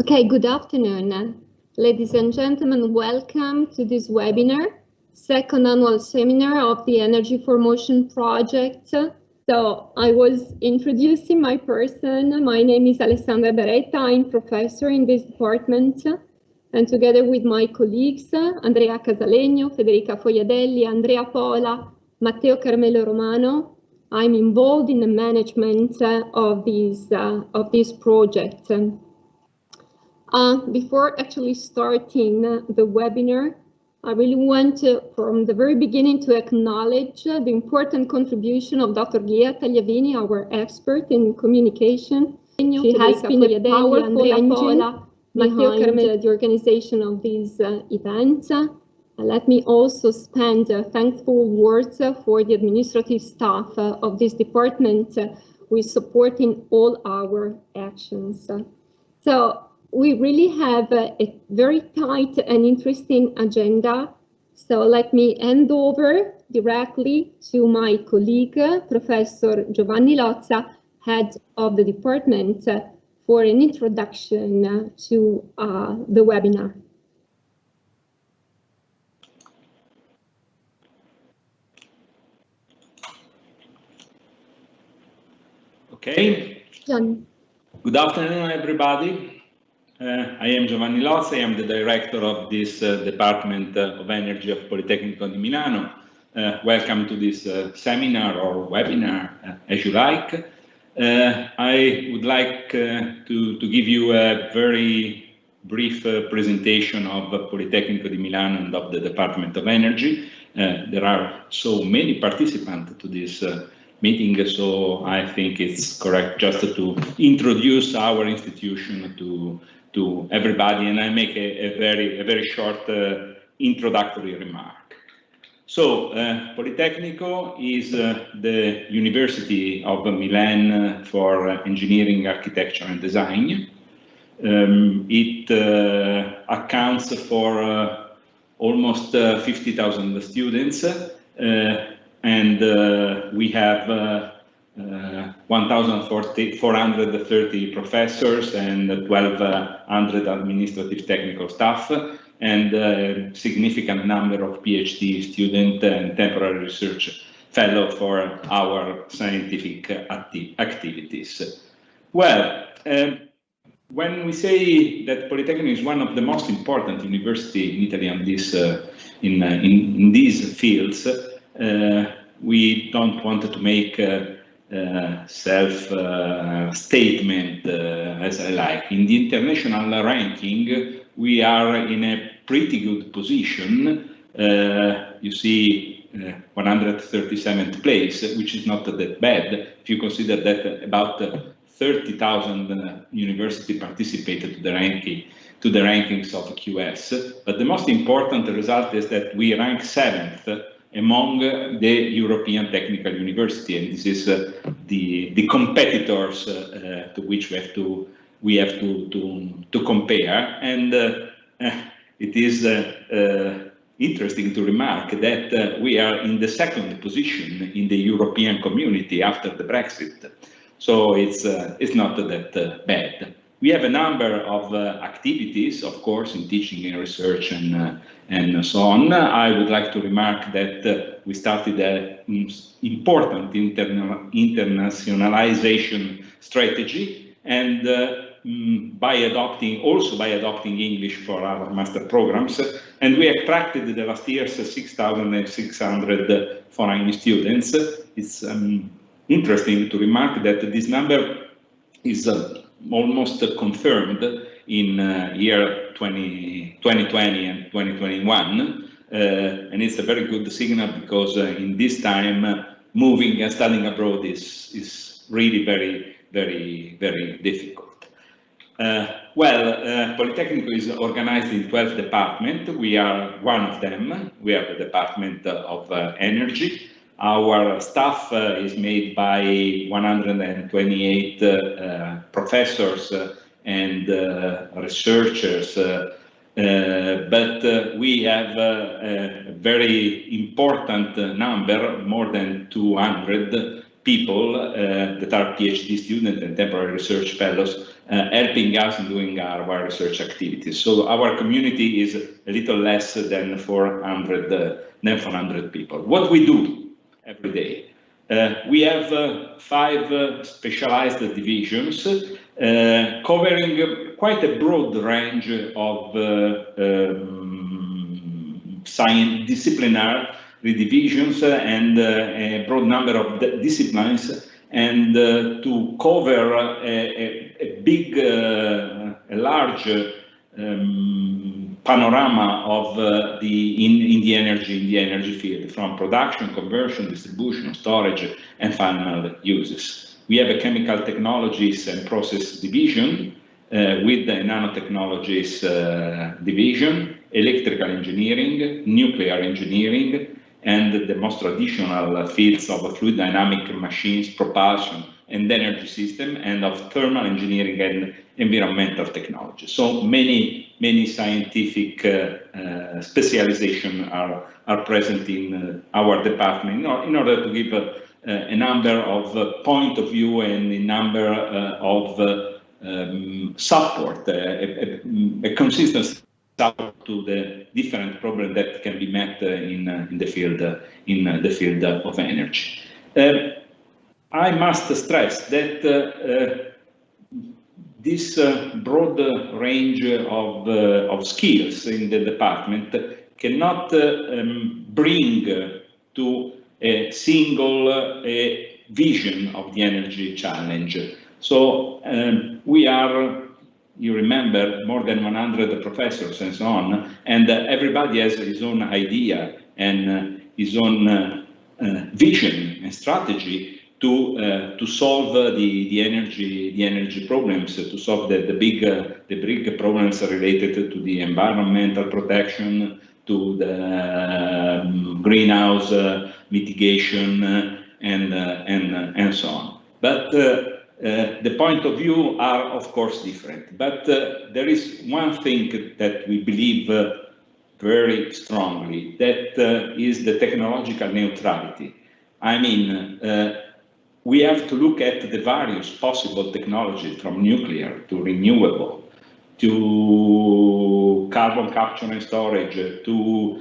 Okay, good afternoon. Ladies and gentlemen, welcome to this webinar, second annual seminar of the Energy for Motion project. So I was introducing my person. My name is Alessandra Beretta. I'm professor in this department. And together with my colleagues, Andrea Casalegno, Federica Fogliadelli, Andrea Pola, Matteo Carmelo Romano, I'm involved in the management of this project. Before actually starting the webinar, I really want to, from the very beginning, to acknowledge the important contribution of Dr. Ghia Tagliavini, our expert in communication. She has been a powerful engine behind the organization of these events. Let me also spend thankful words for the administrative staff of this department who is supporting all our actions. So we really have a very tight and interesting agenda. So let me hand over directly to my colleague, Professor Giovanni Lozza, head of the department, for an introduction to the webinar. Okay. Gianni. Good afternoon, everybody. I am Giovanni Lozza. I am the director of this Department of Energy of Politecnico di Milano. Welcome to this seminar or webinar, as you like. I would like to give you a very brief presentation of Politecnico di Milano and of the Department of Energy. There are so many participants to this meeting, so I think it's correct just to introduce our institution to everybody, and I make a very short introductory remark. So, Politecnico is the University of Milan for Engineering, Architecture and Design. It accounts for almost 50,000 students, and we have 1,430 professors and 1,200 administrative technical staff, and a significant number of PhD students and temporary research fellows for our scientific activities. Well, when we say that Politecnico is one of the most important universities in Italy on this, in these fields, we don't want to make self-statement as I like. In the international ranking, we are in a pretty good position. You see 137th place, which is not that bad if you consider that about 30,000 universities participated to the rankings of QS. But the most important result is that we rank 7th among the European technical university, and this is the competitors to which we have to compare. And it is interesting to remark that we are in the second position in the European community after the Brexit, so it's not that bad. We have a number of activities, of course, in teaching and research and so on. I would like to remark that we started an important internationalization strategy, and by adopting English for our master programs, and we attracted the last year's 6,600 foreign students. It's interesting to remark that this number is almost confirmed in year 2020 and 2021, and it's a very good signal because in this time moving and studying abroad is really very difficult. Polytechnico is organized in 12 departments. We are one of them. We are the Department of Energy. Our staff is made by 128 professors and researchers, but we have a very important number, more than 200 people that are PhD students and temporary research fellows helping us in doing our research activities. So our community is a little less than 400 people. What we do every day? We have 5 specialized divisions covering quite a broad range of disciplinary divisions and a broad number of disciplines, and to cover a big, a large panorama of in the energy field, from production, conversion, distribution, storage, and final uses. We have a chemical technologies and process division with the nanotechnologies division, electrical engineering, nuclear engineering, and the most traditional fields of fluid dynamic machines, propulsion, and energy system, and of thermal engineering and environmental technology. So many scientific specialization are present in our department in order to give a number of point of view and a number of support, a consistent support to the different problems that can be met in the field of energy. I must stress that this broad range of skills in the department cannot bring to a single vision of the energy challenge. So we are, you remember, more than 100 professors and so on, and everybody has his own idea and his own vision and strategy to solve the energy problems, to solve the big problems related to the environmental protection, to the greenhouse mitigation, and so on. But the point of view are, of course, different. But there is one thing that we believe very strongly, that is the technological neutrality. I mean, we have to look at the various possible technologies, from nuclear to renewable, to carbon capture and storage, to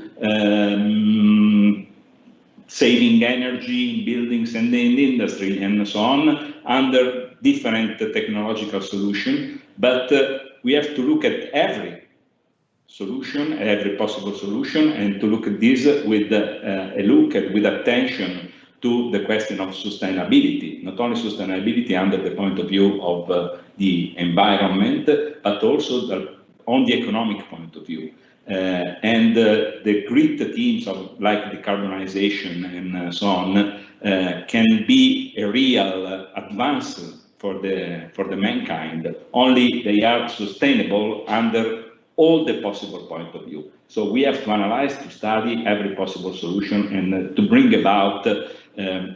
saving energy in buildings and in industry, and so on, under different technological solution. But we have to look at every solution, every possible solution, and to look at this with with attention to the question of sustainability, not only sustainability under the point of view of the environment, but also on the economic point of view. And the great teams of like decarbonization and so on can be a real advance for the mankind. Only they are sustainable under all the possible point of view. So we have to analyze, to study every possible solution, and to bring about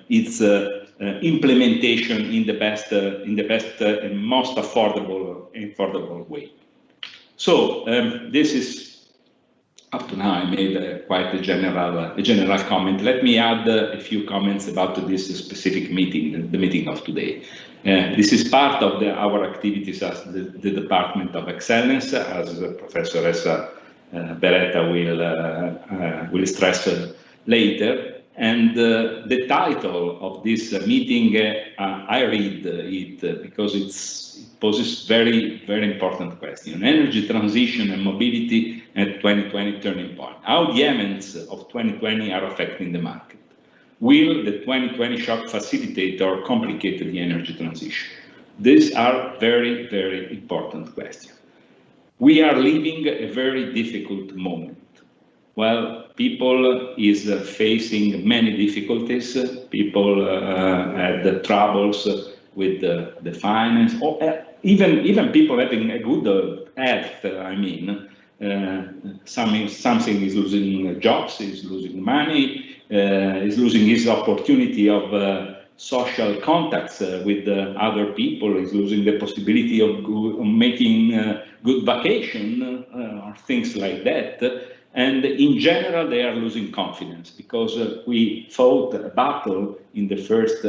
its implementation in the best and most affordable way. So this is up to now. I made quite a general comment. Let me add a few comments about this specific meeting, the meeting of today. This is part of our activities as the Department of Excellence, as Professor Beretta will stress later. And the title of this meeting, I read it because it poses very important question: energy transition and mobility at 2020 turning point. How the events of 2020 are affecting the market? Will the 2020 shock facilitate or complicate the energy transition? These are very important questions. We are living a very difficult moment. Well, people is facing many difficulties. People had troubles with the finance, or even people having a good health. I mean, something is losing jobs, is losing money, is losing his opportunity of social contacts with other people, is losing the possibility of making good vacation or things like that. And in general, they are losing confidence because we fought a battle in the first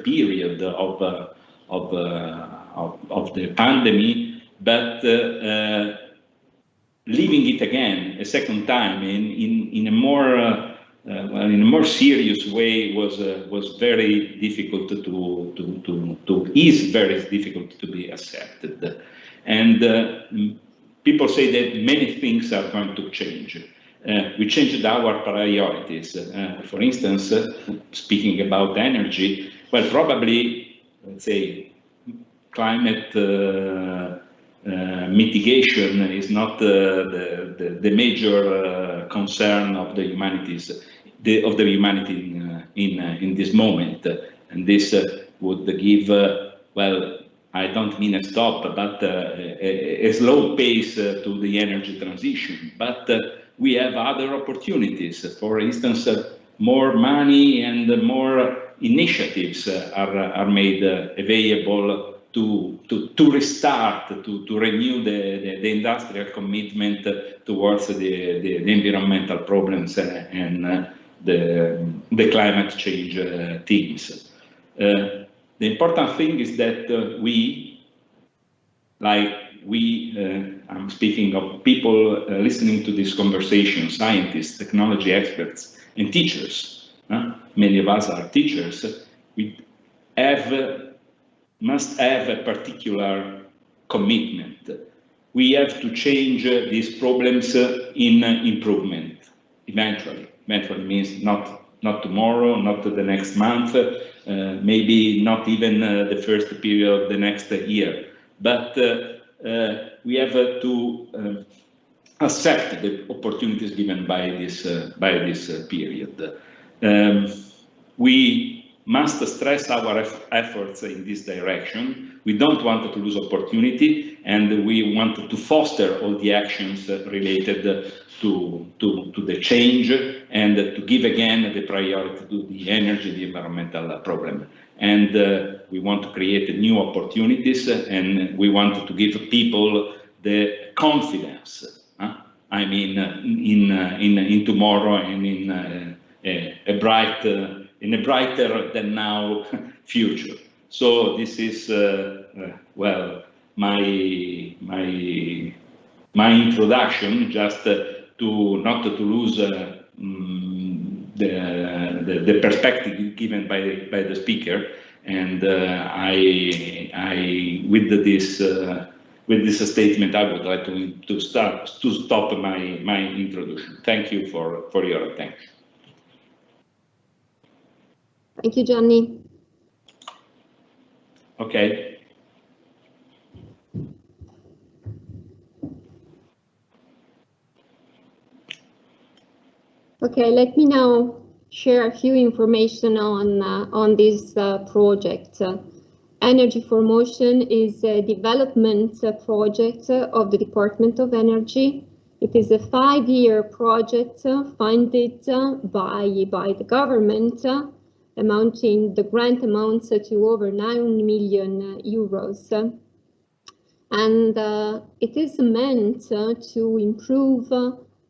period of the pandemic, but leaving it again a second time in a more serious way was very difficult is very difficult to be accepted. And people say that many things are going to change. We changed our priorities. For instance, speaking about energy, well, probably, let's say, climate mitigation is not the major concern of the humanities, of the humanity in this moment, and this would give well, I don't mean a stop, but a slow pace to the energy transition. But we have other opportunities. For instance, more money and more initiatives are made available to restart, to renew the industrial commitment towards the environmental problems and the climate change themes. The important thing is that I'm speaking of people listening to this conversation, scientists, technology experts, and teachers. Many of us are teachers. We must have a particular commitment. We have to change these problems in improvement eventually. Eventually means not tomorrow, not the next month, maybe not even the first period of the next year. But we have to accept the opportunities given by this period. We must stress our efforts in this direction. We don't want to lose opportunity, and we want to foster all the actions related to the change and to give again the priority to the energy, the environmental problem. And we want to create new opportunities, and we want to give people the confidence. I mean, in tomorrow and in a brighter than now future. So this is well, my introduction, just to not to lose the perspective given by the speaker, and with this statement I would like to stop my introduction. Thank you for your attention. Thank you, Gianni. Okay. Okay, let me now share a few information on this project. Energy for Motion is a development project of the Department of Energy. It is a 5-year project funded by the government, amounting the grant amounts to over 9 million euros. And it is meant to improve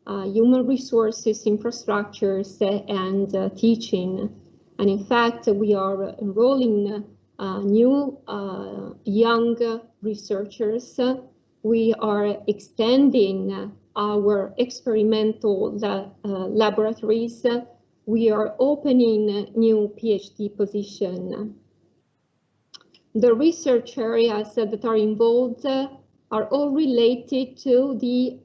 human resources, infrastructures, and teaching. And in fact, we are enrolling new young researchers. We are extending our experimental laboratories. We are opening new PhD positions. The research areas that are involved are all related to the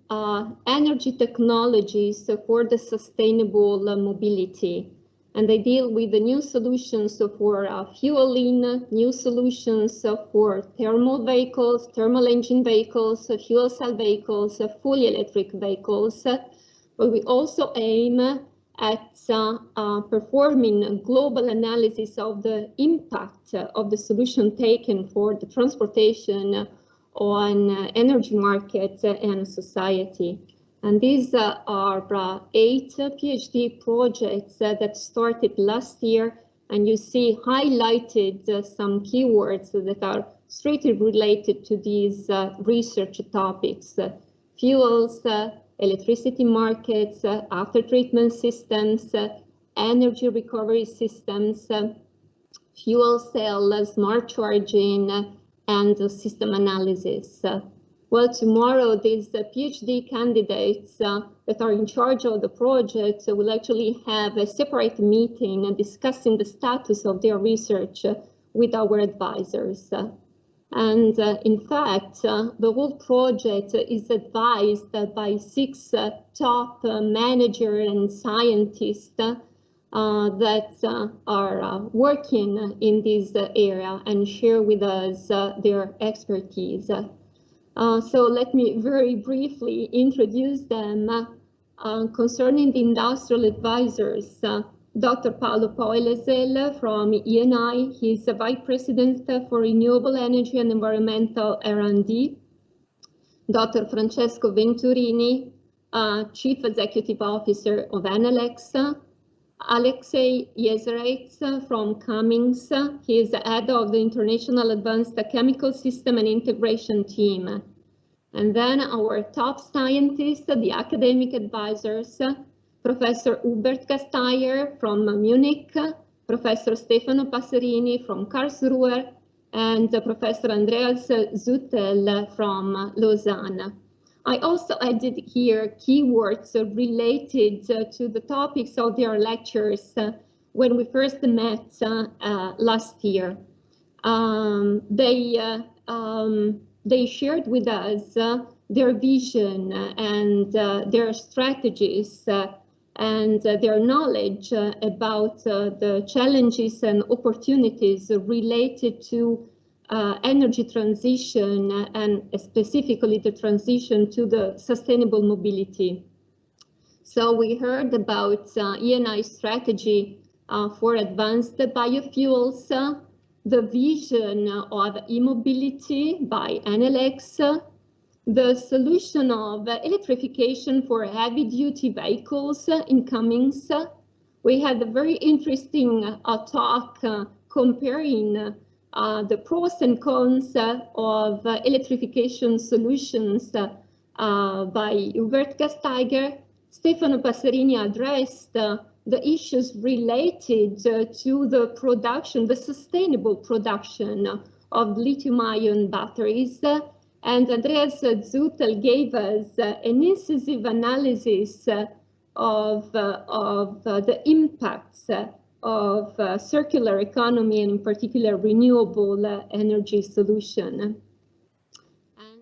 energy technologies for the sustainable mobility. And they deal with the new solutions for fueling, new solutions for thermal vehicles, thermal engine vehicles, fuel cell vehicles, fully electric vehicles. But we also aim at performing a global analysis of the impact of the solution taken for the transportation on energy market and society. And these are 8 PhD projects that started last year, and you see highlighted some keywords that are strictly related to these research topics: fuels, electricity markets, after-treatment systems, energy recovery systems, fuel cell, smart charging, and system analysis. Well, tomorrow, these PhD candidates that are in charge of the project will actually have a separate meeting discussing the status of their research with our advisors. And in fact, the whole project is advised by 6 top managers and scientists that are working in this area and share with us their expertise. So let me very briefly introduce them. Concerning the industrial advisors, Dr. Paolo Pollesel from Enel, he's the Vice President for Renewable Energy and Environmental R&D. Dr. Francesco Venturini, Chief Executive Officer of Enel. Aleksey Yezerests from Cummins, he is the head of the International Advanced Chemical System and Integration Team. And then our top scientists, the academic advisors, Professor Hubert Gasteyer from Munich, Professor Stefano Passerini from Karlsruhe, and Professor Andreas Züttel from Lausanne. I also added here keywords related to the topics of their lectures when we first met last year. They shared with us their vision and their strategies and their knowledge about the challenges and opportunities related to energy transition and specifically the transition to the sustainable mobility. So we heard about Eni's strategy for advanced biofuels, the vision of e-mobility by Enel, the solution of electrification for heavy-duty vehicles in Cummins. We had a very interesting talk comparing the pros and cons of electrification solutions by Hubert Gasteyer. Stefano Passerini addressed the issues related to the production, the sustainable production of lithium-ion batteries. And Andreas Züttel gave us an incisive analysis of the impacts of circular economy and in particular renewable energy solution.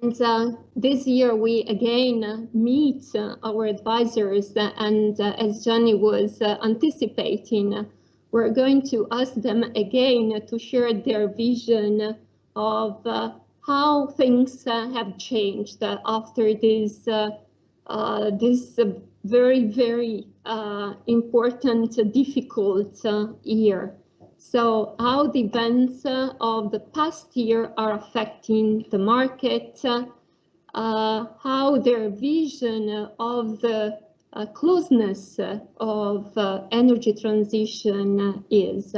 And this year we again meet our advisors, and as Gianni was anticipating, we're going to ask them again to share their vision of how things have changed after this very, very important, difficult year. So how the events of the past year are affecting the market, how their vision of the closeness of energy transition is.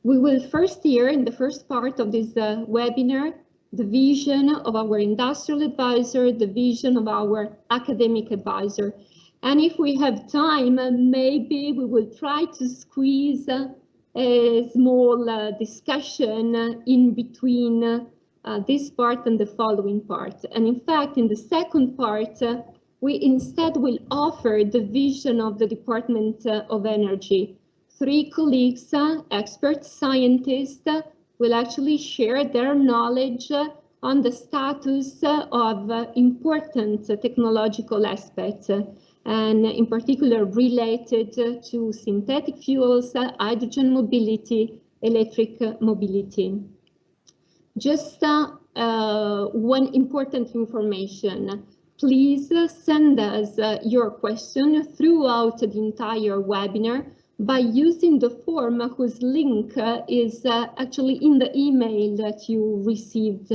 We will first hear in the first part of this webinar the vision of our industrial advisor, the vision of our academic advisor. And if we have time, maybe we will try to squeeze a small discussion in between this part and the following part. And in fact, in the second part, we instead will offer the vision of the Department of Energy. 3 colleagues, expert scientists, will actually share their knowledge on the status of important technological aspects, and in particular related to synthetic fuels, hydrogen mobility, electric mobility. Just one important information. Please send us your question throughout the entire webinar by using the form whose link is actually in the email that you received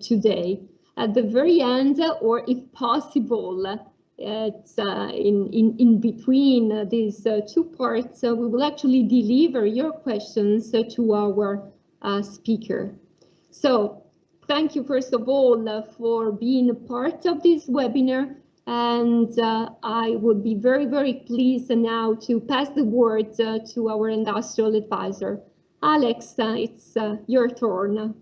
today. At the very end, or if possible, it's in between these 2 parts, we will actually deliver your questions to our speaker. So thank you first of all for being a part of this webinar. And I would be very, very pleased now to pass the word to our industrial advisor. Alex, it's your turn.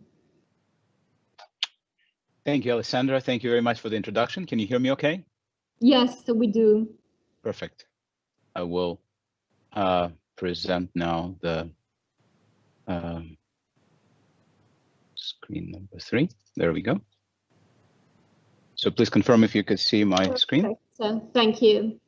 Thank you, Alessandra. Thank you very much for the introduction. Can you hear me okay? Yes, we do. Perfect. I will present now the screen number 3. There we go. So please confirm if you could see my screen. Thank you.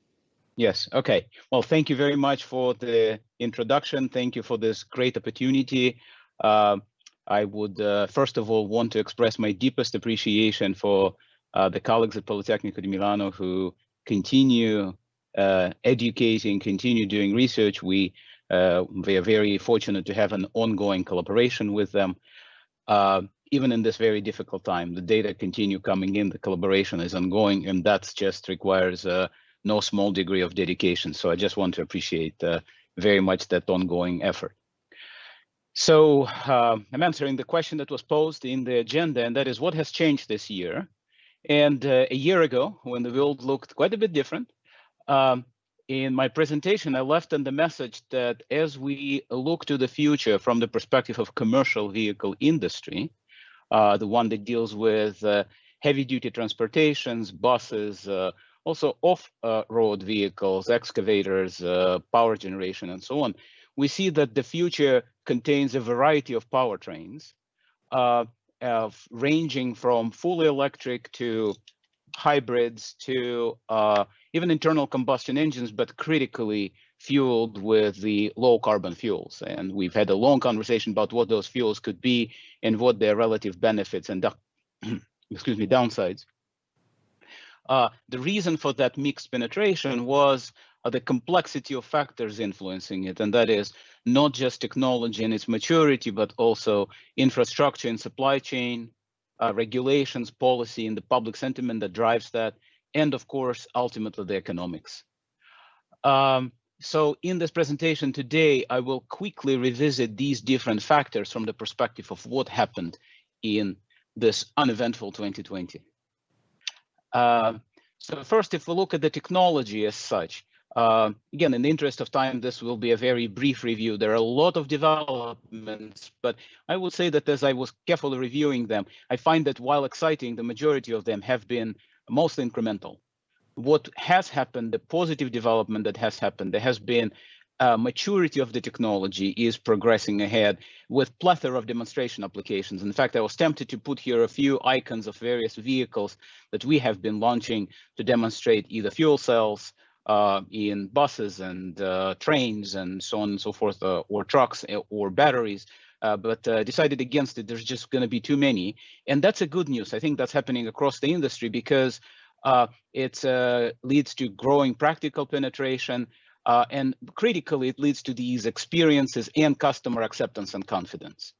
Yes, okay. Well, thank you very much for the introduction. Thank you for this great opportunity. I would first of all want to express my deepest appreciation for the colleagues at Politecnico di Milano who continue educating, continue doing research. We are very fortunate to have an ongoing collaboration with them. Even in this very difficult time, the data continue coming in, the collaboration is ongoing, and that just requires no small degree of dedication. So I just want to appreciate very much that ongoing effort. So I'm answering the question that was posed in the agenda, and that is what has changed this year. And a year ago, when the world looked quite a bit different, in my presentation, I left in the message that as we look to the future from the perspective of commercial vehicle industry, the one that deals with heavy-duty transportations, buses, also off-road vehicles, excavators, power generation, and so on, we see that the future contains a variety of powertrains, ranging from fully electric to hybrids to even internal combustion engines, but critically fueled with the low carbon fuels. And we've had a long conversation about what those fuels could be and what their relative benefits and excuse me, downsides. The reason for that mixed penetration was the complexity of factors influencing it, and that is not just technology and its maturity, but also infrastructure and supply chain, regulations, policy, and the public sentiment that drives that, and of course, ultimately the economics. So in this presentation today, I will quickly revisit these different factors from the perspective of what happened in this uneventful 2020. So first, if we look at the technology as such, again, in the interest of time, this will be a very brief review. There are a lot of developments, but I would say that as I was carefully reviewing them, I find that while exciting, the majority of them have been mostly incremental. What has happened, the positive development that has happened, there has been maturity of the technology is progressing ahead with plethora of demonstration applications. In fact, I was tempted to put here a few icons of various vehicles that we have been launching to demonstrate either fuel cells in buses and trains and so on and so forth, or trucks or batteries, but decided against it. There's just going to be too many. And that's a good news. I think that's happening across the industry because it leads to growing practical penetration, and critically, it leads to these experiences and customer acceptance and confidence.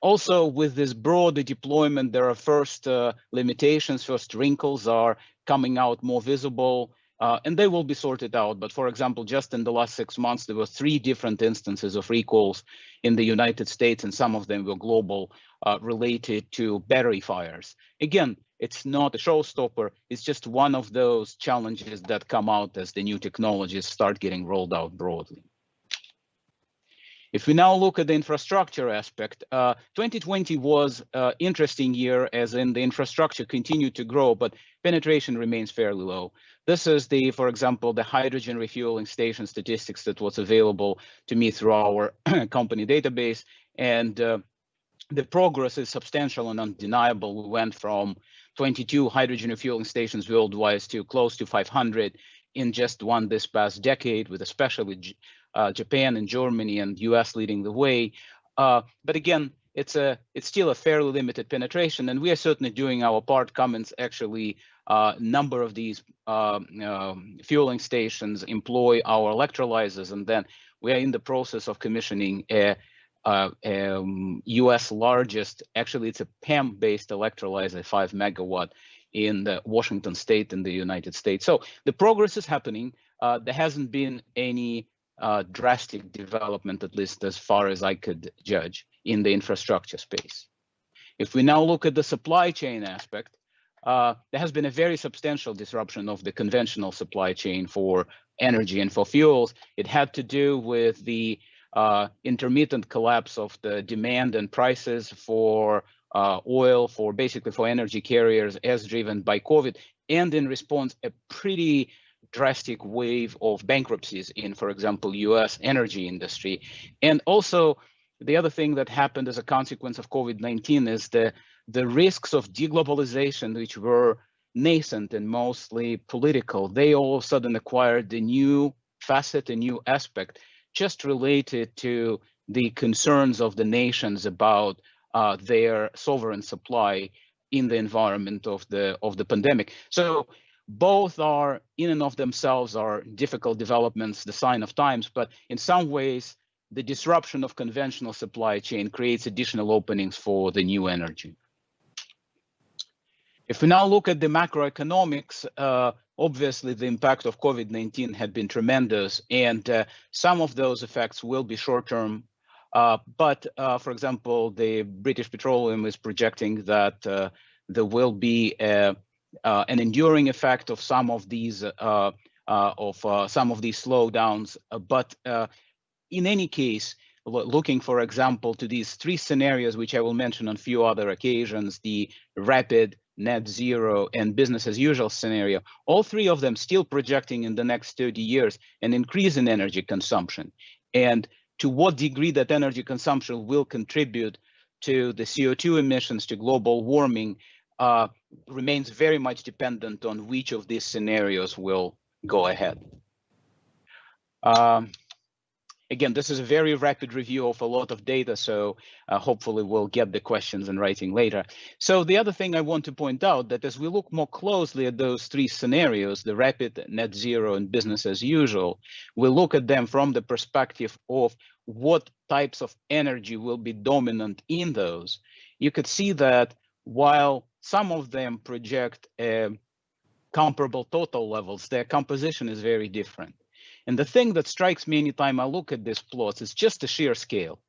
Also, with this broader deployment, there are first limitations, first wrinkles are coming out more visible, and they will be sorted out. But for example, just in the last 6 months, there were 3 different instances of recalls in the United States, and some of them were global, related to battery fires. Again, it's not a showstopper, it's just one of those challenges that come out as the new technologies start getting rolled out broadly. If we now look at the infrastructure aspect, 2020 was an interesting year, as in the infrastructure continued to grow, but penetration remains fairly low. This is the, for example, the hydrogen refueling station statistics that was available to me through our company database, and the progress is substantial and undeniable. We went from 22 hydrogen refueling stations worldwide to close to 500 in just this past decade, with especially Japan and Germany and US leading the way. But again, it's still a fairly limited penetration, and we are certainly doing our part. Cummins actually, number of these fueling stations employ our electrolyzers, and then we are in the process of commissioning a US largest, actually it's a PEM-based electrolyzer, 5 megawatt in the Washington state in the United States. So the progress is happening. There hasn't been any drastic development, at least as far as I could judge, in the infrastructure space. If we now look at the supply chain aspect, there has been a very substantial disruption of the conventional supply chain for energy and for fuels. It had to do with the intermittent collapse of the demand and prices for oil, for basically for energy carriers as driven by COVID, and in response, a pretty drastic wave of bankruptcies in, for example, US energy industry. And also, the other thing that happened as a consequence of COVID-19 is the risks of deglobalization, which were nascent and mostly political. They all of a sudden acquired a new facet, a new aspect, just related to the concerns of the nations about their sovereign supply in the environment of the pandemic. So both are, in and of themselves, are difficult developments, the sign of times, but in some ways, the disruption of conventional supply chain creates additional openings for the new energy. If we now look at the macroeconomics, obviously the impact of COVID-19 had been tremendous, and some of those effects will be short-term. But for example, the British Petroleum is projecting that there will be an enduring effect of some of these slowdowns. But in any case, looking, for example, to these three scenarios, which I will mention on a few other occasions, the rapid, net zero, and business as usual scenario, all three of them still projecting in the next 30 years an increase in energy consumption. And to what degree that energy consumption will contribute to the CO2 emissions, to global warming, remains very much dependent on which of these scenarios will go ahead. Again, this is a very rapid review of a lot of data, so hopefully we'll get the questions in writing later. So the other thing I want to point out that as we look more closely at those three scenarios, the rapid, net zero, and business as usual, we look at them from the perspective of what types of energy will be dominant in those. You could see that while some of them project comparable total levels, their composition is very different. And the thing that strikes me anytime I look at these plots is just the sheer scale.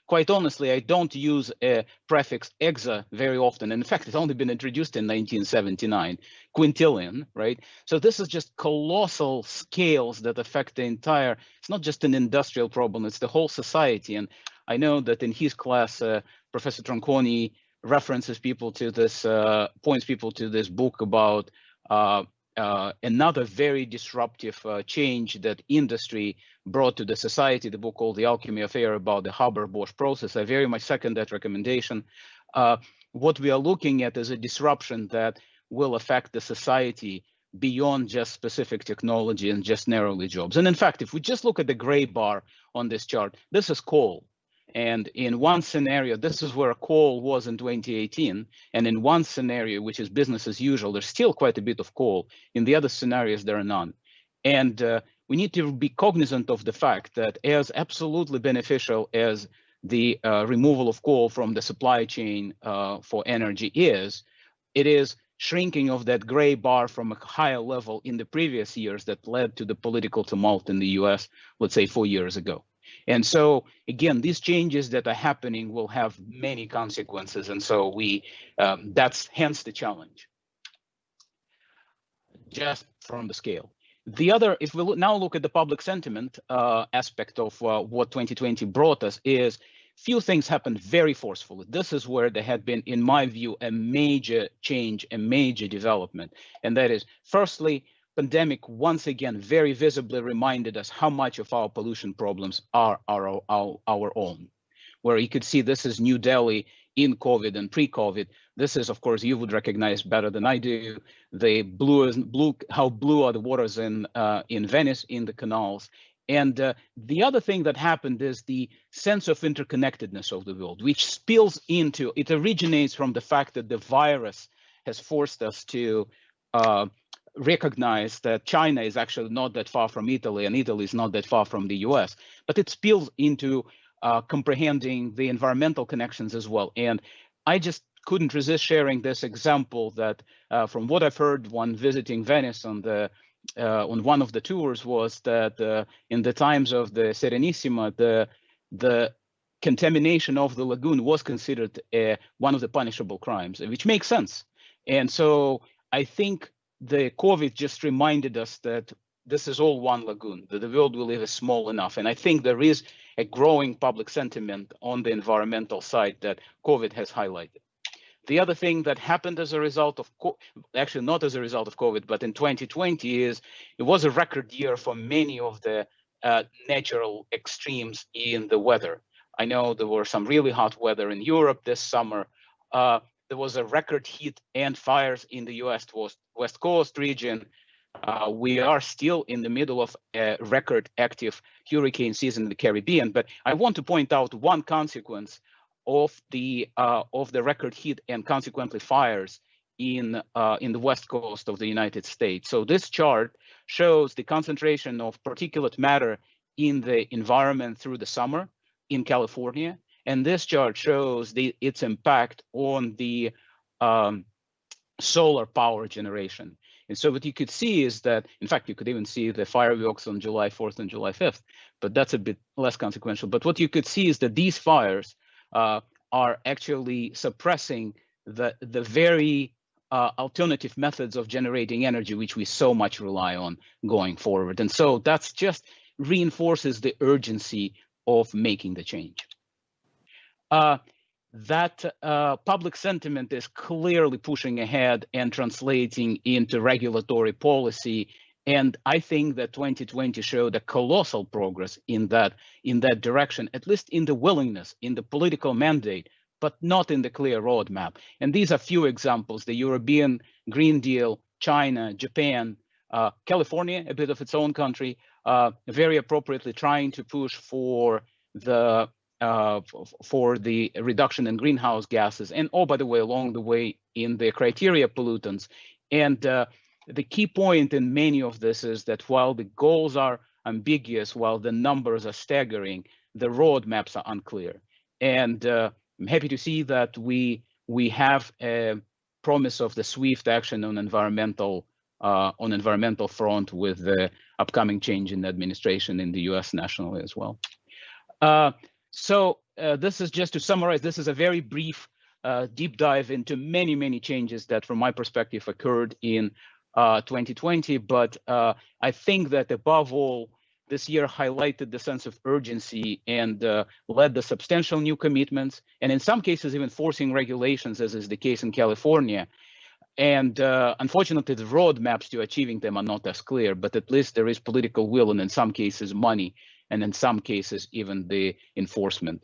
Quite honestly, I don't use a prefix exa very often. In fact, it's only been introduced in 1979, quintillion, right? So this is just colossal scales that affect the entire, it's not just an industrial problem, it's the whole society. And I know that in his class, Professor Tronconi references people to this, points people to this book about another very disruptive change that industry brought to the society, the book called The Alchemy of Air about the Haber-Bosch process. I very much second that recommendation. What we are looking at is a disruption that will affect the society beyond just specific technology and just narrowly jobs. And in fact, if we just look at the gray bar on this chart, this is coal. And in one scenario, this is where coal was in 2018. And in one scenario, which is business as usual, there's still quite a bit of coal. In the other scenarios, there are none. And we need to be cognizant of the fact that as absolutely beneficial as the removal of coal from the supply chain for energy is, it is shrinking of that gray bar from a higher level in the previous years that led to the political tumult in the US, let's say 4 years ago. And so, again, these changes that are happening will have many consequences. And so that's hence the challenge, just from the scale. The other, if we now look at the public sentiment aspect of what 2020 brought us, is few things happened very forcefully. This is where there had been, in my view, a major change, a major development. And that is, firstly, pandemic once again very visibly reminded us how much of our pollution problems are our own. Where you could see this is New Delhi in COVID and pre-COVID. This is, of course, you would recognize better than I do, the how blue are the waters in Venice, in the canals. And the other thing that happened is the sense of interconnectedness of the world, which spills into, it originates from the fact that the virus has forced us to recognize that China is actually not that far from Italy and Italy is not that far from the US, but it spills into comprehending the environmental connections as well. And I just couldn't resist sharing this example that from what I've heard when visiting Venice on one of the tours was that in the times of the Serenissima, the contamination of the lagoon was considered one of the punishable crimes, which makes sense. And so I think the COVID just reminded us that this is all one lagoon, that the world we live is small enough. And I think there is a growing public sentiment on the environmental side that COVID has highlighted. The other thing that happened as a result of, actually not as a result of COVID, but in 2020 is it was a record year for many of the natural extremes in the weather. I know there were some really hot weather in Europe this summer. There was a record heat and fires in the US West Coast region. We are still in the middle of a record active hurricane season in the Caribbean, but I want to point out one consequence of the record heat and consequently fires in the west coast of the United States. So this chart shows the concentration of particulate matter in the environment through the summer in California, and this chart shows its impact on the solar power generation. And so what you could see is that, in fact, you could even see the fireworks on July 4th and July 5th, but that's a bit less consequential. But what you could see is that these fires are actually suppressing the very alternative methods of generating energy, which we so much rely on going forward. And so that's just reinforces the urgency of making the change. That public sentiment is clearly pushing ahead and translating into regulatory policy. And I think that 2020 showed a colossal progress in that direction, at least in the willingness, in the political mandate, but not in the clear roadmap. And these are few examples: the European Green Deal, China, Japan, California, a bit of its own country, very appropriately trying to push for the reduction in greenhouse gases, and by the way, along the way in the criteria pollutants. And the key point in many of this is that while the goals are ambiguous, while the numbers are staggering, the roadmaps are unclear. And I'm happy to see that we have a promise of the swift action on environmental front with the upcoming change in administration in the US nationally as well. So this is just to summarize. This is a very brief deep dive into many changes that, from my perspective, occurred in 2020. But I think that above all, this year highlighted the sense of urgency and led to substantial new commitments, and in some cases even forcing regulations, as is the case in California. And unfortunately, the roadmaps to achieving them are not as clear, but at least there is political will, and in some cases money, and in some cases even the enforcement.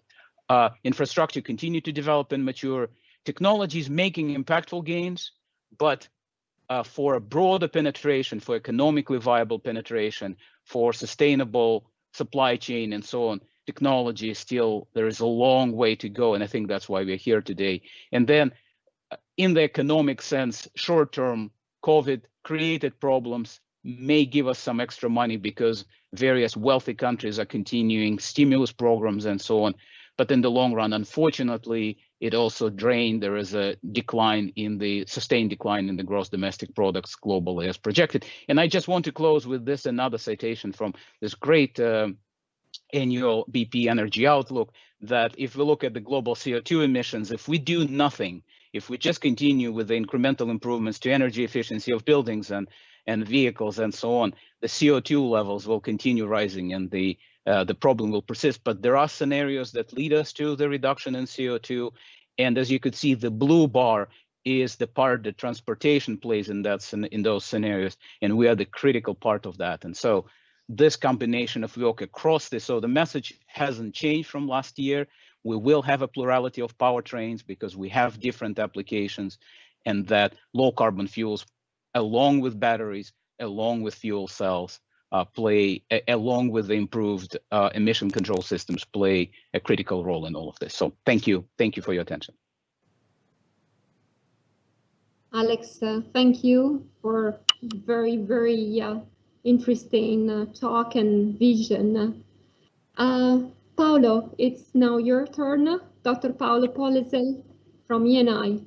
Infrastructure continue to develop and mature. Technology is making impactful gains, but for a broader penetration, for economically viable penetration, for sustainable supply chain and so on, technology is still, there is a long way to go, and I think that's why we're here today. And then in the economic sense, short-term, COVID created problems, may give us some extra money because various wealthy countries are continuing stimulus programs and so on. But in the long run, unfortunately, it also drained. There is a decline in the sustained decline in the gross domestic products globally as projected. And I just want to close with this, another citation from this great annual BP Energy Outlook, that if we look at the global CO2 emissions, if we do nothing, if we just continue with the incremental improvements to energy efficiency of buildings and vehicles and so on, the CO2 levels will continue rising and the problem will persist. But there are scenarios that lead us to the reduction in CO2. And as you could see, the blue bar is the part that transportation plays in those scenarios. And we are the critical part of that. And so this combination of work across this, so the message hasn't changed from last year. We will have a plurality of powertrains because we have different applications, and that low carbon fuels, along with batteries, along with fuel cells, along with the improved emission control systems, play a critical role in all of this. So thank you for your attention. Alex, thank you for very interesting talk and vision. Paolo, it's now your turn. Dr. Paolo Pollesel from ENI.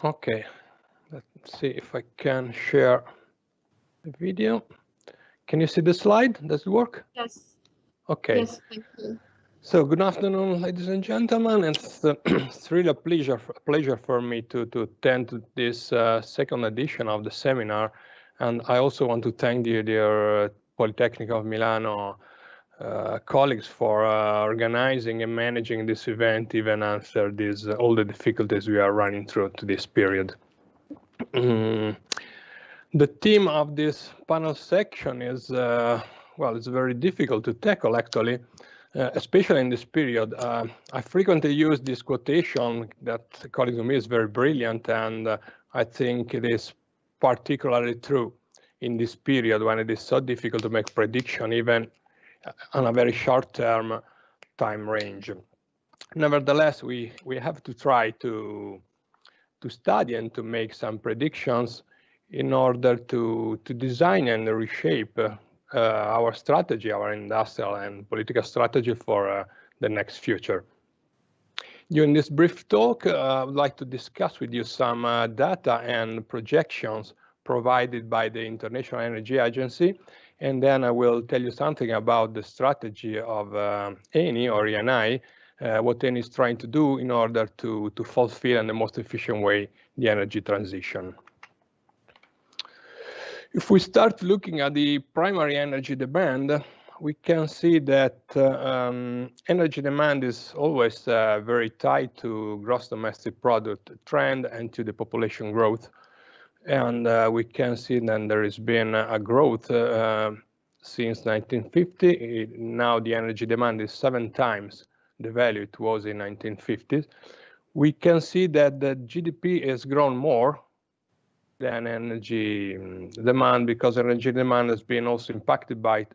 Okay, let's see if I can share the video. Can you see the slide? Does it work? Yes. Okay. Yes, thank you. So good afternoon, ladies and gentlemen. It's really a pleasure for me to attend this second edition of the seminar. And I also want to thank the dear Politecnico of Milano colleagues for organizing and managing this event, even after all the difficulties we are running through to this period. The theme of this panel section is, well, it's very difficult to tackle actually, especially in this period. I frequently use this quotation that, according to me, is very brilliant, and I think it is particularly true in this period when it is so difficult to make prediction, even on a very short-term time range. Nevertheless, we have to try to study and to make some predictions in order to design and reshape our strategy, our industrial and political strategy for the next future. During this brief talk, I would like to discuss with you some data and projections provided by the International Energy Agency, and then I will tell you something about the strategy of Eni or ENI, what Eni is trying to do in order to fulfill in the most efficient way the energy transition. If we start looking at the primary energy demand, we can see that energy demand is always very tied to gross domestic product trend and to the population growth. And we can see that there has been a growth since 1950. Now the energy demand is 7 times the value it was in 1950s. We can see that the GDP has grown more than energy demand, because energy demand has been also impacted by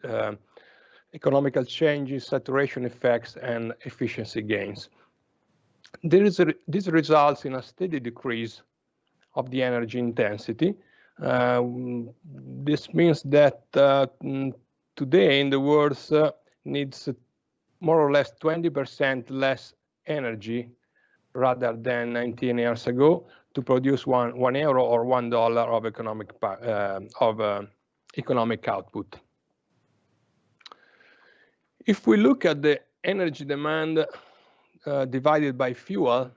economical changes, saturation effects, and efficiency gains. This results in a steady decrease of the energy intensity. This means that today in the world needs more or less 20% less energy rather than 19 years ago to produce €1 or $1 of economic output. If we look at the energy demand divided by fuel,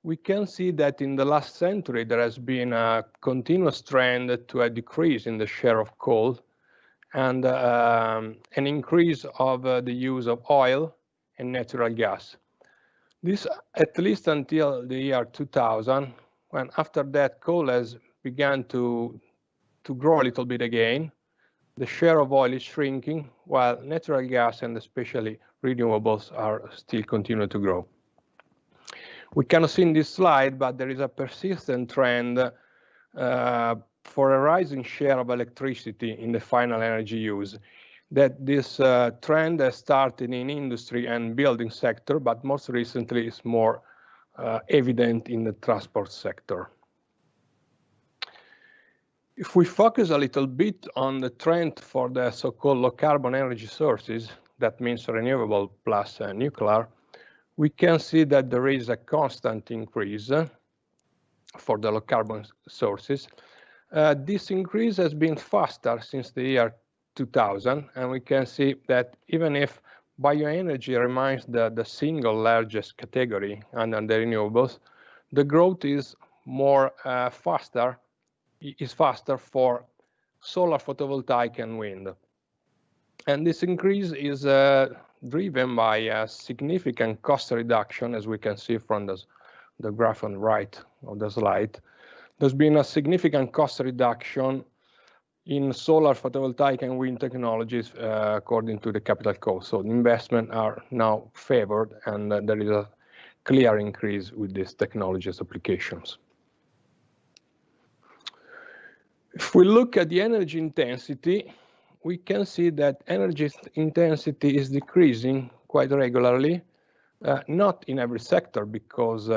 we can see that in the last century there has been a continuous trend to a decrease in the share of coal and an increase of the use of oil and natural gas. This at least until the year 2000, when after that coal has begun to grow a little bit again. The share of oil is shrinking, while natural gas and especially renewables are still continue to grow. We cannot see in this slide, but there is a persistent trend for a rising share of electricity in the final energy use. That this trend has started in industry and building sector, but most recently is more evident in the transport sector. If we focus a little bit on the trend for the so-called low carbon energy sources, that means renewable plus nuclear, we can see that there is a constant increase for the low carbon sources. This increase has been faster since the year 2000, and we can see that even if bioenergy remains the single largest category under the renewables, the growth is faster for solar, photovoltaic, and wind. And this increase is driven by a significant cost reduction, as we can see from the graph on the right of the slide. There's been a significant cost reduction in solar, photovoltaic, and wind technologies according to the capital cost. So the investment are now favored, and there is a clear increase with these technologies applications. If we look at the energy intensity, we can see that energy intensity is decreasing quite regularly, not in every sector, because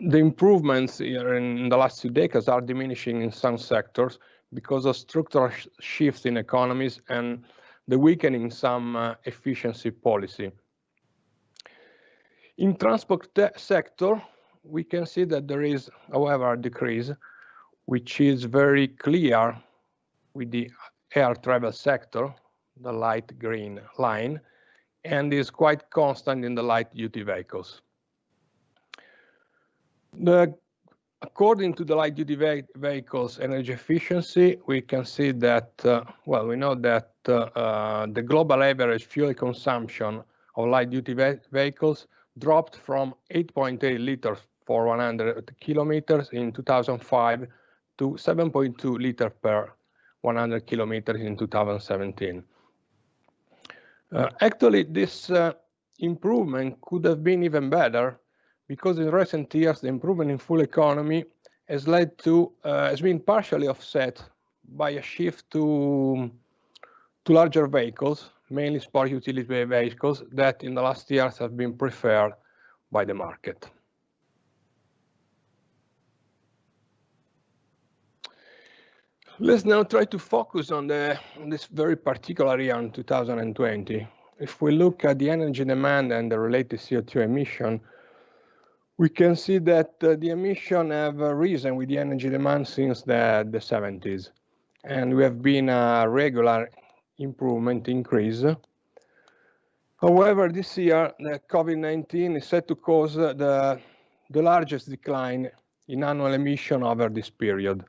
the improvements in the last 2 decades are diminishing in some sectors because of structural shifts in economies and the weakening in some efficiency policy. In transport sector, we can see that there is, however, a decrease, which is very clear with the air travel sector, the light green line, and is quite constant in the light-duty vehicles. According to the light-duty vehicles energy efficiency, we can see that, well, we know that the global average fuel consumption of light-duty vehicles dropped from 8.8 liters for 100 kilometers in 2005 to 7.2 liters per 100 kilometers in 2017. Actually, this improvement could have been even better, because in recent years the improvement in fuel economy has led to has been partially offset by a shift to larger vehicles, mainly sport utility vehicles, that in the last years have been preferred by the market. Let's now try to focus on this very particular year in 2020. If we look at the energy demand and the related CO2 emission, we can see that the emission have risen with the energy demand since the 70s, and we have been a regular improvement increase. However, this year, the COVID-19 is set to cause the largest decline in annual emission over this period.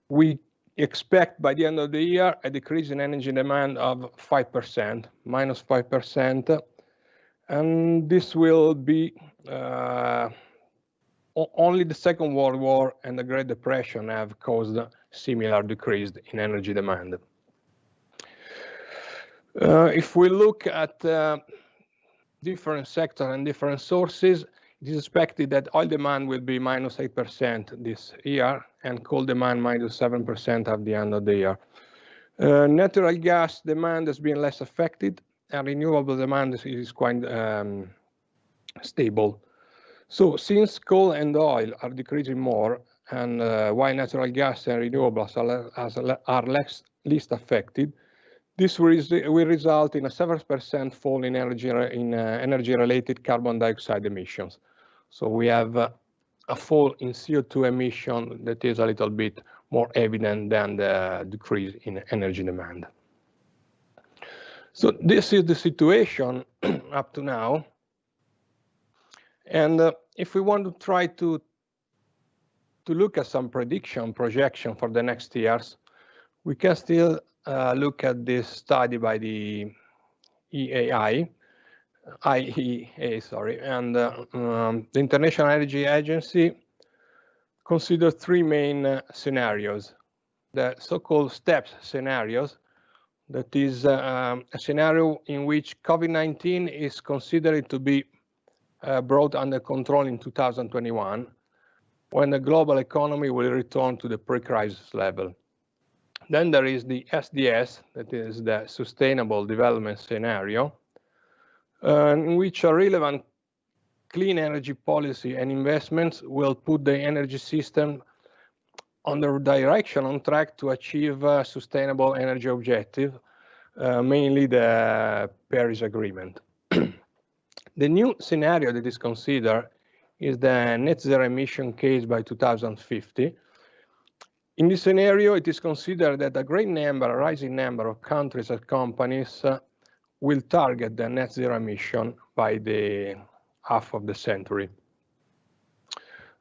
We expect by the end of the year a decrease in energy demand of 5%, minus 5%, and this will be only the Second World War and the Great Depression have caused a similar decrease in energy demand. If we look at different sectors and different sources, it is expected that oil demand will be minus 8% this year and coal demand minus 7% at the end of the year. Natural gas demand has been less affected, and renewable demand is quite stable. So since coal and oil are decreasing more, and while natural gas and renewables are least affected, this will result in a 7% fall in energy-related carbon dioxide emissions. So we have a fall in CO2 emission that is a little bit more evident than the decrease in energy demand. So this is the situation up to now. And if we want to try to look at some projection for the next years, we can still look at this study by the IEA, and the International Energy Agency considers three main scenarios. The so-called STEPS scenarios, that is a scenario in which COVID-19 is considered to be brought under control in 2021, when the global economy will return to the pre-crisis level. Then there is the SDS, that is the Sustainable Development Scenario, in which a relevant clean energy policy and investments will put the energy system on the direction, on track to achieve a sustainable energy objective, mainly the Paris Agreement. The new scenario that is considered is the net zero emission case by 2050. In this scenario, it is considered that a rising number of countries and companies will target the net zero emission by the half of the century.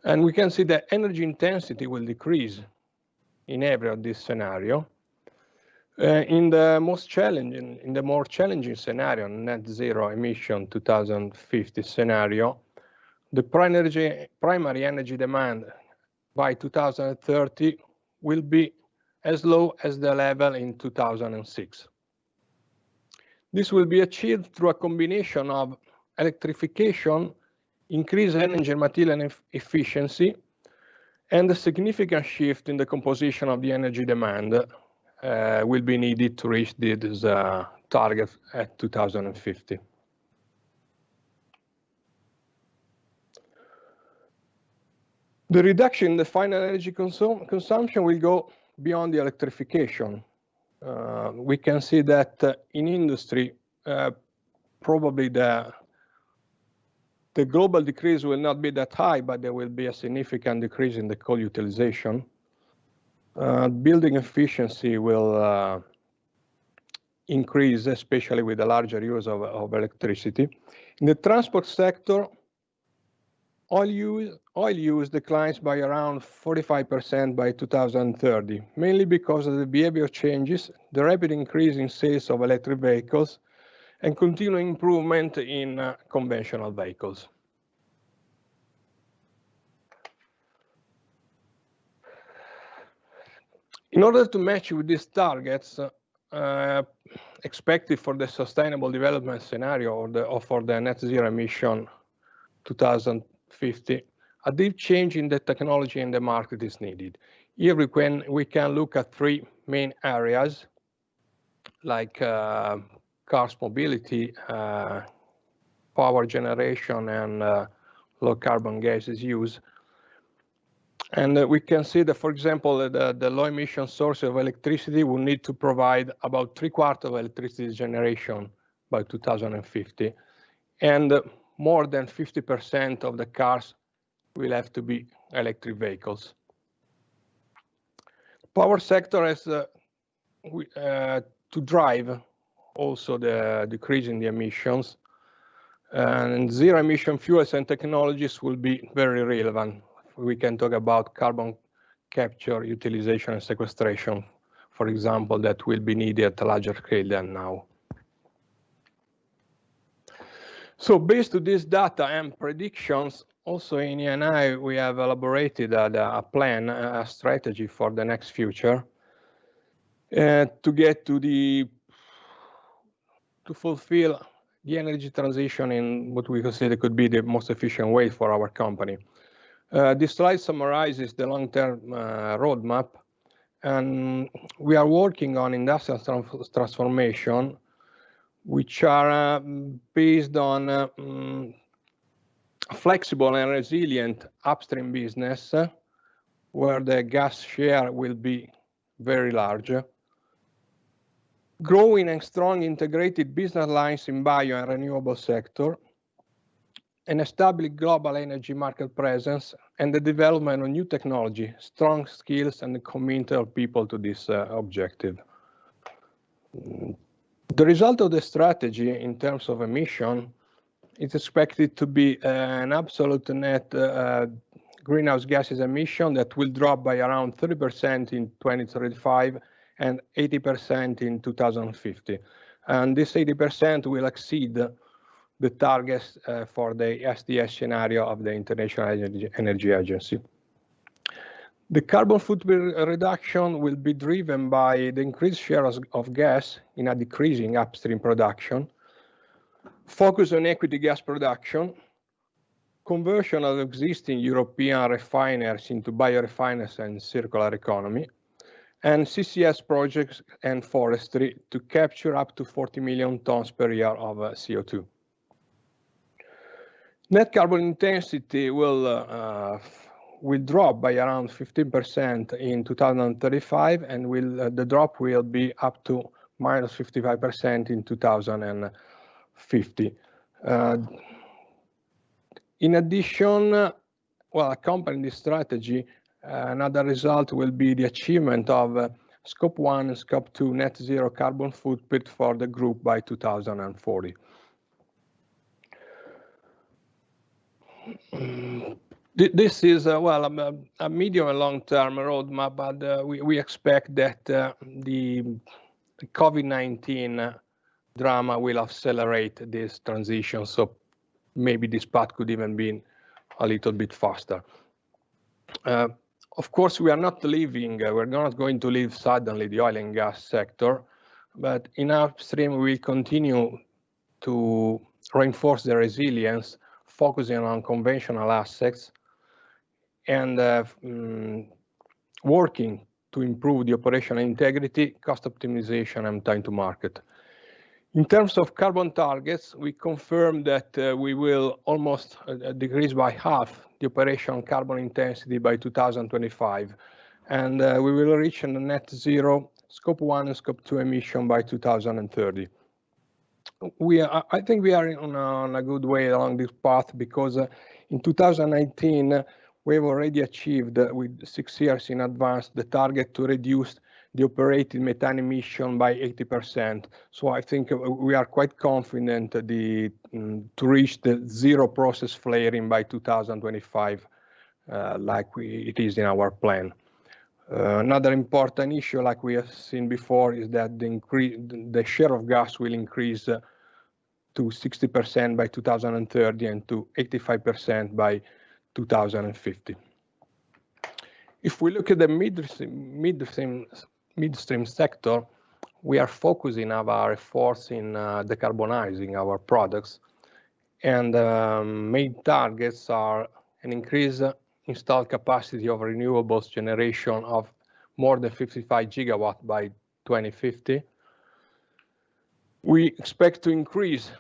And we can see that energy intensity will decrease in every of this scenario. In the more challenging scenario, net zero emission 2050 scenario, the primary energy demand by 2030 will be as low as the level in 2006. This will be achieved through a combination of electrification, increased energy and material efficiency, and a significant shift in the composition of the energy demand will be needed to reach this target at 2050. The reduction in the final energy consumption will go beyond the electrification. We can see that in industry, probably the global decrease will not be that high, but there will be a significant decrease in the coal utilization. Building efficiency will increase, especially with the larger use of electricity. In the transport sector, oil use declines by around 45% by 2030, mainly because of the behavior changes, the rapid increase in sales of electric vehicles, and continuing improvement in conventional vehicles. In order to match with these targets expected for the sustainable development scenario or for the net zero emission 2050, a deep change in the technology and the market is needed. Here we can look at three main areas, like cars mobility, power generation, and low carbon gases use. And we can see that, for example, the low emission source of electricity will need to provide about 3/4 of electricity generation by 2050. And more than 50% of the cars will have to be electric vehicles. Power sector has to drive also the decrease in the emissions. And zero emission fuels and technologies will be very relevant. We can talk about carbon capture, utilization, and sequestration, for example, that will be needed at a larger scale than now. So based on this data and predictions, also in ENI, we have elaborated a plan, a strategy for the next future to get to fulfill the energy transition in what we consider could be the most efficient way for our company. This slide summarizes the long-term roadmap, and we are working on industrial transformation, which are based on flexible and resilient upstream business, where the gas share will be very large. Growing and strong integrated business lines in bio and renewable sector, an established global energy market presence, and the development of new technology, strong skills, and the commitment of people to this objective. The result of the strategy in terms of emission is expected to be an absolute net greenhouse gases emission that will drop by around 30% in 2035 and 80% in 2050. And this 80% will exceed the targets for the SDS scenario of the International Energy Agency. The carbon footprint reduction will be driven by the increased share of gas in a decreasing upstream production, focus on equity gas production, conversion of existing European refiners into biorefiners and circular economy, and CCS projects and forestry to capture up to 40 million tons per year of CO2. Net carbon intensity will drop by around 15% in 2035, and the drop will be up to minus 55% in 2050. In addition, accompanying this strategy, another result will be the achievement of Scope 1 and Scope 2 net zero carbon footprint for the group by 2040. This is a medium and long-term roadmap, but we expect that the COVID-19 drama will accelerate this transition, so maybe this path could even be a little bit faster. Of course, we're not going to leave suddenly the oil and gas sector, but in upstream we will continue to reinforce the resilience, focusing on conventional assets and working to improve the operational integrity, cost optimization, and time to market. In terms of carbon targets, we confirm that we will almost decrease by half the operational carbon intensity by 2025, and we will reach a net zero Scope 1 and Scope 2 emission by 2030. I think we are on a good way along this path, because in 2019 we have already achieved with 6 years in advance the target to reduce the operated methane emission by 80%. So I think we are quite confident to reach the zero process flaring by 2025, like it is in our plan. Another important issue, like we have seen before, is that the share of gas will increase to 60% by 2030 and to 85% by 2050. If we look at the midstream sector, we are focusing our efforts in decarbonizing our products, and main targets are an increase installed capacity of renewables generation of more than 55 gigawatt by 2050. We expect to increase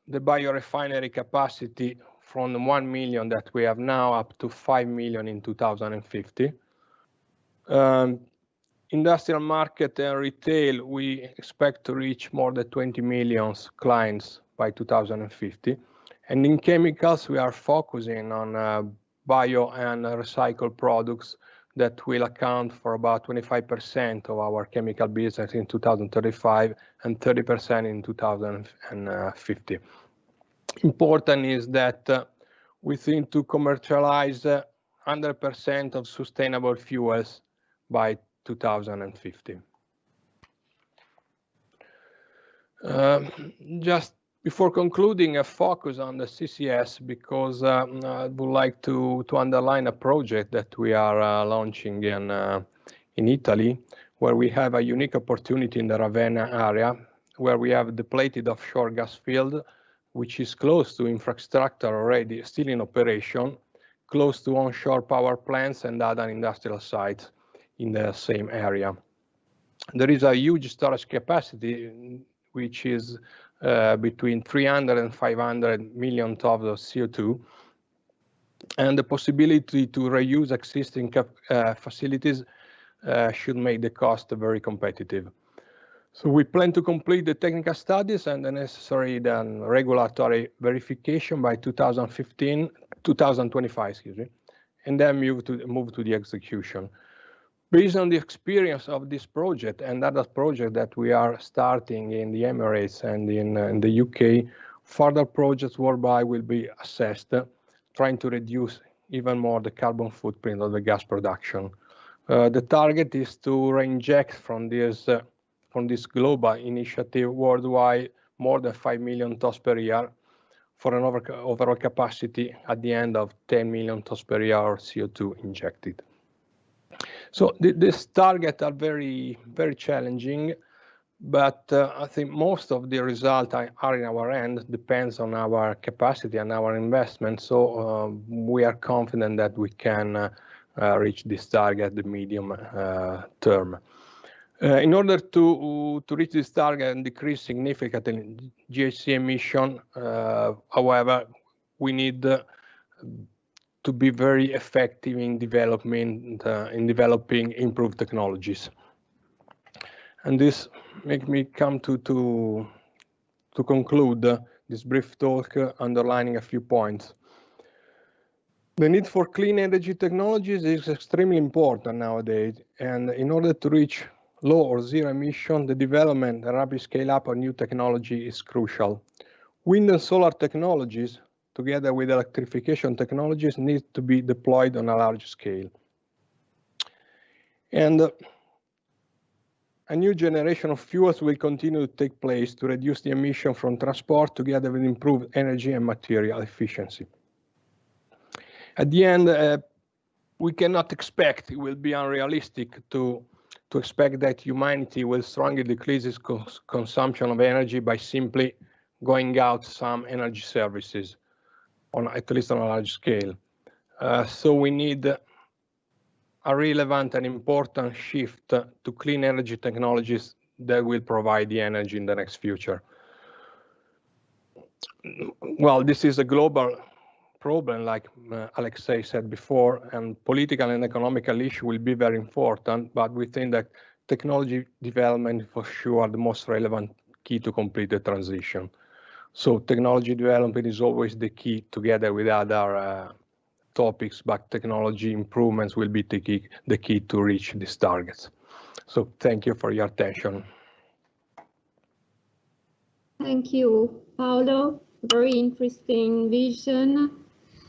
the biorefinery capacity from 1 million that we have now up to 5 million in 2050. Industrial market and retail, we expect to reach more than 20 million clients by 2050. And in chemicals, we are focusing on bio and recycled products that will account for about 25% of our chemical business in 2035 and 30% in 2050. Important is that we think to commercialize 100% of sustainable fuels by 2050. Just before concluding, a focus on the CCS, because I would like to underline a project that we are launching in Italy, where we have a unique opportunity in the Ravenna area, where we have depleted offshore gas field, which is close to infrastructure already still in operation, close to onshore power plants and other industrial sites in the same area. There is a huge storage capacity, which is between 300 and 500 million tons of CO2, and the possibility to reuse existing facilities should make the cost very competitive. So we plan to complete the technical studies and the necessary regulatory verification by 2025, excuse me, and then move to the execution. Based on the experience of this project and other projects that we are starting in the Emirates and in the UK, further projects worldwide will be assessed, trying to reduce even more the carbon footprint of the gas production. The target is to reinject from this global initiative worldwide more than 5 million tons per year for an overall capacity at the end of 10 million tons per year of CO2 injected. So these targets are very, very challenging, but I think most of the results are in our hand, depends on our capacity and our investment. So we are confident that we can reach this target the medium term. In order to reach this target and decrease significantly GHG emission, however, we need to be very effective in developing improved technologies. And this makes me come to conclude this brief talk, underlining a few points. The need for clean energy technologies is extremely important nowadays, and in order to reach low or zero emission, the development and rapid scale-up of new technology is crucial. Wind and solar technologies, together with electrification technologies, need to be deployed on a large scale. And a new generation of fuels will continue to take place to reduce the emission from transport, together with improved energy and material efficiency. At the end, we cannot expect, it will be unrealistic to expect that humanity will strongly decrease its consumption of energy by simply going out some energy services, at least on a large scale. So we need a relevant and important shift to clean energy technologies that will provide the energy in the next future. Well, this is a global problem, like Aleksey said before, and political and economical issues will be very important, but we think that technology development for sure are the most relevant key to complete the transition. So technology development is always the key, together with other topics, but technology improvements will be the key to reach these targets. So thank you for your attention. Thank you, Paolo. Very interesting vision.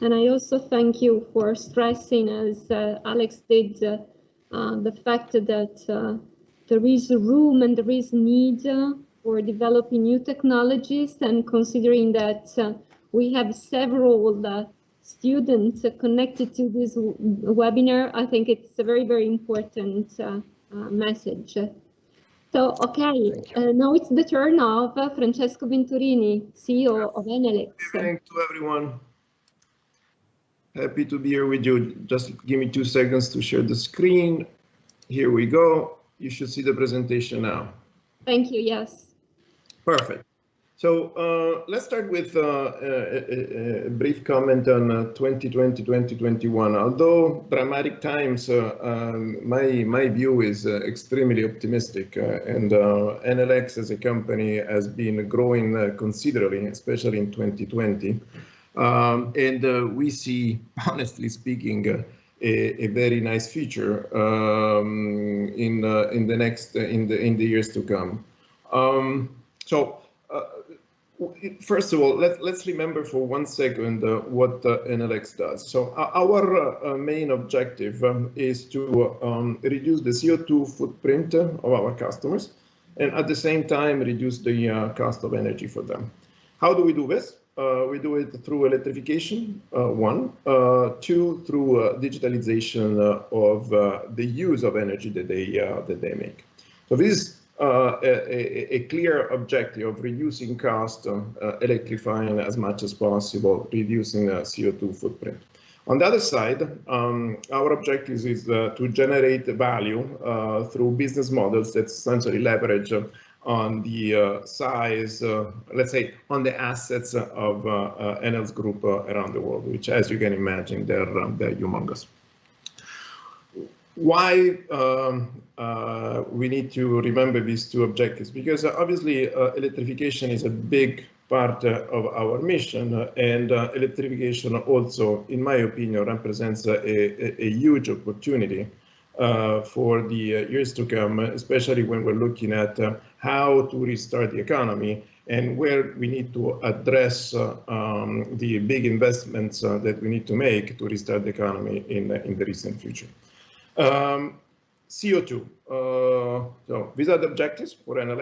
And I also thank you for stressing, as Alex did, the fact that there is room and there is need for developing new technologies, and considering that we have several students connected to this webinar, I think it's a very, very important message. So, okay, now it's the turn of Francesco Venturini, CEO of Enel. Good evening to everyone. Happy to be here with you. Just give me 2 seconds to share the screen. Here we go. You should see the presentation now. Thank you, yes. Perfect. So let's start with a brief comment on 2020-2021. Although dramatic times, my view is extremely optimistic, and Enel as a company has been growing considerably, especially in 2020. And we see, honestly speaking, a very nice future in the years to come. First of all, let's remember for 1 second what Enel does. So our main objective is to reduce the CO2 footprint of our customers, and at the same time reduce the cost of energy for them. How do we do this? We do it through electrification, 1, 2, through digitalization of the use of energy that they make. So this is a clear objective of reducing cost, electrifying as much as possible, reducing CO2 footprint. On the other side, our objective is to generate value through business models that essentially leverage on the size, let's say, on the assets of Enel's group around the world, which, as you can imagine, they're humongous. Why we need to remember these 2 objectives? Because obviously electrification is a big part of our mission, and electrification also, in my opinion, represents a huge opportunity for the years to come, especially when we're looking at how to restart the economy and where we need to address the big investments that we need to make to restart the economy in the recent future. CO2. So these are the objectives for Enel.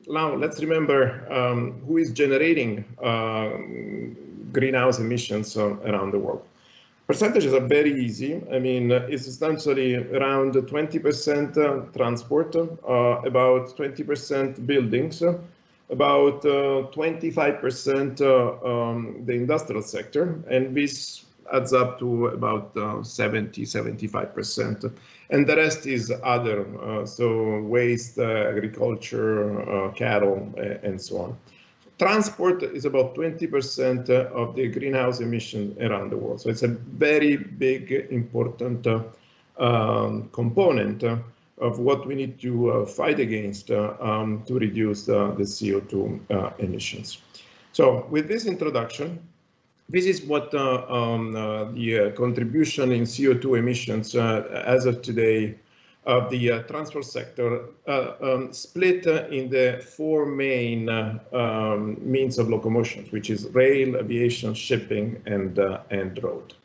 Now let's remember who is generating greenhouse emissions around the world. Percentages are very easy. I mean, it's essentially around 20% transport, about 20% buildings, about 25% the industrial sector, and this adds up to about 70–75%. And the rest is other, so waste, agriculture, cattle, and so on. Transport is about 20% of the greenhouse emission around the world. So it's a very big, important component of what we need to fight against to reduce the CO2 emissions. So with this introduction, this is what the contribution in CO2 emissions as of today of the transport sector split in the 4 main means of locomotion, which is rail, aviation, shipping, and road.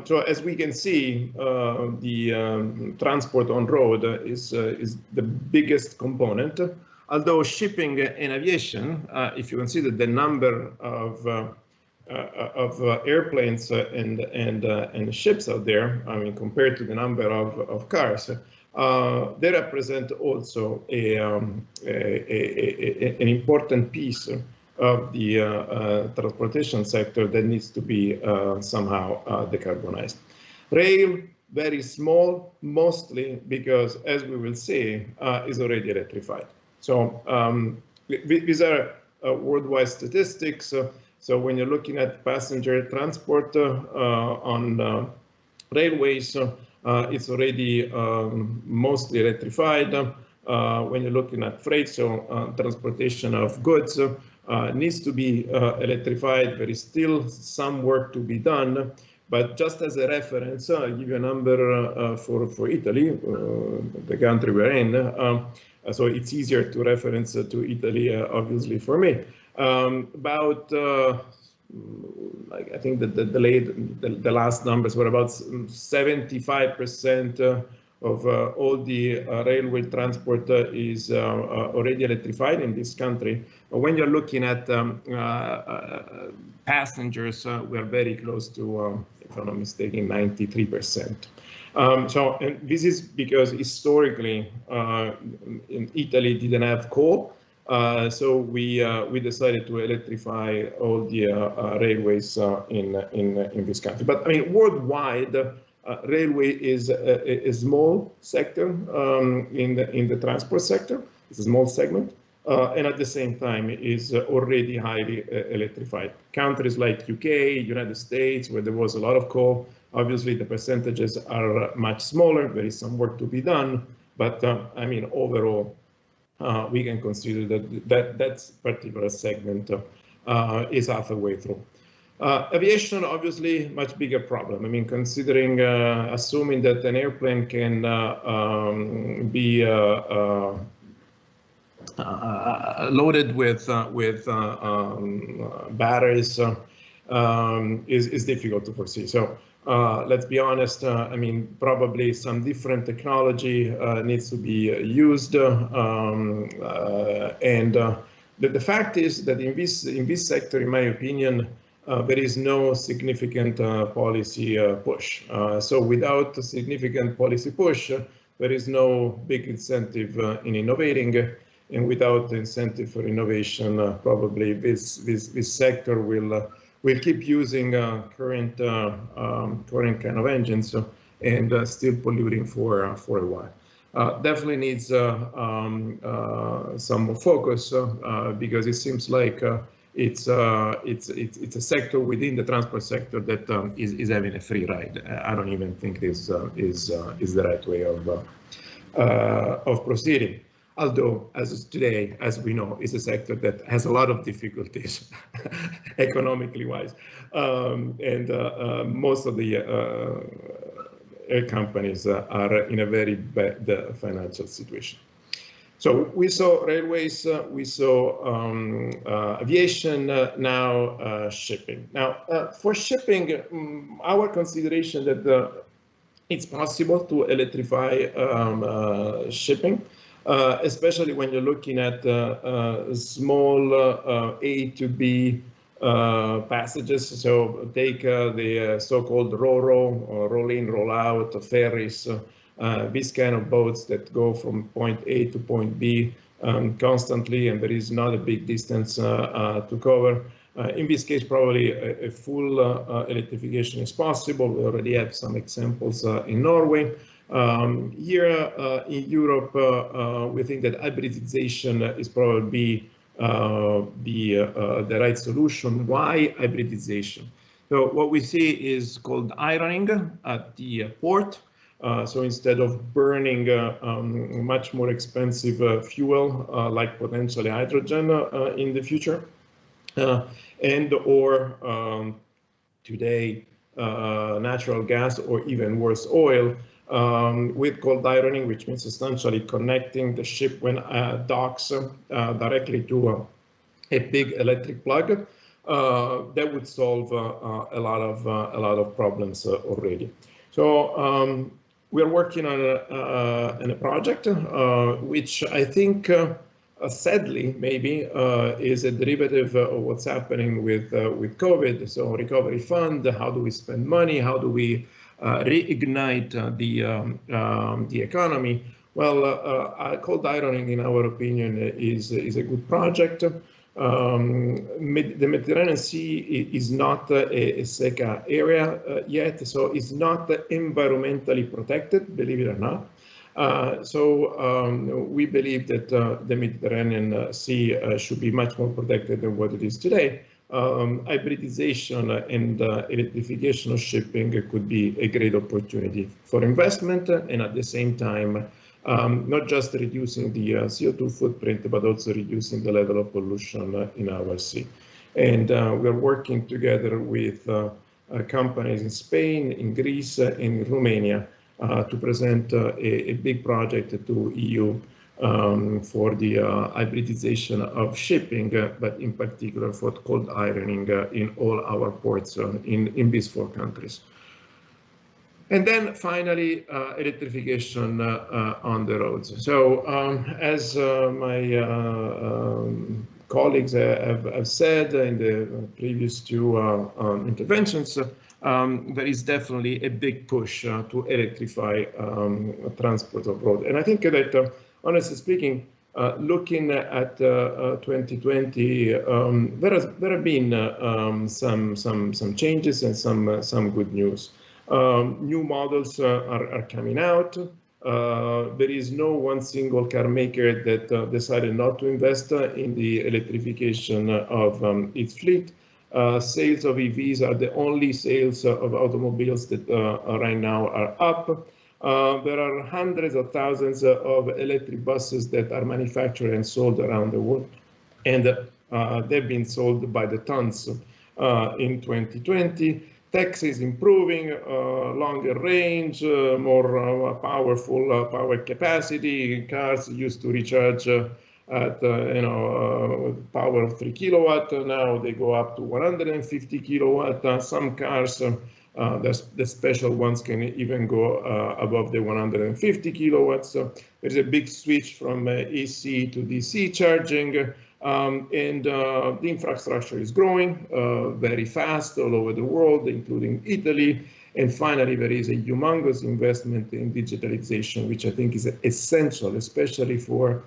So as we can see, the transport on road is the biggest component, although shipping and aviation, if you consider the number of airplanes and ships out there, I mean, compared to the number of cars, they represent also an important piece of the transportation sector that needs to be somehow decarbonized. Rail, very small, mostly because, as we will see, is already electrified. So these are worldwide statistics. So when you're looking at passenger transport on railways, it's already mostly electrified. When you're looking at freight, so transportation of goods needs to be electrified. There is still some work to be done, But just as a reference, I'll give you a number for Italy, the country we're in. So it's easier to reference to Italy, obviously, for me. About I think that the last numbers were about 75% of all the railway transport is already electrified in this country. When you're looking at passengers, we're very close to, if I'm not mistaken, 93%. So and this is because historically in Italy didn't have coal. So we decided to electrify all the railways in this country. But I mean, worldwide, railway is a small sector in the transport sector. It's a small segment, and at the same time is already highly electrified. Countries like UK, United States, where there was a lot of coal, obviously the percentages are much smaller. There is some work to be done, but I mean, overall, we can consider that particular segment is half the way through. Aviation, obviously, much bigger problem. I mean, considering, assuming that an airplane can be loaded with batteries is difficult to foresee. So let's be honest. I mean, probably some different technology needs to be used, and the fact is that in this sector, in my opinion, there is no significant policy push. So without a significant policy push, there is no big incentive in innovating, and without incentive for innovation, probably this sector will keep using current kind of engines and still polluting for a while. Definitely needs some more focus because it seems like it's a sector within the transport sector that is having a free ride. I don't even think this is the right way of proceeding. Although, as today, as we know, is a sector that has a lot of difficulties economically wise, and most of the air companies are in a very bad financial situation. So we saw railways, we saw aviation, now shipping. Now, for shipping, our consideration that it's possible to electrify shipping, especially when you're looking at small A to B passages. So take the so-called RoRo, or roll-in, roll-out ferries, these kind of boats that go from point A to point B constantly, and there is not a big distance to cover. In this case, probably a full electrification is possible. We already have some examples in Norway. Here in Europe, we think that hybridization is probably the right solution. Why hybridization? So what we see is called ironing at the port. So instead of burning much more expensive fuel, like potentially hydrogen in the future, and or today natural gas, or even worse, oil, with cold ironing, which means essentially connecting the ship when docks directly to a big electric plug, that would solve a lot of problems already. So we are working on a project which I think, sadly, maybe is a derivative of what's happening with COVID. So recovery fund, how do we spend money? How do we reignite the economy? Well, cold ironing, in our opinion, is a good project. The Mediterranean Sea is not a SECA area yet, so it's not environmentally protected, believe it or not. So we believe that the Mediterranean Sea should be much more protected than what it is today. Hybridization and electrification of shipping could be a great opportunity for investment, and at the same time, not just reducing the CO2 footprint, but also reducing the level of pollution in our sea. And we're working together with companies in Spain, in Greece, in Romania to present a big project to EU for the hybridization of shipping, but in particular for cold ironing in all our ports in these 4 countries. And then finally, electrification on the roads. So as my colleagues have said in the previous 2 interventions, there is definitely a big push to electrify transport of road. And I think that, honestly speaking, looking at 2020, there have been some changes and some good news. New models are coming out. There is no one single car maker that decided not to invest in the electrification of its fleet. Sales of EVs are the only sales of automobiles that right now are up. There are hundreds of thousands of electric buses that are manufactured and sold around the world, and they've been sold by the tons in 2020. Tech is improving, longer range, more powerful power capacity. Cars used to recharge at power of 3 kilowatt. Now they go up to 150 kilowatt. Some cars, the special ones, can even go above the 150 kilowatts. So there's a big switch from AC to DC charging. And the infrastructure is growing very fast all over the world, including Italy. And finally, there is a humongous investment in digitalization, which I think is essential, especially for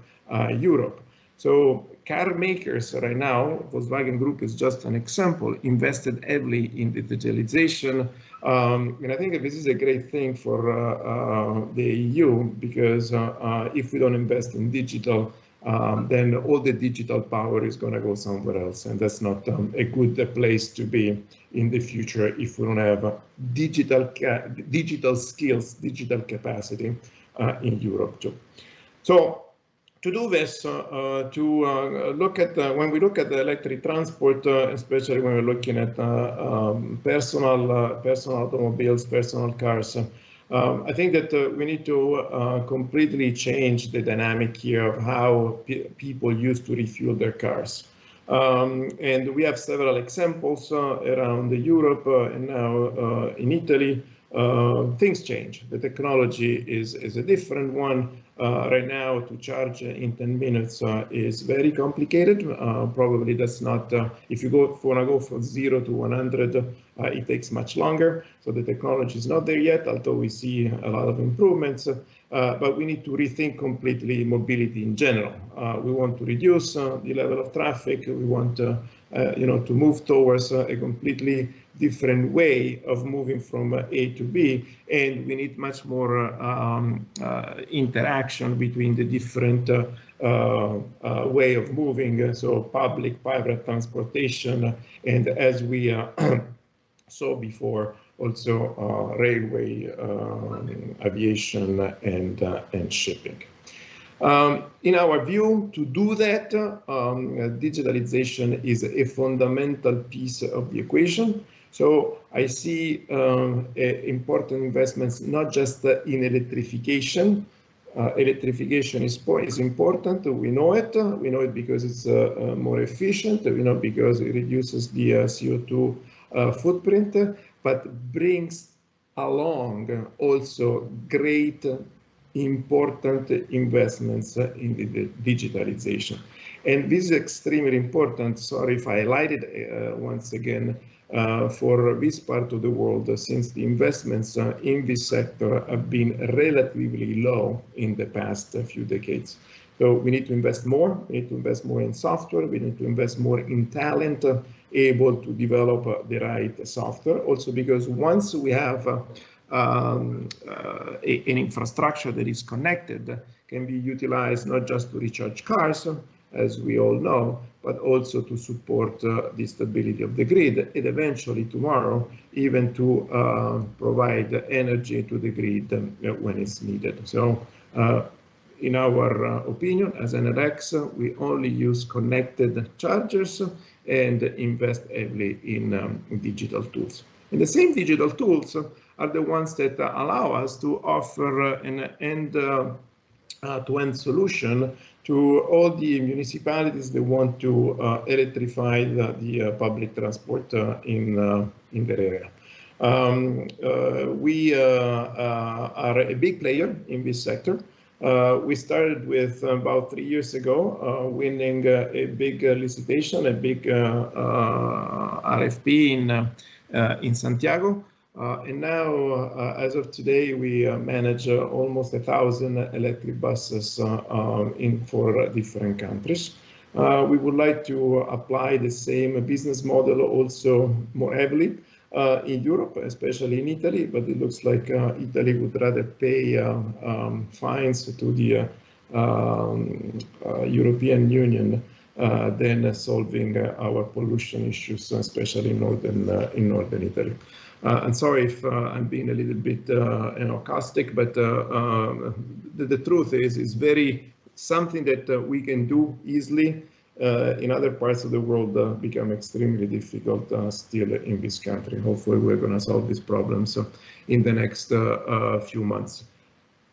Europe. So car makers right now, Volkswagen Group is just an example, invested heavily in digitalization. And I think that this is a great thing for the EU, because if we don't invest in digital, then all the digital power is going to go somewhere else. And that's not a good place to be in the future if we don't have digital skills, digital capacity in Europe too. So to do this, look at when we look at the electric transport, especially when we're looking at personal automobiles, personal cars, I think that we need to completely change the dynamic here of how people used to refuel their cars. And we have several examples around Europe and now in Italy. Things change. The technology is a different one. Right now, to charge in 10 minutes is very complicated. Probably that's not, if you want to go from 0 to 100, it takes much longer. So the technology is not there yet, although we see a lot of improvements. But we need to rethink completely mobility in general. We want to reduce the level of traffic. We want to move towards a completely different way of moving from A to B, and we need much more interaction between the different way of moving, so public, private transportation, and as we saw before, also railway, aviation, and shipping. In our view, to do that, digitalization is a fundamental piece of the equation. So I see important investments, not just in electrification. Electrification is important. We know it. We know it because it's more efficient. We know because it reduces the CO2 footprint, but brings along also great important investments in the digitalization. And this is extremely important. Sorry if I highlighted once again for this part of the world, since the investments in this sector have been relatively low in the past few decades. So we need to invest more. We need to invest more in software. We need to invest more in talent able to develop the right software. Also because once we have an infrastructure that is connected, can be utilized not just to recharge cars, as we all know, but also to support the stability of the grid, and eventually tomorrow, even to provide energy to the grid when it's needed. So in our opinion, as Aleksey, we only use connected chargers and invest heavily in digital tools. And the same digital tools are the ones that allow us to offer an end-to-end solution to all the municipalities that want to electrify the public transport in their area. We are a big player in this sector. We started with about 3 years ago, winning a big licitation, a big RFP in Santiago. And now, as of today, we manage almost 1,000 electric buses for different countries. We would like to apply the same business model also more heavily in Europe, especially in Italy, but it looks like Italy would rather pay fines to the European Union than solving our pollution issues, especially in northern Italy. I'm sorry if I'm being a little bit caustic, but the truth is, it's something that we can do easily. In other parts of the world become extremely difficult still in this country. Hopefully we're going to solve these problems in the next few months.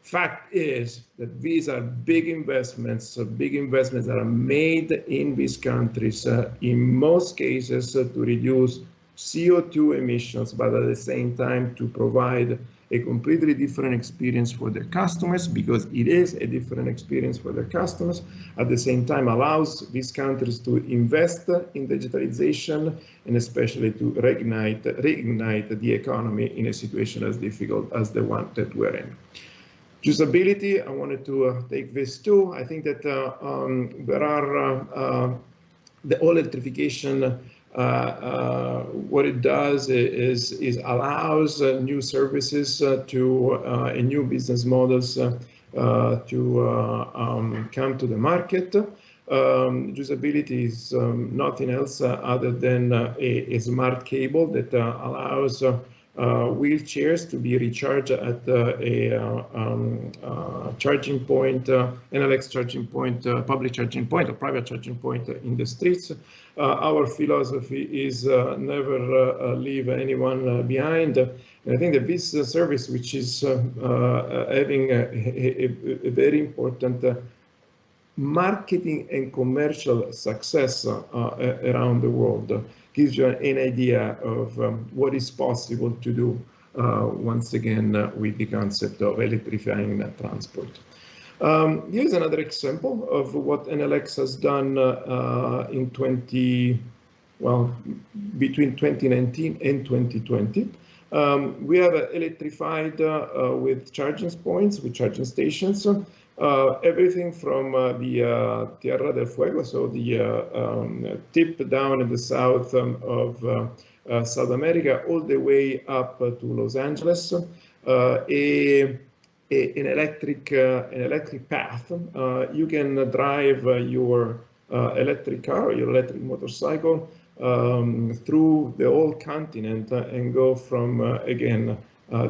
Fact is that these are big investments that are made in these countries, in most cases to reduce CO2 emissions, but at the same time to provide a completely different experience for their customers, because it is a different experience for their customers. At the same time, allows these countries to invest in digitalization and especially to reignite the economy in a situation as difficult as the one that we're in. Usability, I wanted to take this too. I think that there are the whole electrification. What it does is allows new services to and new business models to come to the market. Usability is nothing else other than a smart cable that allows wheelchairs to be recharged at a charging point, Enel charging point, public charging point, or private charging point in the streets. Our philosophy is never leave anyone behind. And I think that this service, which is having a very important marketing and commercial success around the world, gives you an idea of what is possible to do once again with the concept of electrifying transport. Here's another example of what Enel has done between 2019 and 2020. We have electrified with charging points, with charging stations, everything from the Tierra del Fuego, so the tip down in the south of South America, all the way up to Los Angeles. An electric path. You can drive your electric car, your electric motorcycle through the whole continent and go from again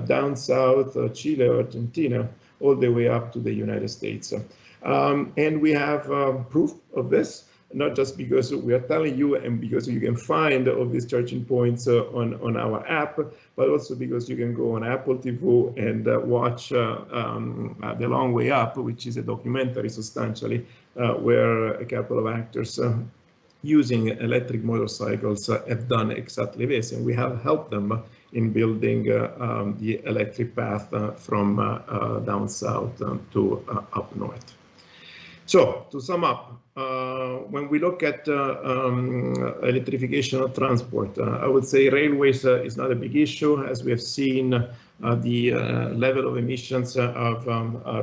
down south, Chile, Argentina, all the way up to the United States. And we have proof of this, not just because we are telling you and because you can find all these charging points on our app, but also because you can go on Apple TV and watch The Long Way Up, which is a documentary substantially where a couple of actors using electric motorcycles have done exactly this, and we have helped them in building the electric path from down south to up north. So to sum up, when we look at electrification of transport, I would say railways is not a big issue. As we have seen, the level of emissions of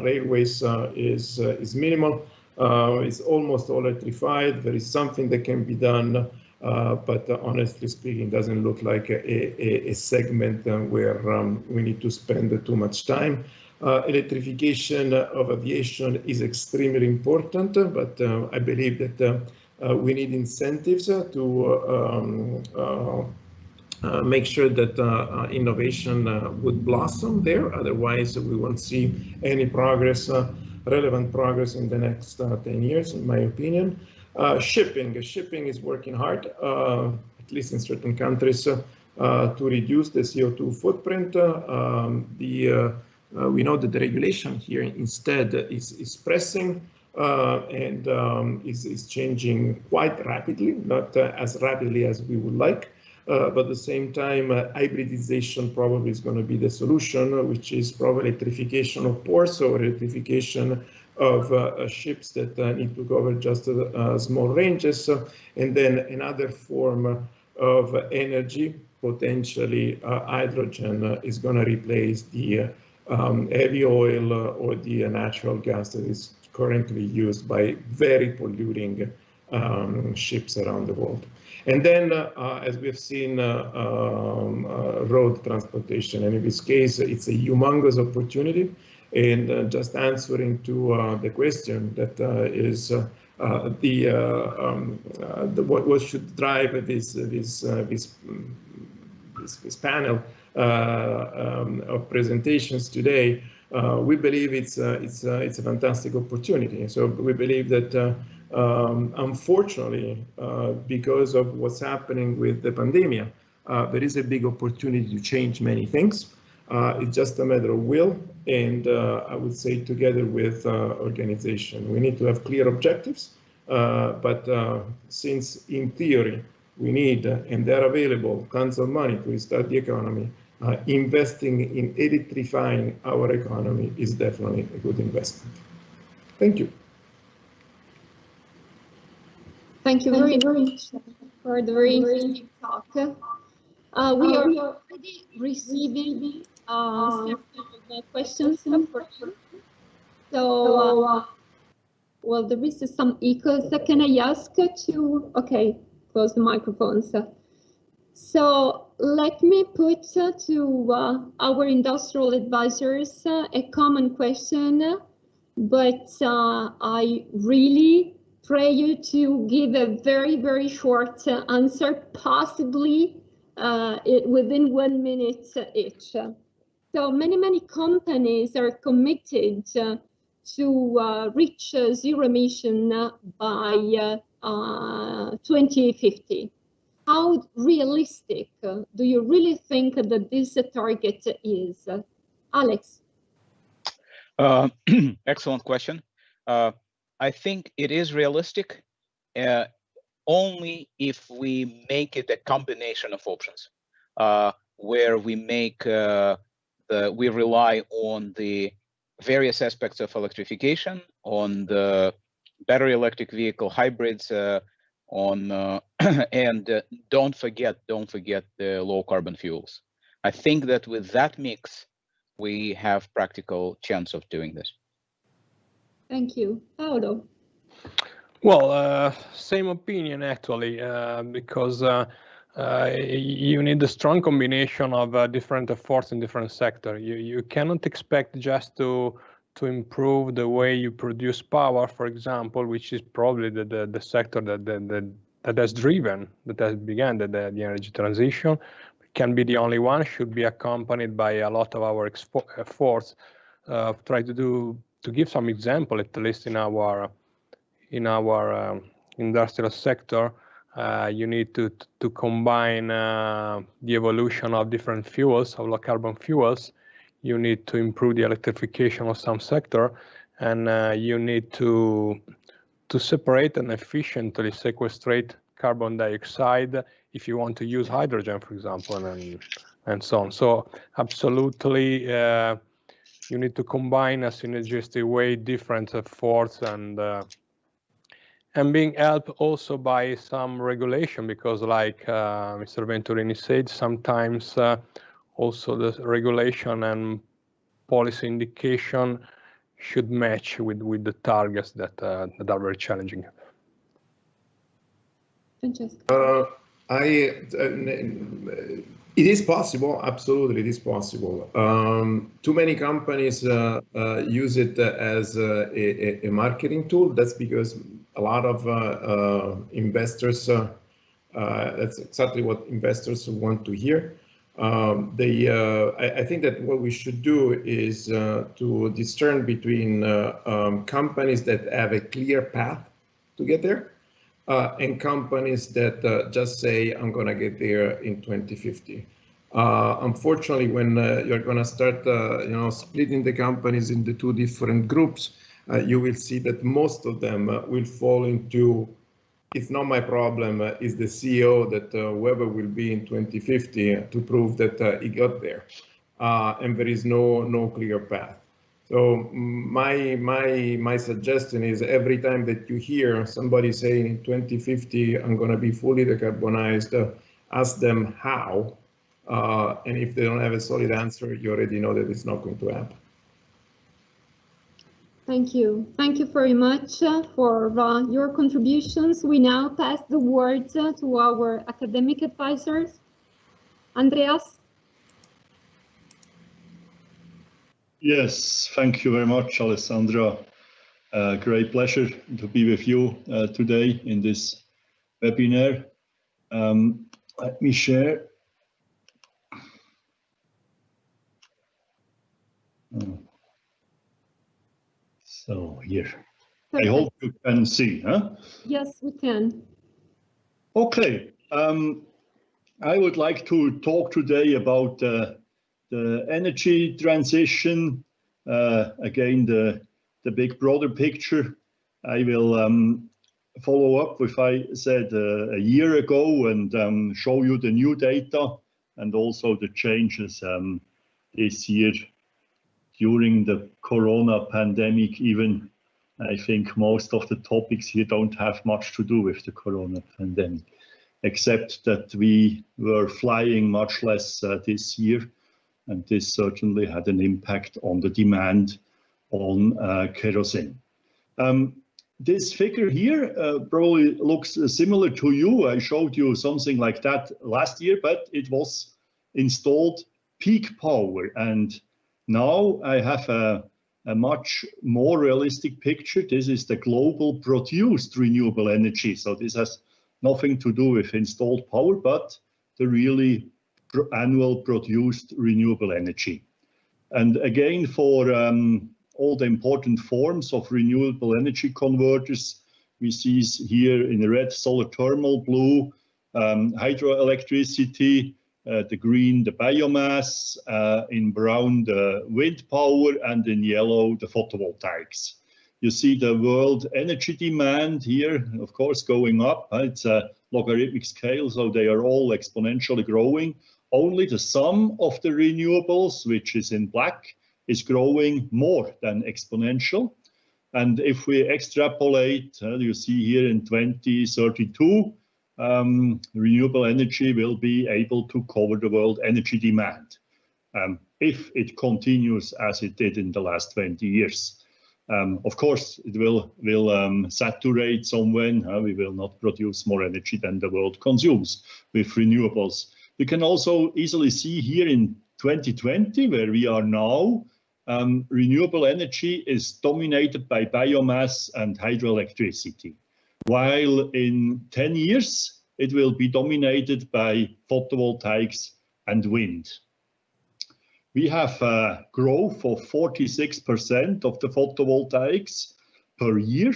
railways is minimal. It's almost all electrified. There is something that can be done, but honestly speaking, doesn't look like a segment where we need to spend too much time. Electrification of aviation is extremely important, but I believe that we need incentives to make sure that innovation would blossom there. Otherwise, we won't see any progress, relevant progress in the next 10 years, in my opinion. Shipping is working hard, at least in certain countries, to reduce the CO2 footprint. We know that the regulation here instead is pressing and is changing quite rapidly, not as rapidly as we would like. But at the same time, hybridization probably is going to be the solution, which is probably electrification of ports or electrification of ships that need to cover just small ranges, and then another form of energy, potentially hydrogen, is going to replace the heavy oil or the natural gas that is currently used by very polluting ships around the world. And then, as we've seen, road transportation, and in this case, it's a humongous opportunity. And just answering to the question that is what should drive this panel of presentations today, we believe it's a fantastic opportunity. So we believe that unfortunately, because of what's happening with the pandemic, there is a big opportunity to change many things. It's just a matter of will, and I would say together with organization. We need to have clear objectives, but since in theory we need, and they're available, tons of money to restart the economy, investing in electrifying our economy is definitely a good investment. Thank you. Thank you very much for the very interesting talk. We are already receiving several questions. So, well, there is some echoes. Can I ask to, okay, close the microphones. So let me put to our industrial advisors a common question, but I really pray you to give a very, very short answer, possibly within 1 minute each. So many companies are committed to reach zero emission by 2050. How realistic do you really think that this target is? Alex? Excellent question. I think it is realistic only if we make it a combination of options, where we make we rely on the various aspects of electrification, on the battery electric vehicle hybrids, on and don't forget the low carbon fuels. I think that with that mix, we have practical chance of doing this. Thank you. Paolo? Well, same opinion actually, because you need a strong combination of different efforts in different sectors. You cannot expect just to improve the way you produce power, for example, which is probably the sector that has begun the energy transition. It can be the only one, should be accompanied by a lot of our efforts. Try to give some example, at least in our industrial sector. You need to combine the evolution of different fuels, of low carbon fuels. You need to improve the electrification of some sector, and you need to separate and efficiently sequestrate carbon dioxide if you want to use hydrogen, for example, and so on. So absolutely, you need to combine a synergistic way different efforts and being helped also by some regulation, because like Mr. Venturini said, sometimes also the regulation and policy indication should match with the targets that are very challenging. Francesco? It is possible, absolutely, it is possible. Too many companies use it as a marketing tool. That's because a lot of investors, that's exactly what investors want to hear. I think that what we should do is to discern between companies that have a clear path to get there, and companies that just say, I'm going to get there in 2050. Unfortunately, when you're going to start splitting the companies into two different groups, you will see that most of them will fall into, it's not my problem, is the CEO that whoever will be in 2050 to prove that he got there. And there is no clear path. So my suggestion is every time that you hear somebody saying in 2050, I'm going to be fully decarbonized, ask them how. And if they don't have a solid answer, you already know that it's not going to happen. Thank you. Thank you very much for your contributions. We now pass the word to our academic advisors. Andreas? Yes, thank you very much, Alessandra. Great pleasure to be with you today in this webinar. Let me share. So here, perfect. I hope you can see, huh? Yes, we can. Okay, I would like to talk today about the energy transition. Again, the big broader picture. I will follow up with what I said a year ago and show you the new data and also the changes this year during the Corona pandemic. Even I think most of the topics here don't have much to do with the Corona pandemic, except that we were flying much less this year. And this certainly had an impact on the demand on kerosene. This figure here probably looks similar to you. I showed you something like that last year, but it was installed peak power. And now I have a much more realistic picture. This is the global produced renewable energy. So this has nothing to do with installed power, but the really annual produced renewable energy. And again, for all the important forms of renewable energy converters, we see here in the red solar thermal, blue hydroelectricity, the green the biomass, in brown the wind power, and in yellow the photovoltaics. You see the world energy demand here, of course, going up. It's a logarithmic scale, so they are all exponentially growing. Only the sum of the renewables, which is in black, is growing more than exponential. And if we extrapolate, you see here in 2032, renewable energy will be able to cover the world energy demand if it continues as it did in the last 20 years. Of course, it will saturate somewhere. We will not produce more energy than the world consumes with renewables. You can also easily see here in 2020, where we are now, renewable energy is dominated by biomass and hydroelectricity, while in 10 years, it will be dominated by photovoltaics and wind. We have a growth of 46% of the photovoltaics per year,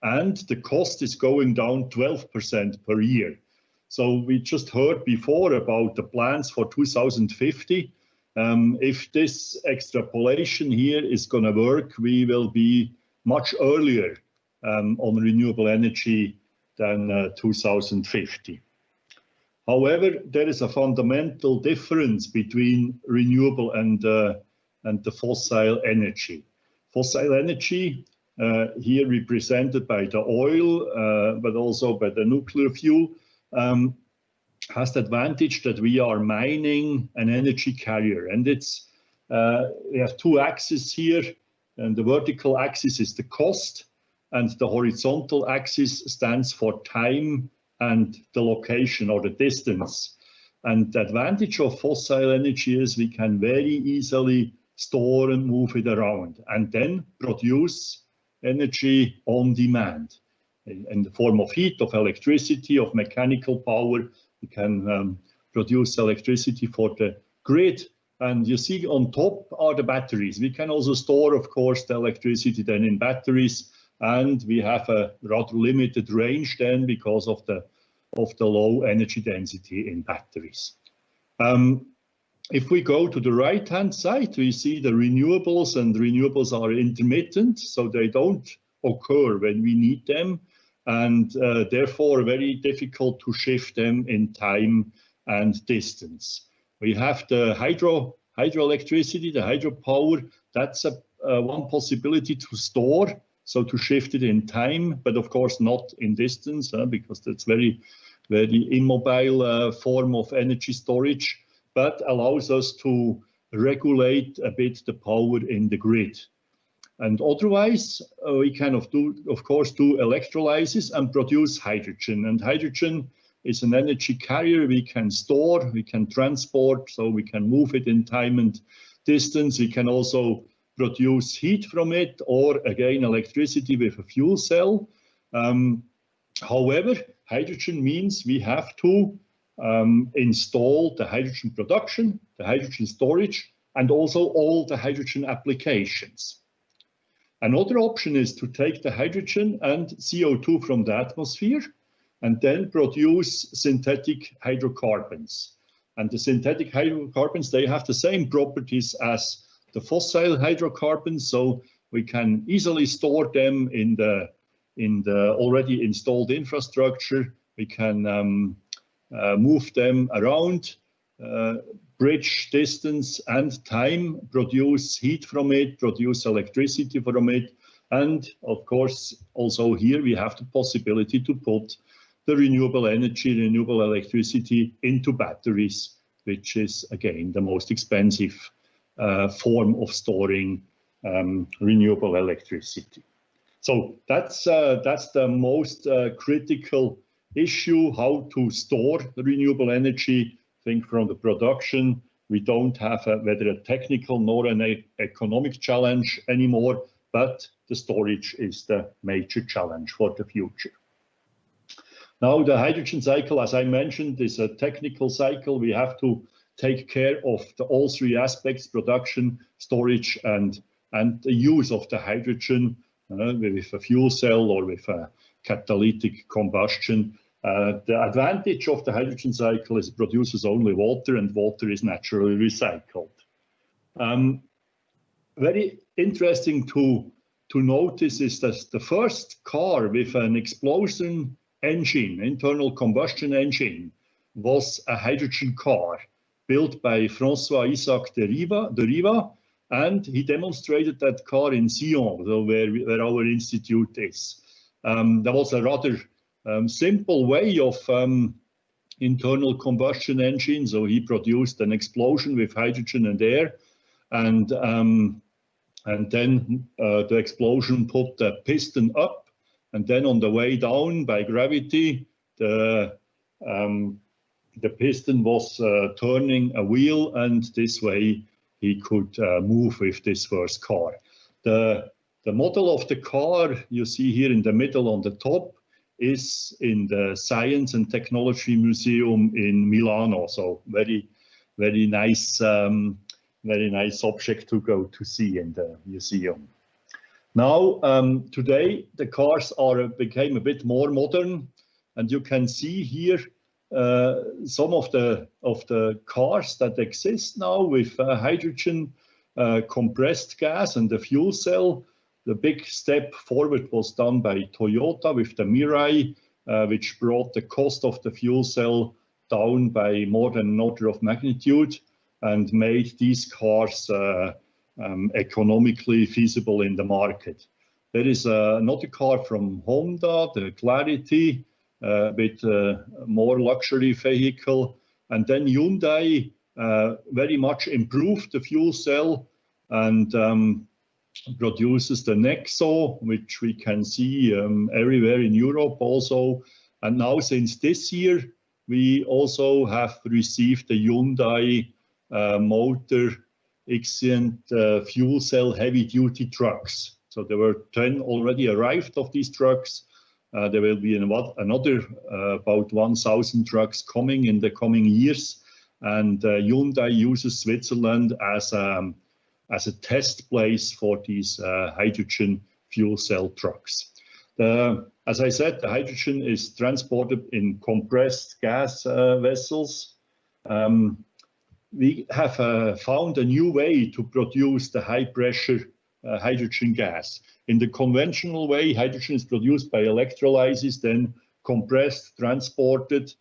and the cost is going down 12% per year. So we just heard before about the plans for 2050. If this extrapolation here is going to work, we will be much earlier on renewable energy than 2050. However, there is a fundamental difference between renewable and the fossil energy. Fossil energy, here represented by the oil, but also by the nuclear fuel, has the advantage that we are mining an energy carrier. And it's we have two axes here, and the vertical axis is the cost, and the horizontal axis stands for time and the location or the distance. And the advantage of fossil energy is we can very easily store and move it around and then produce energy on demand in the form of heat, of electricity, of mechanical power. We can produce electricity for the grid. And you see on top are the batteries. We can also store, of course, the electricity then in batteries. and we have a rather limited range then because of the low energy density in batteries. If we go to the right-hand side, we see the renewables, and renewables are intermittent, so they don't occur when we need them, and therefore very difficult to shift them in time and distance. We have the hydroelectricity, the hydropower. That's one possibility to store, so to shift it in time, but of course not in distance, because that's very immobile form of energy storage, but allows us to regulate a bit the power in the grid. And otherwise, we can of course do electrolysis and produce hydrogen. And hydrogen is an energy carrier we can store, we can transport, so we can move it in time and distance. We can also produce heat from it, or again electricity with a fuel cell. However, hydrogen means we have to install the hydrogen production, the hydrogen storage, and also all the hydrogen applications. Another option is to take the hydrogen and CO2 from the atmosphere and then produce synthetic hydrocarbons. And the synthetic hydrocarbons, they have the same properties as the fossil hydrocarbons, so we can easily store them in the already installed infrastructure. We can move them around, bridge distance and time, produce heat from it, produce electricity from it, and of course also here we have the possibility to put the renewable energy, renewable electricity into batteries, which is again the most expensive form of storing renewable electricity. So that's the most critical issue, how to store the renewable energy. I think from the production, we don't have whether a technical nor an economic challenge anymore, but the storage is the major challenge for the future. Now, the hydrogen cycle, as I mentioned, is a technical cycle. We have to take care of all three aspects: production, storage, and the use of the hydrogen with a fuel cell or with a catalytic combustion. The advantage of the hydrogen cycle is it produces only water, and water is naturally recycled. Very interesting to notice is that the first car with an explosion engine, internal combustion engine, was a hydrogen car built by François Isaac de Riva, and he demonstrated that car in Sion, where our institute is. That was a rather simple way of internal combustion engine. So he produced an explosion with hydrogen and air, and then the explosion put the piston up, and then on the way down by gravity, the piston was turning a wheel, and this way he could move with this first car. The model of the car you see here in the middle on the top is in the Science and Technology Museum in Milano. So very nice object to go to see in the museum. Now, today the cars became a bit more modern, and you can see here some of the cars that exist now with hydrogen compressed gas and the fuel cell. The big step forward was done by Toyota with the Mirai, which brought the cost of the fuel cell down by more than an order of magnitude and made these cars economically feasible in the market. There is another car from Honda, the Clarity, with more luxury vehicle, and then Hyundai very much improved the fuel cell and produces the Nexo, which we can see everywhere in Europe also. And now since this year, we also have received the Hyundai motor exient fuel cell heavy duty trucks. So there were 10 already arrived of these trucks. There will be another about 1,000 trucks coming in the coming years. And Hyundai uses Switzerland as a test place for these hydrogen fuel cell trucks. As I said, the hydrogen is transported in compressed gas vessels. We have found a new way to produce the high pressure hydrogen gas. In the conventional way, hydrogen is produced by electrolysis, then compressed, transported,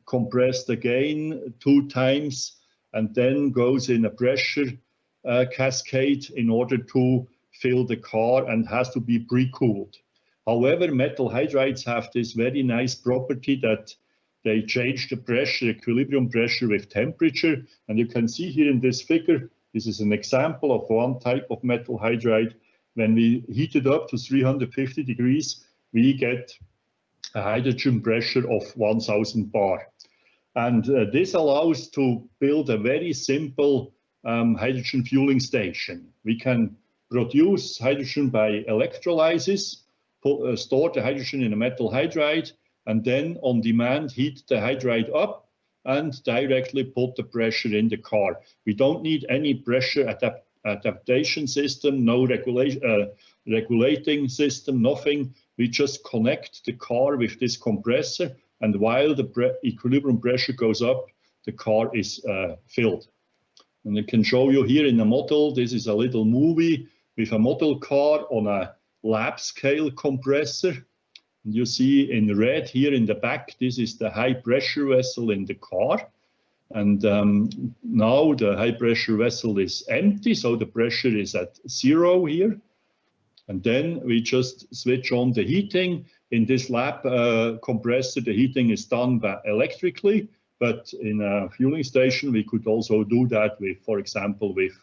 compressed again 2 times, and then goes in a pressure cascade in order to fill the car and has to be pre-cooled. However, metal hydrides have this very nice property that they change the pressure, equilibrium pressure with temperature. And you can see here in this figure, this is an example of one type of metal hydride. When we heat it up to 350 degrees, we get a hydrogen pressure of 1000 bar. And this allows to build a very simple hydrogen fueling station. We can produce hydrogen by electrolysis, store the hydrogen in a metal hydride, and then on demand heat the hydride up and directly put the pressure in the car. We don't need any pressure adaptation system, no regulating system, nothing. We just connect the car with this compressor, and while the equilibrium pressure goes up, the car is filled. And I can show you here in a model. This is a little movie with a model car on a lab scale compressor. And you see in red here in the back, this is the high pressure vessel in the car. And now the high pressure vessel is empty, so the pressure is at 0 here. And then we just switch on the heating. In this lab compressor, the heating is done electrically, but in a fueling station, we could also do that with, for example, with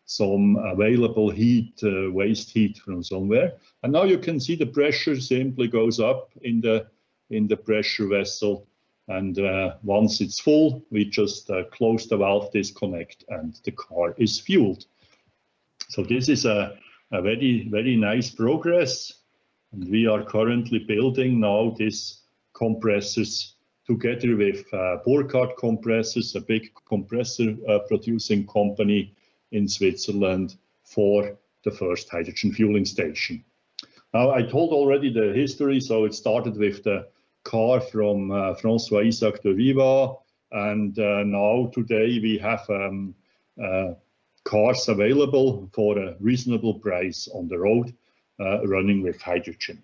some available heat, waste heat from somewhere. And now you can see the pressure simply goes up in the pressure vessel. And once it's full, we just close the valve, disconnect, and the car is fueled. So this is a very, very nice progress. And we are currently building now these compressors together with Burkhardt Compressors, a big compressor producing company in Switzerland, for the first hydrogen fueling station. Now, I told already the history, so it started with the car from François Isaac de Viva, and now today we have cars available for a reasonable price on the road, running with hydrogen.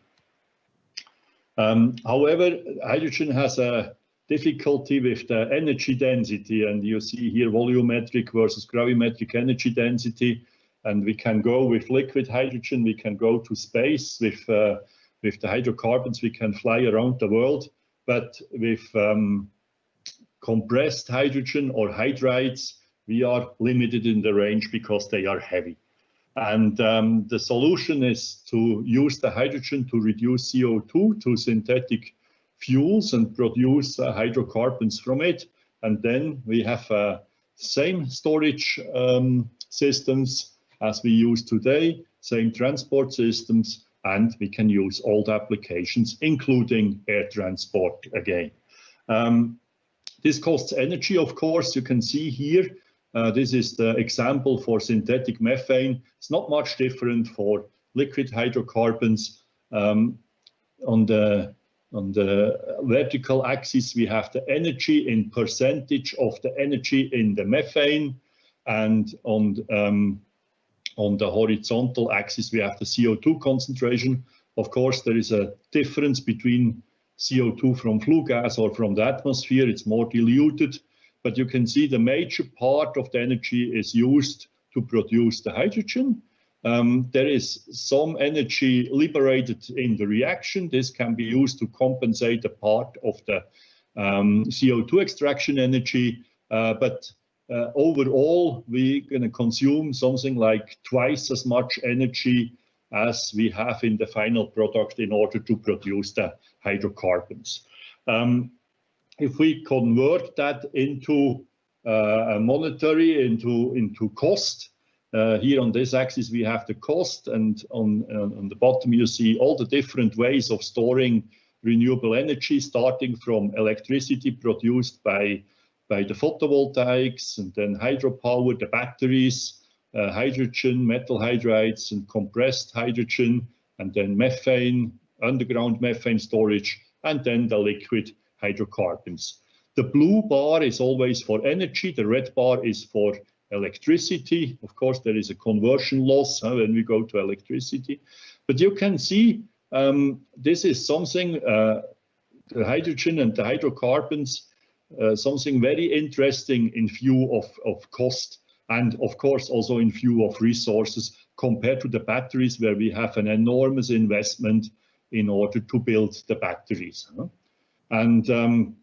However, hydrogen has a difficulty with the energy density, and you see here volumetric versus gravimetric energy density. And we can go with liquid hydrogen, we can go to space with the hydrocarbons, we can fly around the world. But with compressed hydrogen or hydrides, we are limited in the range because they are heavy. And the solution is to use the hydrogen to reduce CO2 to synthetic fuels and produce hydrocarbons from it. And then we have same storage systems as we use today, same transport systems, and we can use old applications, including air transport again. This costs energy, of course. You can see here, this is the example for synthetic methane. It's not much different for liquid hydrocarbons. On the vertical axis, we have the energy in percentage of the energy in the methane, and on the horizontal axis, we have the CO2 concentration. Of course, there is a difference between CO2 from flue gas or from the atmosphere. It's more diluted, but you can see the major part of the energy is used to produce the hydrogen. There is some energy liberated in the reaction. This can be used to compensate a part of the CO2 extraction energy, but overall, we're going to consume something like twice as much energy as we have in the final product in order to produce the hydrocarbons. If we convert that into a monetary, into cost, here on this axis we have the cost, and on the bottom you see all the different ways of storing renewable energy, starting from electricity produced by the photovoltaics, and then hydropower, the batteries, hydrogen, metal hydrides, and compressed hydrogen, and then methane, underground methane storage, and then the liquid hydrocarbons. The blue bar is always for energy, the red bar is for electricity. Of course, there is a conversion loss when we go to electricity. But you can see this is something, the hydrogen and the hydrocarbons, something very interesting in view of cost, and of course also in view of resources compared to the batteries, where we have an enormous investment in order to build the batteries. And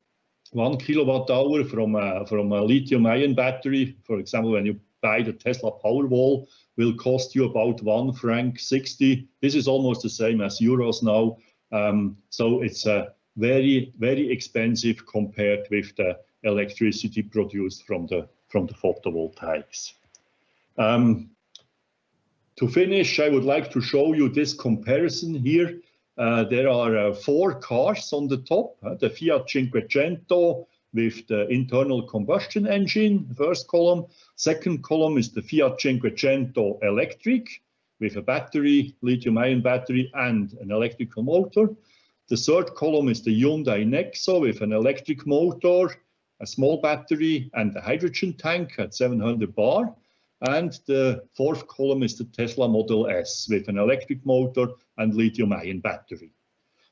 1 kilowatt hour from a lithium-ion battery, for example, when you buy the Tesla Powerwall, will cost you about 1.60 franc. This is almost the same as euros now. So it's very, very expensive compared with the electricity produced from the photovoltaics. To finish, I would like to show you this comparison here. There are 4 cars on the top, the Fiat Cinquecento with the internal combustion engine, the first column. Second column is the Fiat Cinquecento electric with a battery, lithium-ion battery, and an electrical motor. The third column is the Hyundai Nexo with an electric motor, a small battery, and a hydrogen tank at 700 bar. And the fourth column is the Tesla Model S with an electric motor and lithium-ion battery.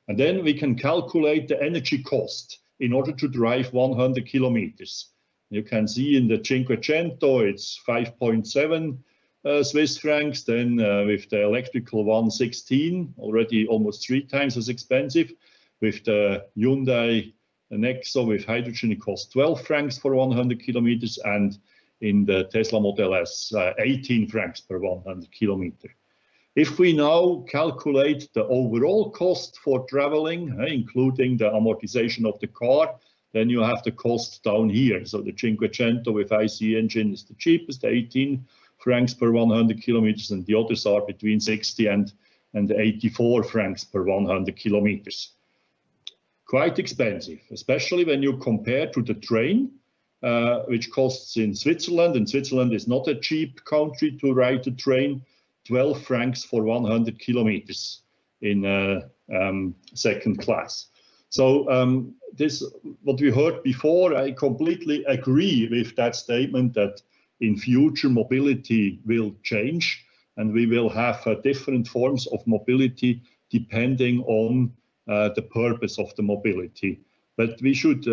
And then we can calculate the energy cost in order to drive 100 kilometers. You can see in the Cinquecento it's 5.7 Swiss francs, then with the electrical one 16, already almost 3 times as expensive. With the Hyundai Nexo with hydrogen it costs 12 francs for 100 kilometers, and in the Tesla Model S 18 francs per 100 kilometer. If we now calculate the overall cost for traveling, including the amortization of the car, then you have the cost down here. So the Cinquecento with IC engine is the cheapest, 18 francs per 100 kilometers, and the others are between 60 and 84 francs per 100 kilometers. Quite expensive, especially when you compare to the train, which costs in Switzerland, and Switzerland is not a cheap country to ride a train, 12 francs for 100 kilometers in second class. So this, what we heard before, I completely agree with that statement that in future mobility will change, and we will have different forms of mobility depending on the purpose of the mobility. But we should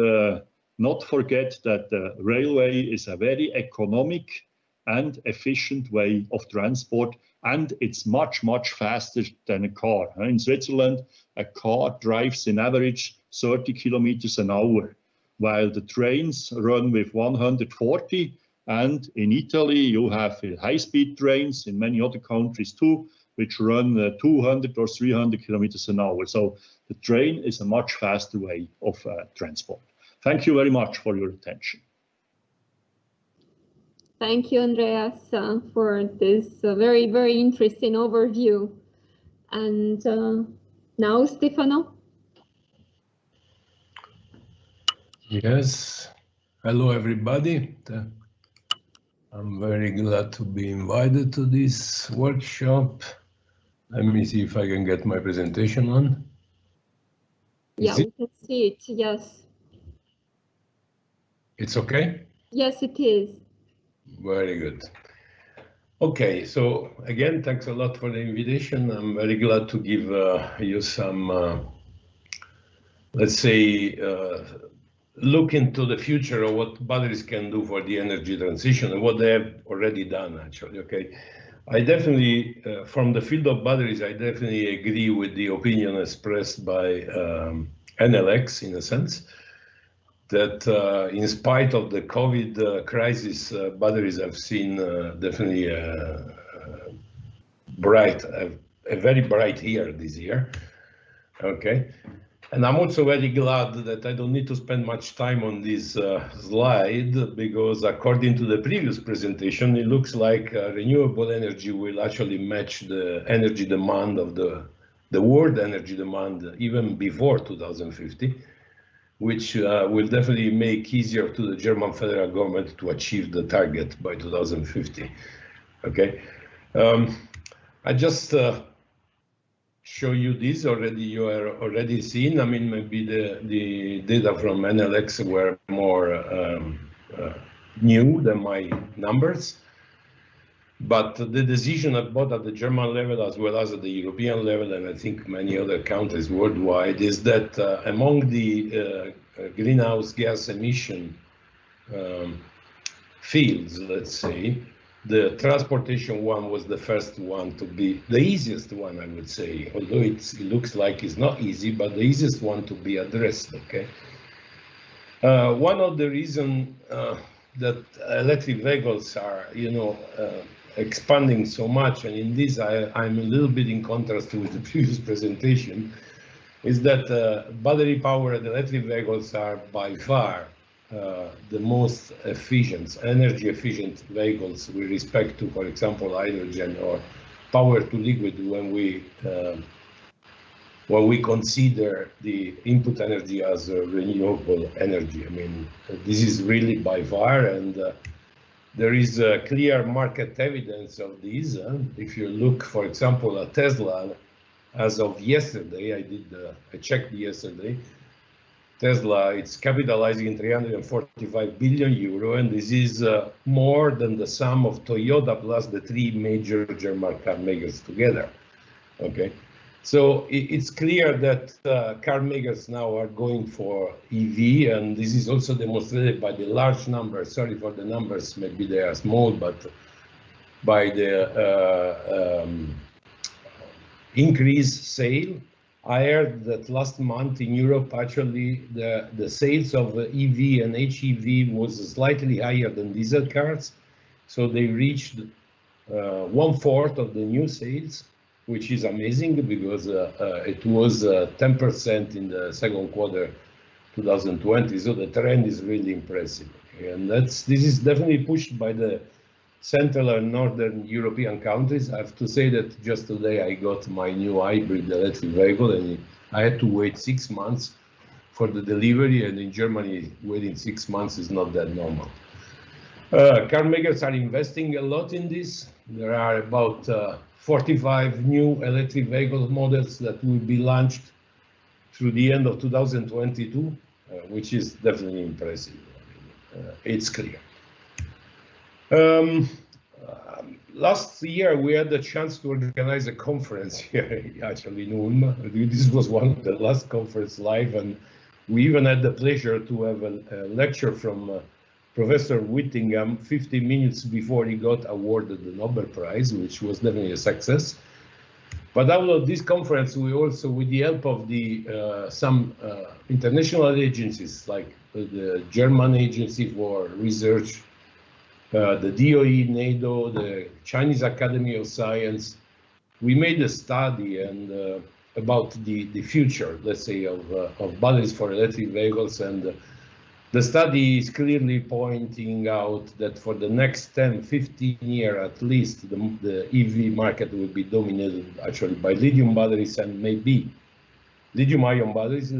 not forget that the railway is a very economic and efficient way of transport, and it's much, much faster than a car. In Switzerland, a car drives in average 30 kilometers an hour, while the trains run with 140, and in Italy you have high-speed trains, in many other countries too, which run 200 or 300 kilometers an hour. So the train is a much faster way of transport. Thank you very much for your attention. Thank you, Andreas, for this very, very interesting overview. And now, Stefano. Yes. Hello, everybody. I'm very glad to be invited to this workshop. Let me see if I can get my presentation on. Yeah, we can see it, yes. It's okay? Yes, it is. Very good. Okay, so again, thanks a lot for the invitation. I'm very glad to give you some, let's say, look into the future of what batteries can do for the energy transition and what they have already done, actually. Okay, I definitely, from the field of batteries, I definitely agree with the opinion expressed by Enel, in a sense, that in spite of the COVID crisis, batteries have seen definitely a very bright year this year. Okay, and I'm also very glad that I don't need to spend much time on this slide, because according to the previous presentation, it looks like renewable energy will actually match the energy demand of the world energy demand even before 2050. Which will definitely make easier to the German federal government to achieve the target by 2050. Okay, I just show you this already. You are already seen. I mean, maybe the data from Enel were more new than my numbers. But the decision both at the German level as well as at the European level, and I think many other countries worldwide, is that among the greenhouse gas emission fields, let's say, the transportation one was the first one to be the easiest one, I would say, although it looks like it's not easy, but the easiest one to be addressed, okay? One of the reasons that electric vehicles are, expanding so much, and in this I'm a little bit in contrast with the previous presentation, is that battery-powered electric vehicles are by far the most efficient, energy-efficient vehicles with respect to, for example, hydrogen or power to liquid when we consider the input energy as a renewable energy. I mean, this is really by far, and there is a clear market evidence of this. If you look, for example, at Tesla, as of yesterday, I checked yesterday, Tesla, it's capitalizing 345 billion euro, and this is more than the sum of Toyota plus the three major German car makers together. Okay, so it's clear that car makers now are going for EV, and this is also demonstrated by the large numbers. Sorry for the numbers, maybe they are small, but by the increased sale. I heard that last month in Europe, actually, the sales of EV and HEV was slightly higher than diesel cars. So they reached 1/4 of the new sales, which is amazing because it was 10% in the second quarter 2020. So the trend is really impressive. And this is definitely pushed by the Central and Northern European countries. I have to say that just today I got my new hybrid electric vehicle, and I had to wait 6 months for the delivery, and in Germany waiting 6 months is not that normal. Car makers are investing a lot in this. There are about 45 new electric vehicle models that will be launched through the end of 2022, which is definitely impressive. It's clear. Last year, we had the chance to organize a conference here, actually, in Ulm. This was one of the last conference live, and we even had the pleasure to have a lecture from Professor Whittingham 15 minutes before he got awarded the Nobel Prize, which was definitely a success. But out of this conference, we also, with the help of some international agencies, like the German Agency for Research, the DOE, NATO, the Chinese Academy of Science, we made a study about the future, let's say, of batteries for electric vehicles. And the study is clearly pointing out that for the next 10, 15 years at least, the EV market will be dominated actually by lithium batteries and maybe lithium-ion batteries,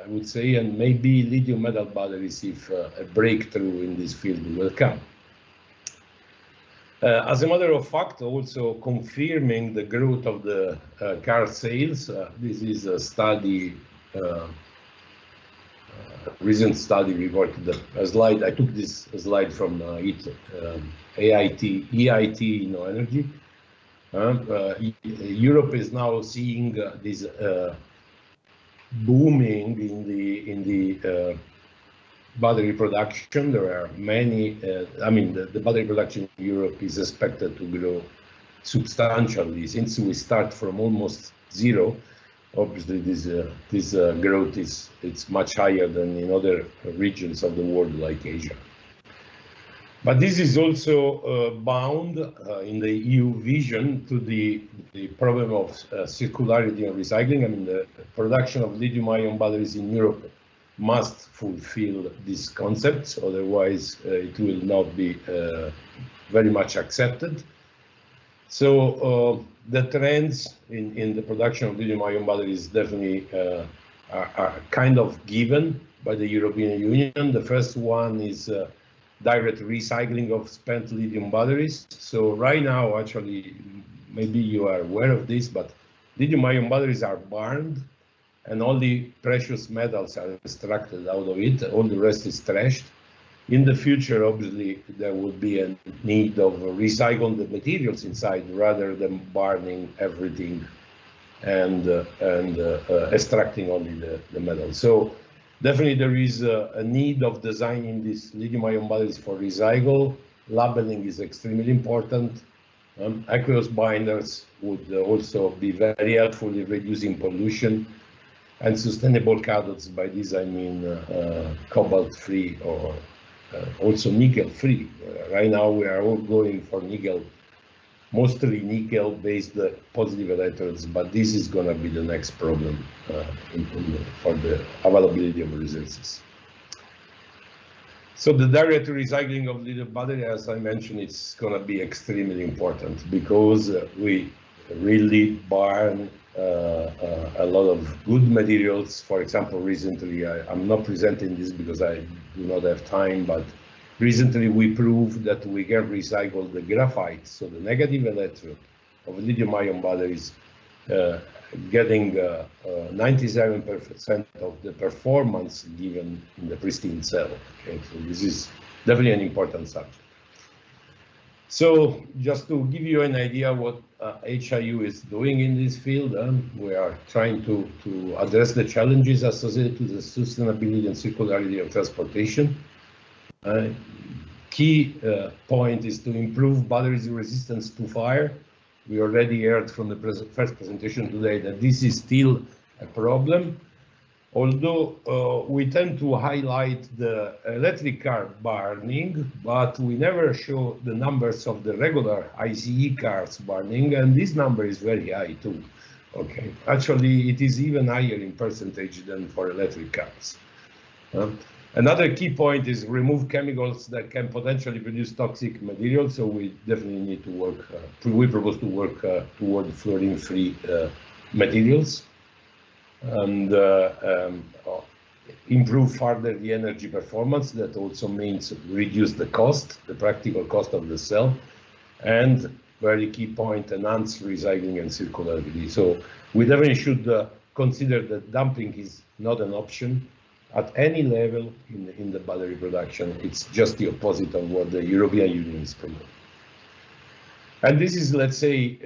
I would say, and maybe lithium metal batteries if a breakthrough in this field will come. As a matter of fact, also confirming the growth of the car sales, this is a study, recent study reported a slide. I took this slide from EIT Energy. Europe is now seeing this booming in the battery production. There are many, I mean, the battery production in Europe is expected to grow substantially since we start from almost zero. Obviously, this growth it's much higher than in other regions of the world like Asia. But this is also bound in the EU vision to the problem of circularity and recycling. I mean, the production of lithium-ion batteries in Europe must fulfill these concepts, otherwise it will not be very much accepted. So the trends in the production of lithium-ion batteries definitely are kind of given by the European Union. The first one is direct recycling of spent lithium batteries. So right now, actually, maybe you are aware of this, but lithium-ion batteries are burned and only precious metals are extracted out of it. All the rest is trashed. In the future, obviously, there would be a need of recycling the materials inside rather than burning everything and extracting only the metal. So definitely there is a need of designing these lithium-ion batteries for recycle. Labeling is extremely important. Aqueous binders would also be very helpful in reducing pollution, and sustainable cathodes. By this I mean cobalt-free or also nickel-free. Right now we are all going for nickel, mostly nickel-based positive electrodes, but this is going to be the next problem for the availability of resources. So the direct recycling of lithium battery, as I mentioned, it's going to be extremely important because we really burn a lot of good materials. For example, recently, I'm not presenting this because I do not have time, but recently we proved that we can recycle the graphite, so the negative electrode of lithium-ion batteries, getting 97% of the performance given in the pristine cell. Okay, so this is definitely an important subject. So just to give you an idea what HIU is doing in this field, we are trying to address the challenges associated with the sustainability and circularity of transportation. Key point is to improve batteries resistance to fire. We already heard from the first presentation today that this is still a problem. Although we tend to highlight the electric car burning, but we never show the numbers of the regular ICE cars burning, and this number is very high too. Okay, actually it is even higher in percentage than for electric cars. Another key point is remove chemicals that can potentially produce toxic materials. So we definitely need to work, we propose to work toward fluorine-free materials, and improve further the energy performance. That also means reduce the cost, the practical cost of the cell, and very key point, enhance recycling and circularity. So we definitely should consider that dumping is not an option at any level in the battery production. It's just the opposite of what the European Union is promoting. And this is, let's say,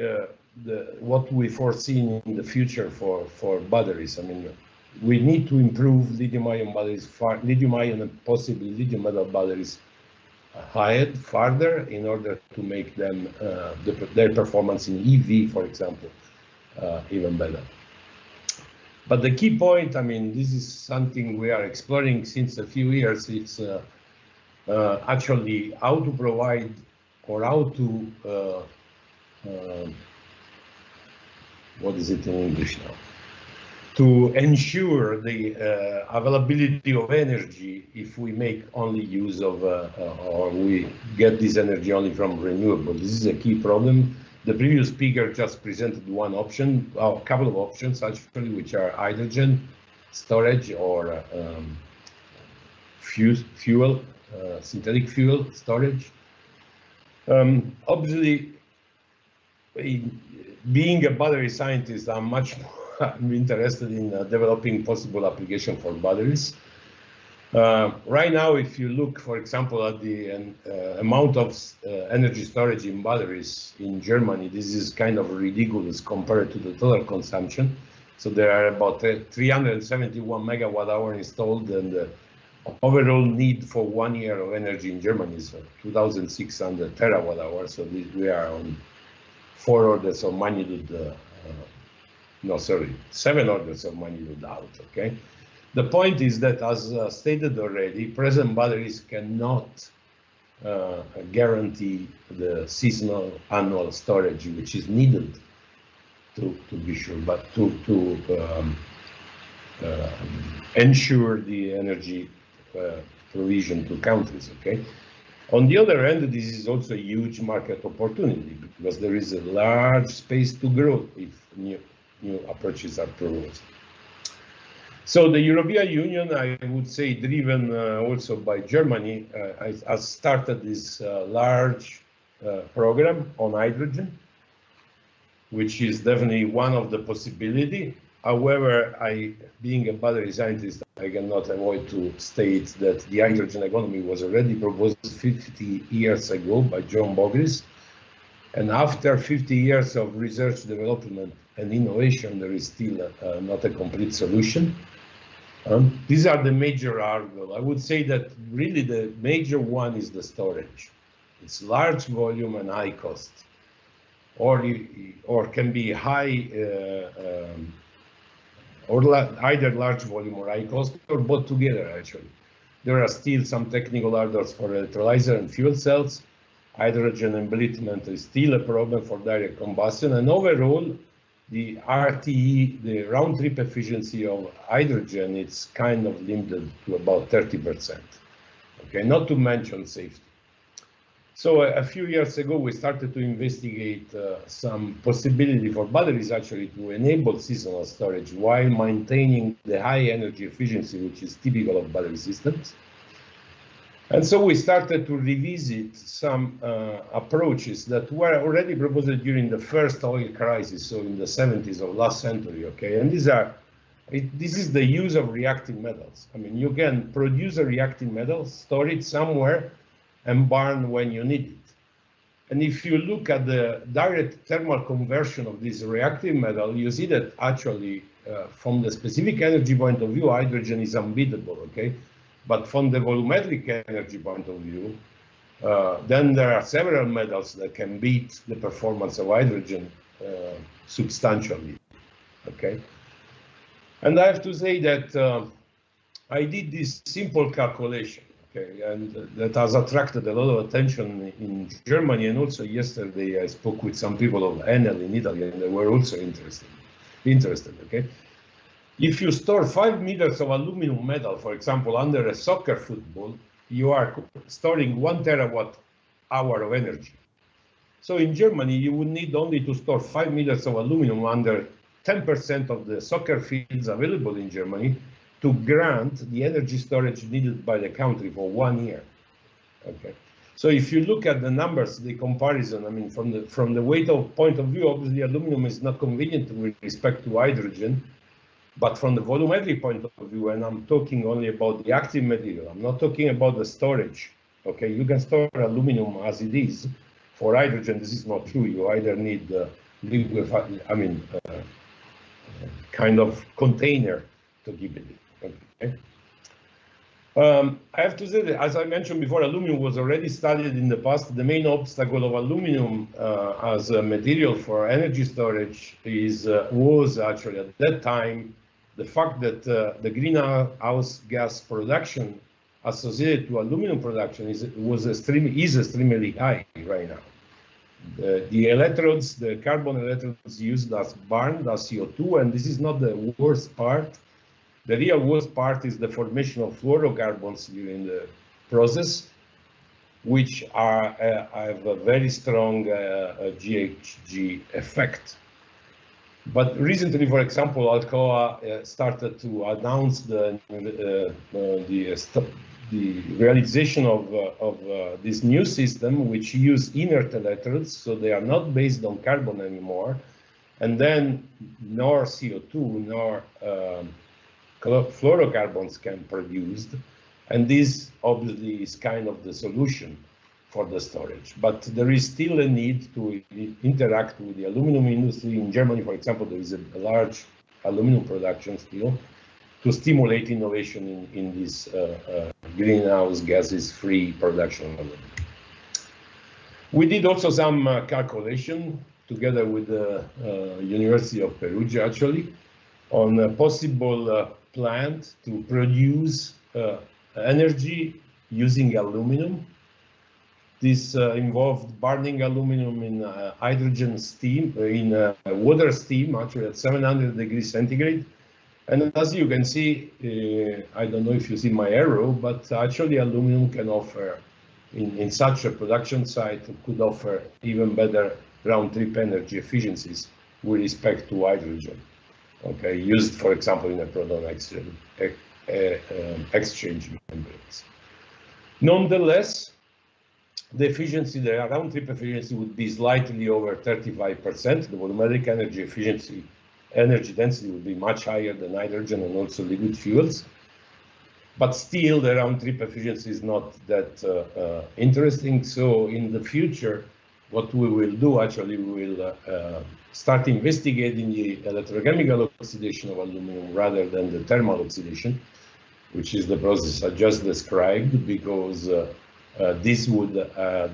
what we foresee in the future for batteries. I mean, we need to improve lithium-ion batteries, lithium-ion and possibly lithium metal batteries ahead further in order to make them their performance in EV, for example, even better. But the key point, I mean, this is something we are exploring since a few years. It's actually how to provide or how to what is it in English now? To ensure the availability of energy if we make only use of or we get this energy only from renewable. This is a key problem. The previous speaker just presented one option, a couple of options actually, which are hydrogen storage or fuel, synthetic fuel storage. Obviously, being a battery scientist, I'm much more interested in developing possible application for batteries. Right now, if you look, for example, at the amount of energy storage in batteries in Germany, this is kind of ridiculous compared to the total consumption. So there are about 371 megawatt hour installed, and the overall need for 1 year of energy in Germany is 2,600 terawatt hours. So we are on 4 orders of magnitude, no, sorry, 7 orders of magnitude out, okay? The point is that, as stated already, present batteries cannot guarantee the seasonal annual storage, which is needed to be sure, but to ensure the energy provision to countries, okay? On the other hand, this is also a huge market opportunity because there is a large space to grow if new approaches are proposed. So the European Union, I would say, driven also by Germany, has started this large program on hydrogen, which is definitely one of the possibility. However, being a battery scientist, I cannot avoid to state that the hydrogen economy was already proposed 50 years ago by John Boggess. And after 50 years of research, development, and innovation, there is still not a complete solution. These are the major arguments. I would say that really the major one is the storage. It's large volume and high cost, or can be high, or either large volume or high cost, or both together actually. There are still some technical hurdles for electrolyzer and fuel cells. Hydrogen embeddment is still a problem for direct combustion, and overall, the RTE, the round-trip efficiency of hydrogen, it's kind of limited to about 30%. Okay, not to mention safety. So a few years ago, we started to investigate some possibility for batteries actually to enable seasonal storage while maintaining the high energy efficiency, which is typical of battery systems. And so we started to revisit some approaches that were already proposed during the first oil crisis, so in the 70s of last century, okay? And this is the use of reactive metals. I mean, you can produce a reactive metal, store it somewhere, and burn when you need it. And if you look at the direct thermal conversion of this reactive metal, you see that actually, from the specific energy point of view, hydrogen is unbeatable, okay? But from the volumetric energy point of view, then there are several metals that can beat the performance of hydrogen substantially, okay? And I have to say that I did this simple calculation, okay, and that has attracted a lot of attention in Germany, and also yesterday I spoke with some people of Enel in Italy, and they were also interested, okay? If you store 5 meters of aluminum metal, for example, under a soccer football, you are storing 1 terawatt hour of energy. So in Germany, you would need only to store 5 meters of aluminum under 10% of the soccer fields available in Germany to grant the energy storage needed by the country for 1 year. Okay. So if you look at the numbers, the comparison, I mean, from the weight of point of view, obviously aluminum is not convenient with respect to hydrogen. But from the volumetric point of view, and I'm talking only about the active material, I'm not talking about the storage. Okay, you can store aluminum as it is. For hydrogen, this is not true. You either need kind of container to keep it. Okay. I have to say that, as I mentioned before, aluminum was already studied in the past. The main obstacle of aluminum as a material for energy storage was actually at that time the fact that the greenhouse gas production associated to aluminum production is extremely high right now. The electrodes, the carbon electrodes used as burned as CO2, and this is not the worst part. The real worst part is the formation of fluorocarbons during the process, which have a very strong GHG effect. But recently, for example, Alcoa started to announce the realization of this new system, which use inert electrodes, so they are not based on carbon anymore, and then nor CO2 nor fluorocarbons can be produced, and this obviously is kind of the solution for the storage. But there is still a need to interact with the aluminum industry. In Germany, for example, there is a large aluminum production still to stimulate innovation in this greenhouse gases free production of aluminum. We did also some calculation together with the University of Perugia, actually, on a possible plant to produce energy using aluminum. This involved burning aluminum in hydrogen steam, in water steam, actually at 700 degrees centigrade. And as you can see, I don't know if you see my arrow, but actually aluminum can offer, in such a production site, could offer even better round-trip energy efficiencies with respect to hydrogen. okay, used, for example, in a proton exchange membranes. Nonetheless, the efficiency, the round trip efficiency would be slightly over 35%. The volumetric energy efficiency, energy density would be much higher than hydrogen and also liquid fuels. But still, the round trip efficiency is not that interesting. So in the future, what we will do, actually, we will start investigating the electrochemical oxidation of aluminum rather than the thermal oxidation, which is the process I just described, because this would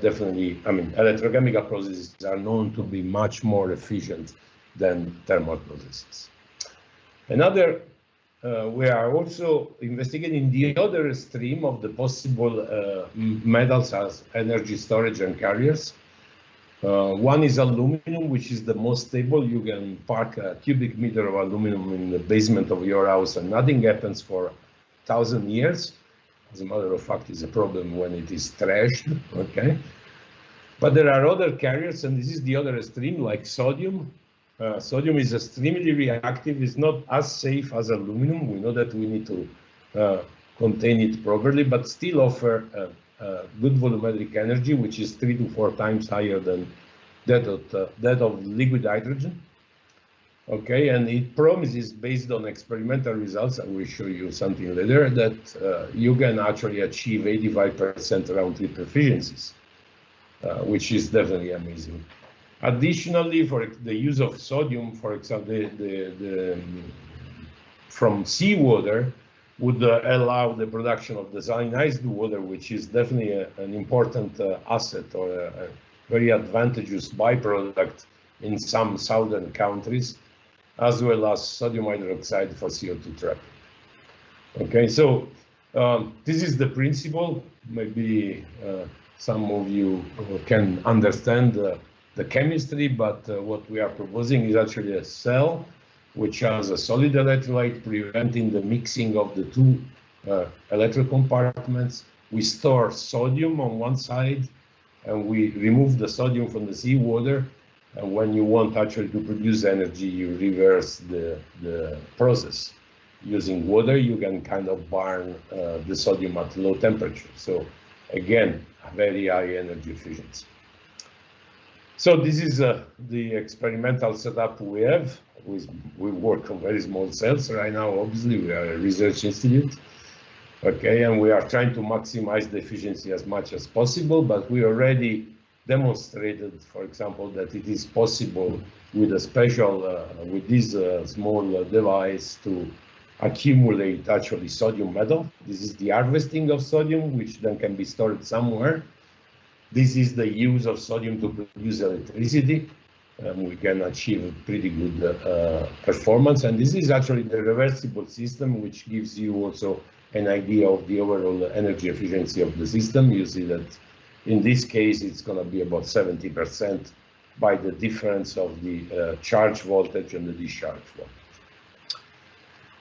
definitely, I mean, electrochemical processes are known to be much more efficient than thermal processes. Another, we are also investigating the other stream of the possible metals as energy storage and carriers. One is aluminum, which is the most stable. You can park a cubic meter of aluminum in the basement of your house and nothing happens for 1,000 years. As a matter of fact, it's a problem when it is trashed, okay? But there are other carriers, and this is the other extreme, like sodium. Sodium is extremely reactive. It's not as safe as aluminum. We know that we need to contain it properly, but still offer good volumetric energy, which is 3 to 4 times higher than that of liquid hydrogen. Okay, and it promises, based on experimental results, I will show you something later, that you can actually achieve 85% round trip efficiencies, which is definitely amazing. Additionally, for the use of sodium, for example, from seawater would allow the production of desalinized water, which is definitely an important asset or a very advantageous byproduct in some southern countries, as well as sodium hydroxide for CO2 trapping. Okay, so this is the principle. Maybe some of you can understand the chemistry, but what we are proposing is actually a cell which has a solid electrolyte preventing the mixing of the two electrode compartments. We store sodium on one side and we remove the sodium from the seawater. And when you want actually to produce energy, you reverse the process. Using water, you can kind of burn the sodium at low temperature. So again, a very high energy efficiency. So this is the experimental setup we have. We work on very small cells right now. Obviously, we are a research institute. Okay, and we are trying to maximize the efficiency as much as possible, but we already demonstrated, for example, that it is possible with a special, with this small device to accumulate actually sodium metal. This is the harvesting of sodium, which then can be stored somewhere. This is the use of sodium to produce electricity. We can achieve pretty good performance. And this is actually the reversible system, which gives you also an idea of the overall energy efficiency of the system. You see that in this case, it's going to be about 70% by the difference of the charge voltage and the discharge voltage.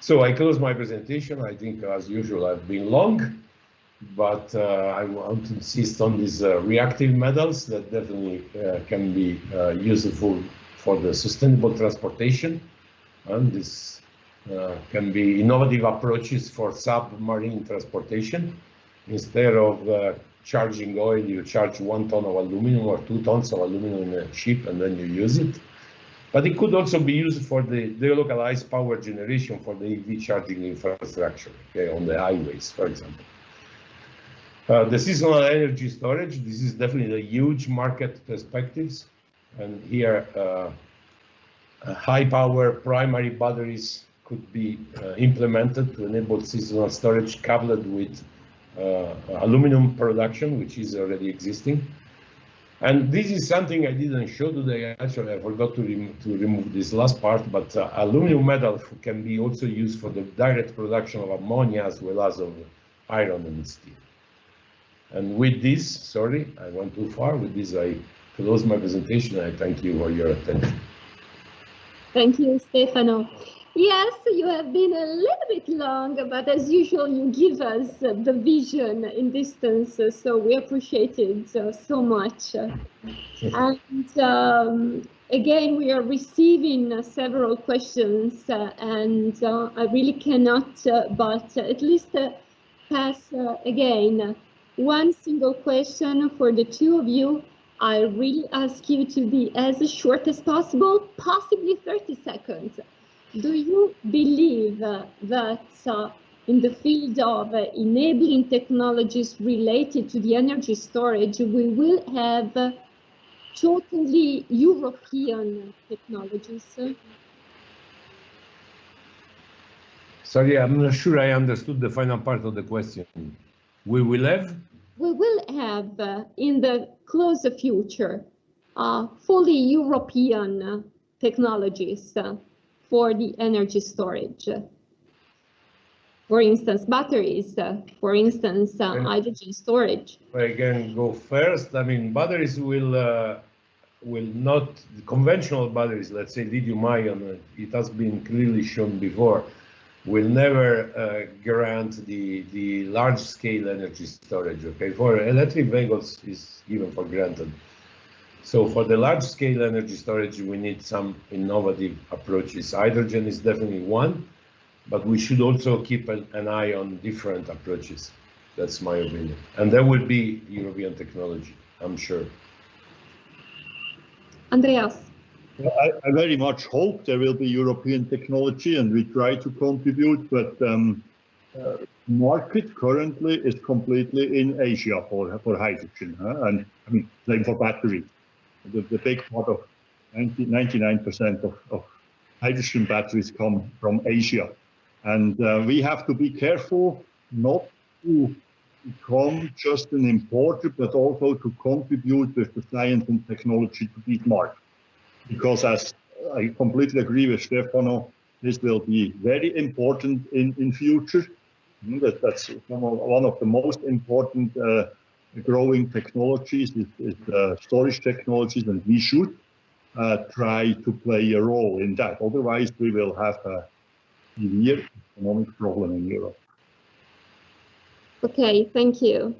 So I close my presentation. I think, as usual, I've been long, but I want to insist on these reactive metals that definitely can be useful for the sustainable transportation. And this can be innovative approaches for submarine transportation. Instead of charging oil, you charge 1 ton of aluminum or 2 tons of aluminum in a ship and then you use it. But it could also be used for the delocalized power generation for the EV charging infrastructure, okay, on the highways, for example. The seasonal energy storage, this is definitely a huge market perspectives. And here, high power primary batteries could be implemented to enable seasonal storage coupled with aluminum production, which is already existing. And this is something I didn't show today. Actually, I forgot to remove this last part, but aluminum metal can be also used for the direct production of ammonia as well as of iron and steel. And with this, sorry, I went too far. With this, I close my presentation. I thank you for your attention. Thank you, Stefano. Yes, you have been a little bit long, but as usual, you give us the vision in distance, so we appreciate it so much. And Again, we are receiving several questions, and I really cannot but at least pass again one single question for the two of you. I really ask you to be as short as possible, possibly 30 seconds. Do you believe that in the field of enabling technologies related to the energy storage, we will have totally European technologies? Sorry, I'm not sure I understood the final part of the question. We will have? We will have in the close future fully European technologies for the energy storage. For instance, batteries, for instance, hydrogen storage. I can go first. I mean, batteries will not, conventional batteries, let's say lithium-ion, it has been clearly shown before, will never grant the large-scale energy storage. Okay, for electric vehicles is given for granted. So for the large-scale energy storage, we need some innovative approaches. Hydrogen is definitely one, but we should also keep an eye on different approaches. That's my opinion. And there will be European technology, I'm sure. Andreas. I very much hope there will be European technology, and we try to contribute, but market currently is completely in Asia for hydrogen, and I mean, same for battery. The big part of 99% of hydrogen batteries come from Asia. And we have to be careful not to become just an importer, but also to contribute with the science and technology to these markets. Because as I completely agree with Stefano, this will be very important in future. That's one of the most important growing technologies is storage technologies, and we should try to play a role in that. Otherwise, we will have a severe economic problem in Europe. Okay, thank you.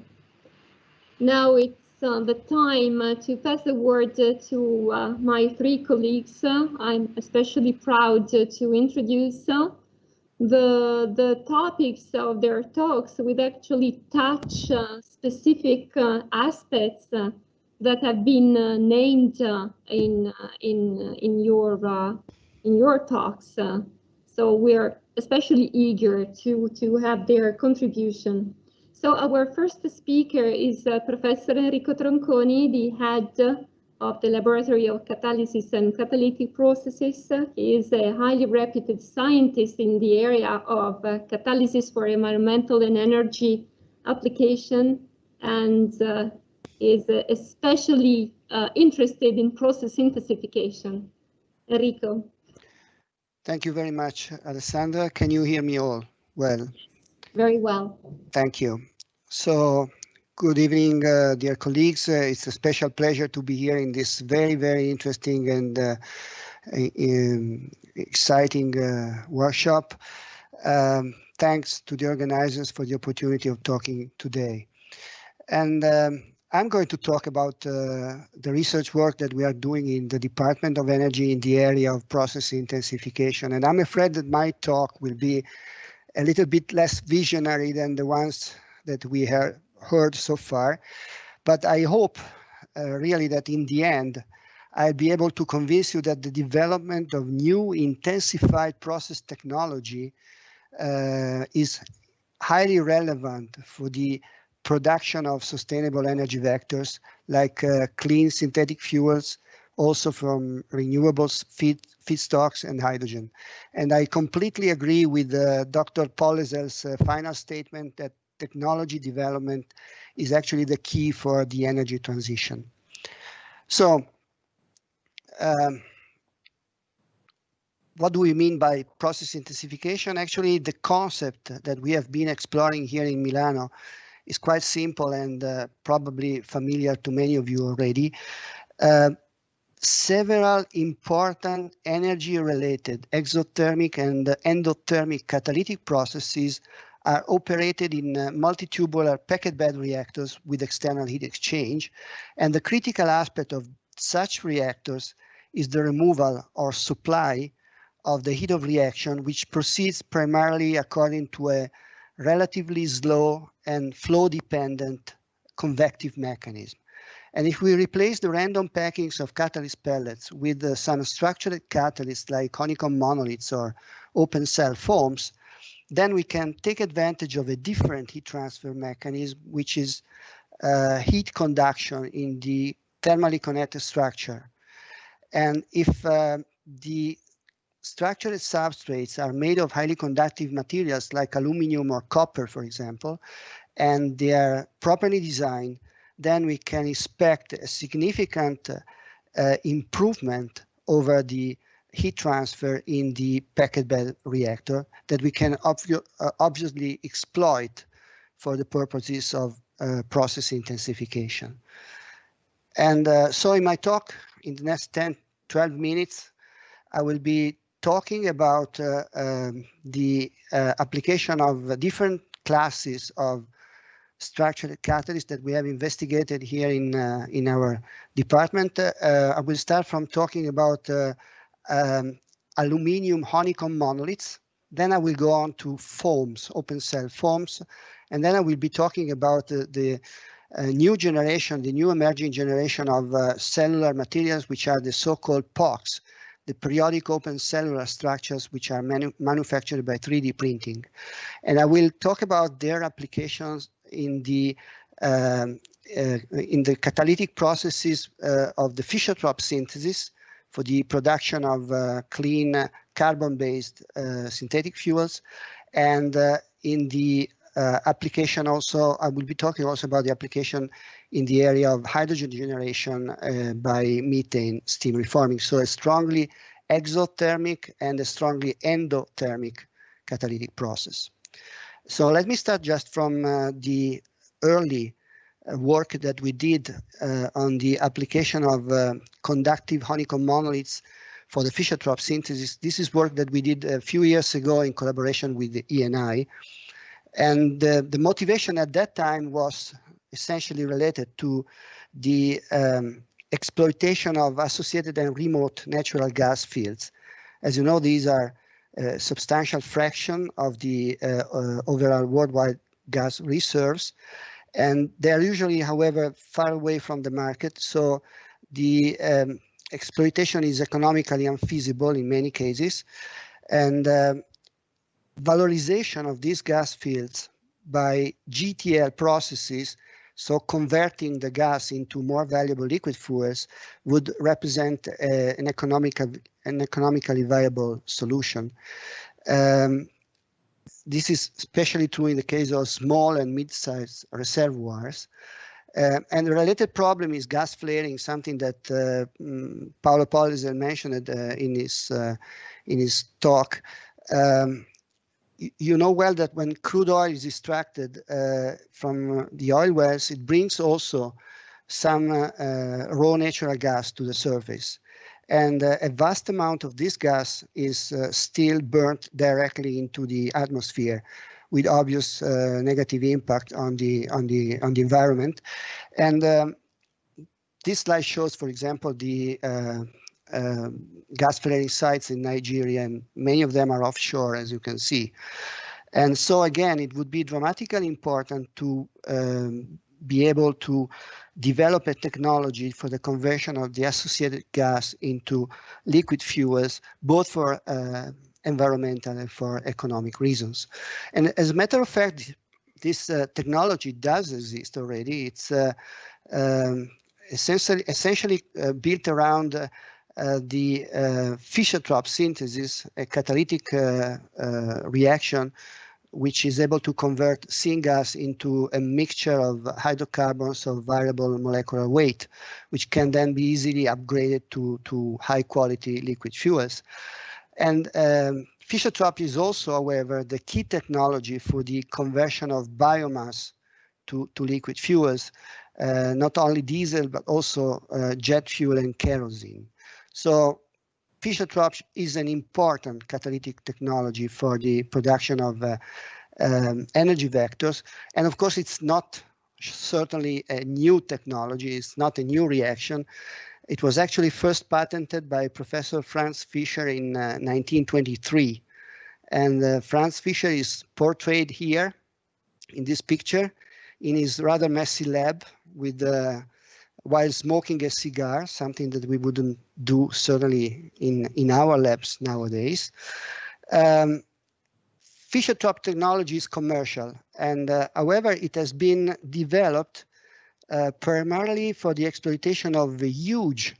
Now it's the time to pass the word to my three colleagues. I'm especially proud to introduce the topics of their talks. Would actually touch specific aspects that have been named in your talks. So we're especially eager to have their contribution. So our first speaker is Professor Enrico Tronconi, the head of the Laboratory of Catalysis and Catalytic Processes. He is a highly reputed scientist in the area of catalysis for environmental and energy application, and is especially interested in process intensification. Enrico. Thank you very much, Alessandra. Can you hear me all well? Very well. Thank you. So, good evening, dear colleagues. It's a special pleasure to be here in this very, very interesting and exciting workshop. Thanks to the organizers for the opportunity of talking today. And I'm going to talk about the research work that we are doing in the Department of Energy in the area of process intensification. And I'm afraid that my talk will be a little bit less visionary than the ones that we have heard so far. But I hope really that in the end, I'll be able to convince you that the development of new intensified process technology is highly relevant for the production of sustainable energy vectors like clean synthetic fuels, also from renewables, feedstocks and hydrogen. And I completely agree with Dr. Pollesel's final statement that technology development is actually the key for the energy transition. So, what do we mean by process intensification? Actually, the concept that we have been exploring here in Milano is quite simple and probably familiar to many of you already. Several important energy-related exothermic and endothermic catalytic processes are operated in multitubular packed bed reactors with external heat exchange. And the critical aspect of such reactors is the removal or supply of the heat of reaction, which proceeds primarily according to a relatively slow and flow-dependent convective mechanism. And if we replace the random packings of catalyst pellets with some structured catalysts like honeycomb monoliths or open cell foams, then we can take advantage of a different heat transfer mechanism, which is heat conduction in the thermally connected structure. And if the structured substrates are made of highly conductive materials like aluminum or copper, for example, and they are properly designed, then we can expect a significant improvement over the heat transfer in the packed bed reactor that we can obviously exploit for the purposes of process intensification. And so in my talk, in the next 10-12 minutes, I will be talking about the application of different classes of structured catalysts that we have investigated here in our department. I will start from talking about aluminum honeycomb monoliths. Then I will go on to foams, open cell foams. And then I will be talking about the new generation, the new emerging generation of cellular materials, which are the so-called POCs, the periodic open cellular structures, which are manufactured by 3D printing. And I will talk about their applications in the catalytic processes of the Fischer-Tropsch synthesis for the production of clean carbon-based synthetic fuels, and in the application also, I will be talking also about the application in the area of hydrogen generation by methane steam reforming. So a strongly exothermic and a strongly endothermic catalytic process. So let me start just from the early work that we did on the application of conductive honeycomb monoliths for the Fischer-Tropsch synthesis. This is work that we did a few years ago in collaboration with the ENI. And the motivation at that time was essentially related to the exploitation of associated and remote natural gas fields. As you know, these are a substantial fraction of the overall worldwide gas reserves, and they are usually, however, far away from the market. So the exploitation is economically unfeasible in many cases, and valorization of these gas fields by GTL processes, so converting the gas into more valuable liquid fuels, would represent an economically viable solution. This is especially true in the case of small and mid-sized reservoirs. And the related problem is gas flaring, something that Paolo Pollesel mentioned in his talk. You know well that when crude oil is extracted from the oil wells, it brings also some raw natural gas to the surface. And a vast amount of this gas is still burnt directly into the atmosphere, with obvious negative impact on the environment. And this slide shows, for example, the gas flaring sites in Nigeria, and many of them are offshore, as you can see. And so again, it would be dramatically important to be able to develop a technology for the conversion of the associated gas into liquid fuels, both for environmental and for economic reasons. And as a matter of fact, this technology does exist already. It's essentially built around the Fischer-Tropsch synthesis, a catalytic reaction which is able to convert syngas into a mixture of hydrocarbons of variable molecular weight, which can then be easily upgraded to high quality liquid fuels. And Fischer-Tropsch is also, however, the key technology for the conversion of biomass to liquid fuels, not only diesel, but also jet fuel and kerosene. So Fischer-Tropsch is an important catalytic technology for the production of energy vectors. And of course, it's not certainly a new technology. It's not a new reaction. It was actually first patented by Professor Franz Fischer in 1923. And Franz Fischer is portrayed here in this picture in his rather messy lab with while smoking a cigar, something that we wouldn't do certainly in our labs nowadays. Fischer-Tropsch technology is commercial, and however, it has been developed primarily for the exploitation of the huge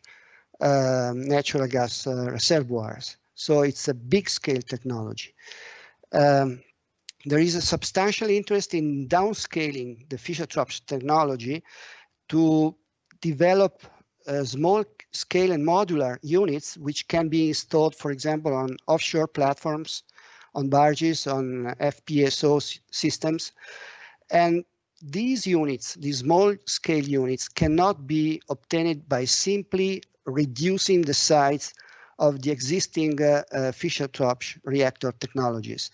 natural gas reservoirs. So it's a big-scale technology. There is a substantial interest in downscaling the Fischer-Tropsch technology to develop small-scale and modular units which can be installed, for example, on offshore platforms, on barges, on FPSO systems. And these units, these small-scale units, cannot be obtained by simply reducing the size of the existing Fischer-Tropsch reactor technologies.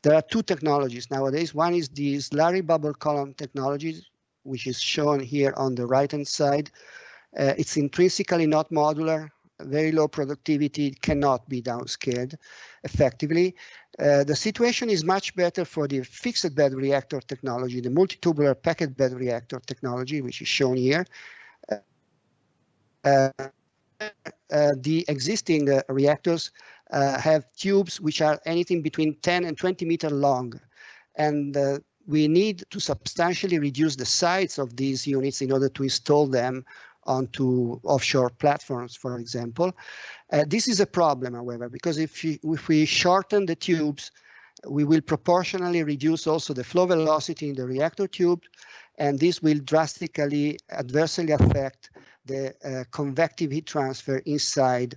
There are two technologies nowadays. One is the slurry bubble column technology, which is shown here on the right-hand side. It's intrinsically not modular, very low productivity, cannot be downscaled effectively. The situation is much better for the fixed bed reactor technology, the multitubular packed bed reactor technology, which is shown here. The existing reactors have tubes which are anything between 10 and 20 meters long, and we need to substantially reduce the size of these units in order to install them onto offshore platforms, for example. This is a problem, however, because if we shorten the tubes, we will proportionally reduce also the flow velocity in the reactor tube, and this will drastically adversely affect the convective heat transfer inside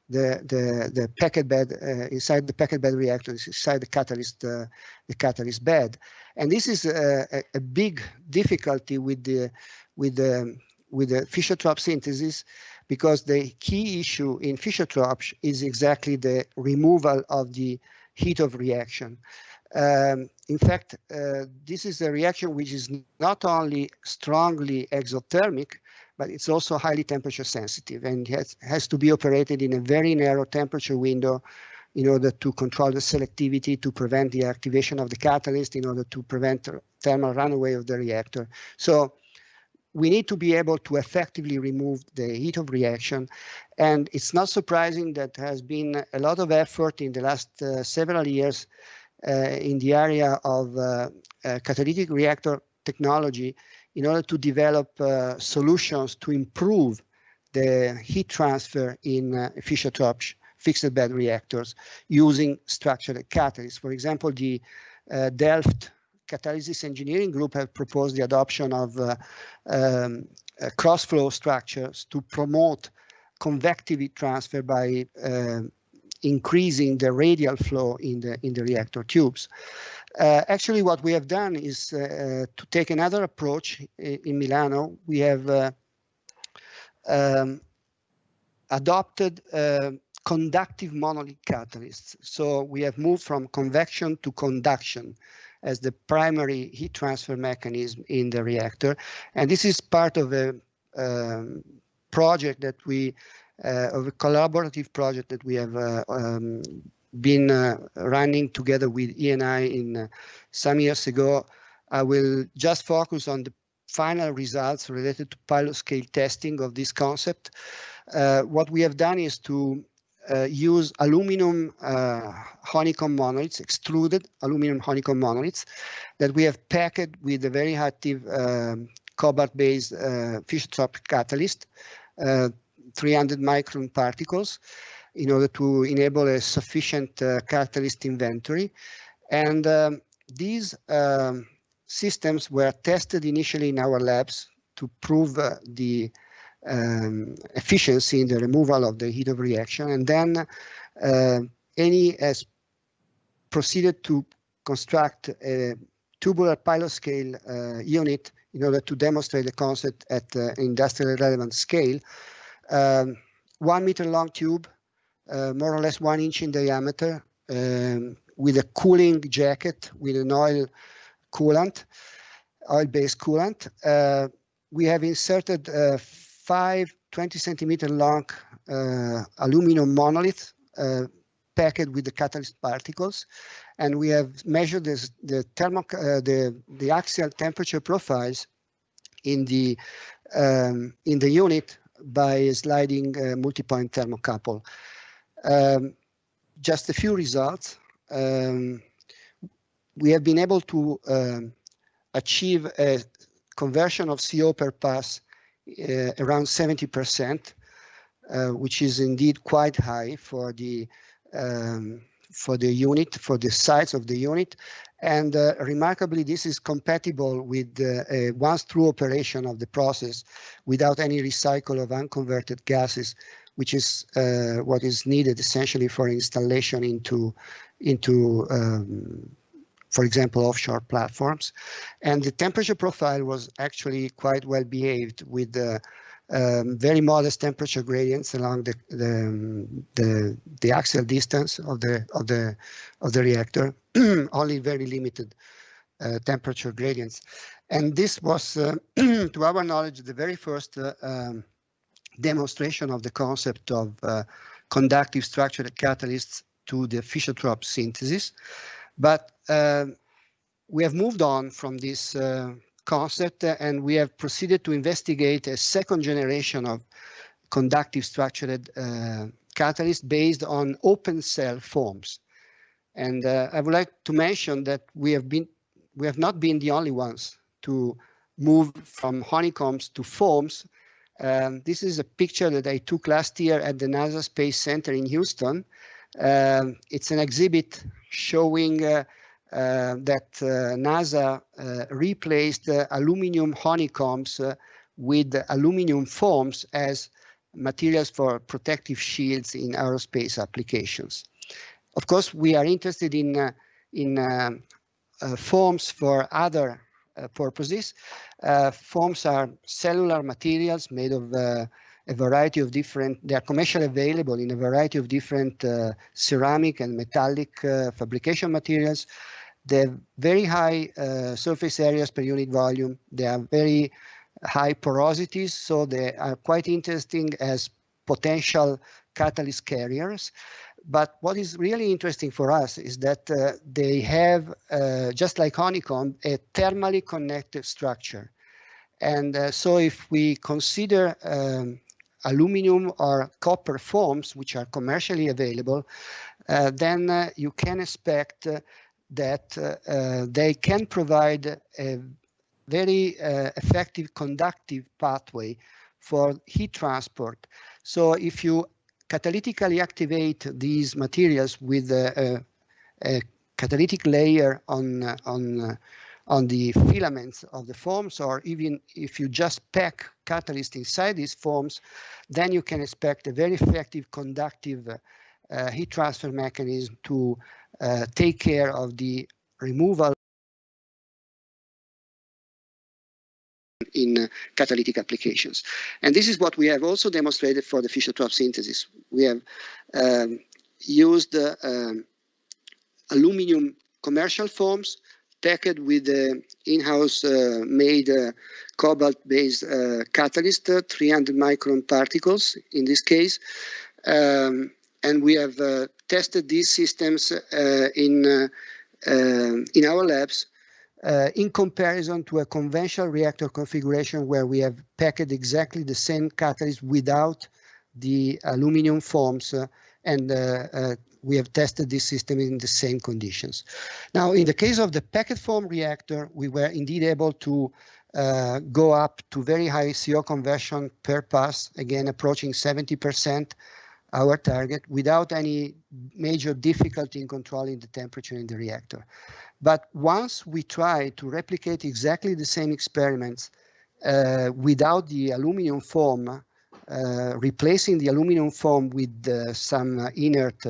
the packed bed, inside the packed bed reactors, inside the catalyst bed. And this is a big difficulty with the Fischer-Tropsch synthesis, because the key issue in Fischer-Tropsch is exactly the removal of the heat of reaction. In fact, this is a reaction which is not only strongly exothermic, but it's also highly temperature sensitive, and has to be operated in a very narrow temperature window in order to control the selectivity, to prevent the activation of the catalyst, in order to prevent thermal runaway of the reactor. So we need to be able to effectively remove the heat of reaction. And it's not surprising that there has been a lot of effort in the last several years in the area of catalytic reactor technology in order to develop solutions to improve the heat transfer in Fischer-Tropsch fixed bed reactors using structured catalysts. For example, the Delft Catalysis Engineering Group have proposed the adoption of cross-flow structures to promote convective heat transfer by increasing the radial flow in the reactor tubes. Actually, what we have done is to take another approach in Milano. We have adopted conductive monolith catalysts. So we have moved from convection to conduction as the primary heat transfer mechanism in the reactor. And this is part of a project that we, of a collaborative project that we have been running together with ENI in some years ago. I will just focus on the final results related to pilot scale testing of this concept. What we have done is to use aluminum honeycomb monoliths, extruded aluminum honeycomb monoliths that we have packed with a very active cobalt-based Fischer-Tropsch catalyst, 300 micron particles, in order to enable a sufficient catalyst inventory. And these systems were tested initially in our labs to prove the efficiency in the removal of the heat of reaction. And then Eni has proceeded to construct a tubular pilot scale unit in order to demonstrate the concept at industrially relevant scale. 1 meter long tube, more or less 1 inch in diameter, with a cooling jacket with an oil-based coolant. We have inserted 5 20 centimeter long aluminum monolith packed with the catalyst particles, and we have measured the axial temperature profiles in the unit by a sliding multi-point thermocouple. Just a few results. We have been able to achieve a conversion of CO per pass around 70%, which is indeed quite high for the unit, for the size of the unit. And remarkably, this is compatible with a once-through operation of the process without any recycle of unconverted gases, which is what is needed essentially for installation into for example, offshore platforms. And the temperature profile was actually quite well behaved, with very modest temperature gradients along the axial distance of the reactor, only very limited temperature gradients. And this was, to our knowledge, the very first demonstration of the concept of conductive structured catalysts to the Fischer-Tropsch synthesis. But we have moved on from this concept, and we have proceeded to investigate a second generation of conductive structured catalysts based on open cell forms. And I would like to mention that we have not been the only ones to move from honeycombs to foams. This is a picture that I took last year at the NASA Space Center in Houston. It's an exhibit showing that NASA replaced aluminum honeycombs with aluminum foams as materials for protective shields in aerospace applications. Of course, we are interested in foams for other purposes. Foams are cellular materials made of a variety of different, they are commercially available in a variety of different ceramic and metallic fabrication materials. They have very high surface areas per unit volume. They are very high porosities, so they are quite interesting as potential catalyst carriers. But what is really interesting for us is that they have, just like honeycomb, a thermally connected structure. And so if we consider aluminum or copper foams, which are commercially available, then you can expect that they can provide a very effective conductive pathway for heat transport. So if you catalytically activate these materials with a catalytic layer on the filaments of the foams, or even if you just pack catalyst inside these foams, then you can expect a very effective conductive heat transfer mechanism to take care of the removal in catalytic applications. And this is what we have also demonstrated for the Fischer-Tropsch synthesis. We have used aluminum commercial foams packed with in-house made cobalt-based catalyst, 300 micron particles in this case. And we have tested these systems in our labs in comparison to a conventional reactor configuration where we have packed exactly the same catalyst without the aluminum foams, and we have tested this system in the same conditions. Now, in the case of the packed foam reactor, we were indeed able to go up to very high CO conversion per pass, again approaching 70%, our target, without any major difficulty in controlling the temperature in the reactor. But once we try to replicate exactly the same experiments without the aluminum foam, replacing the aluminum foam with some inert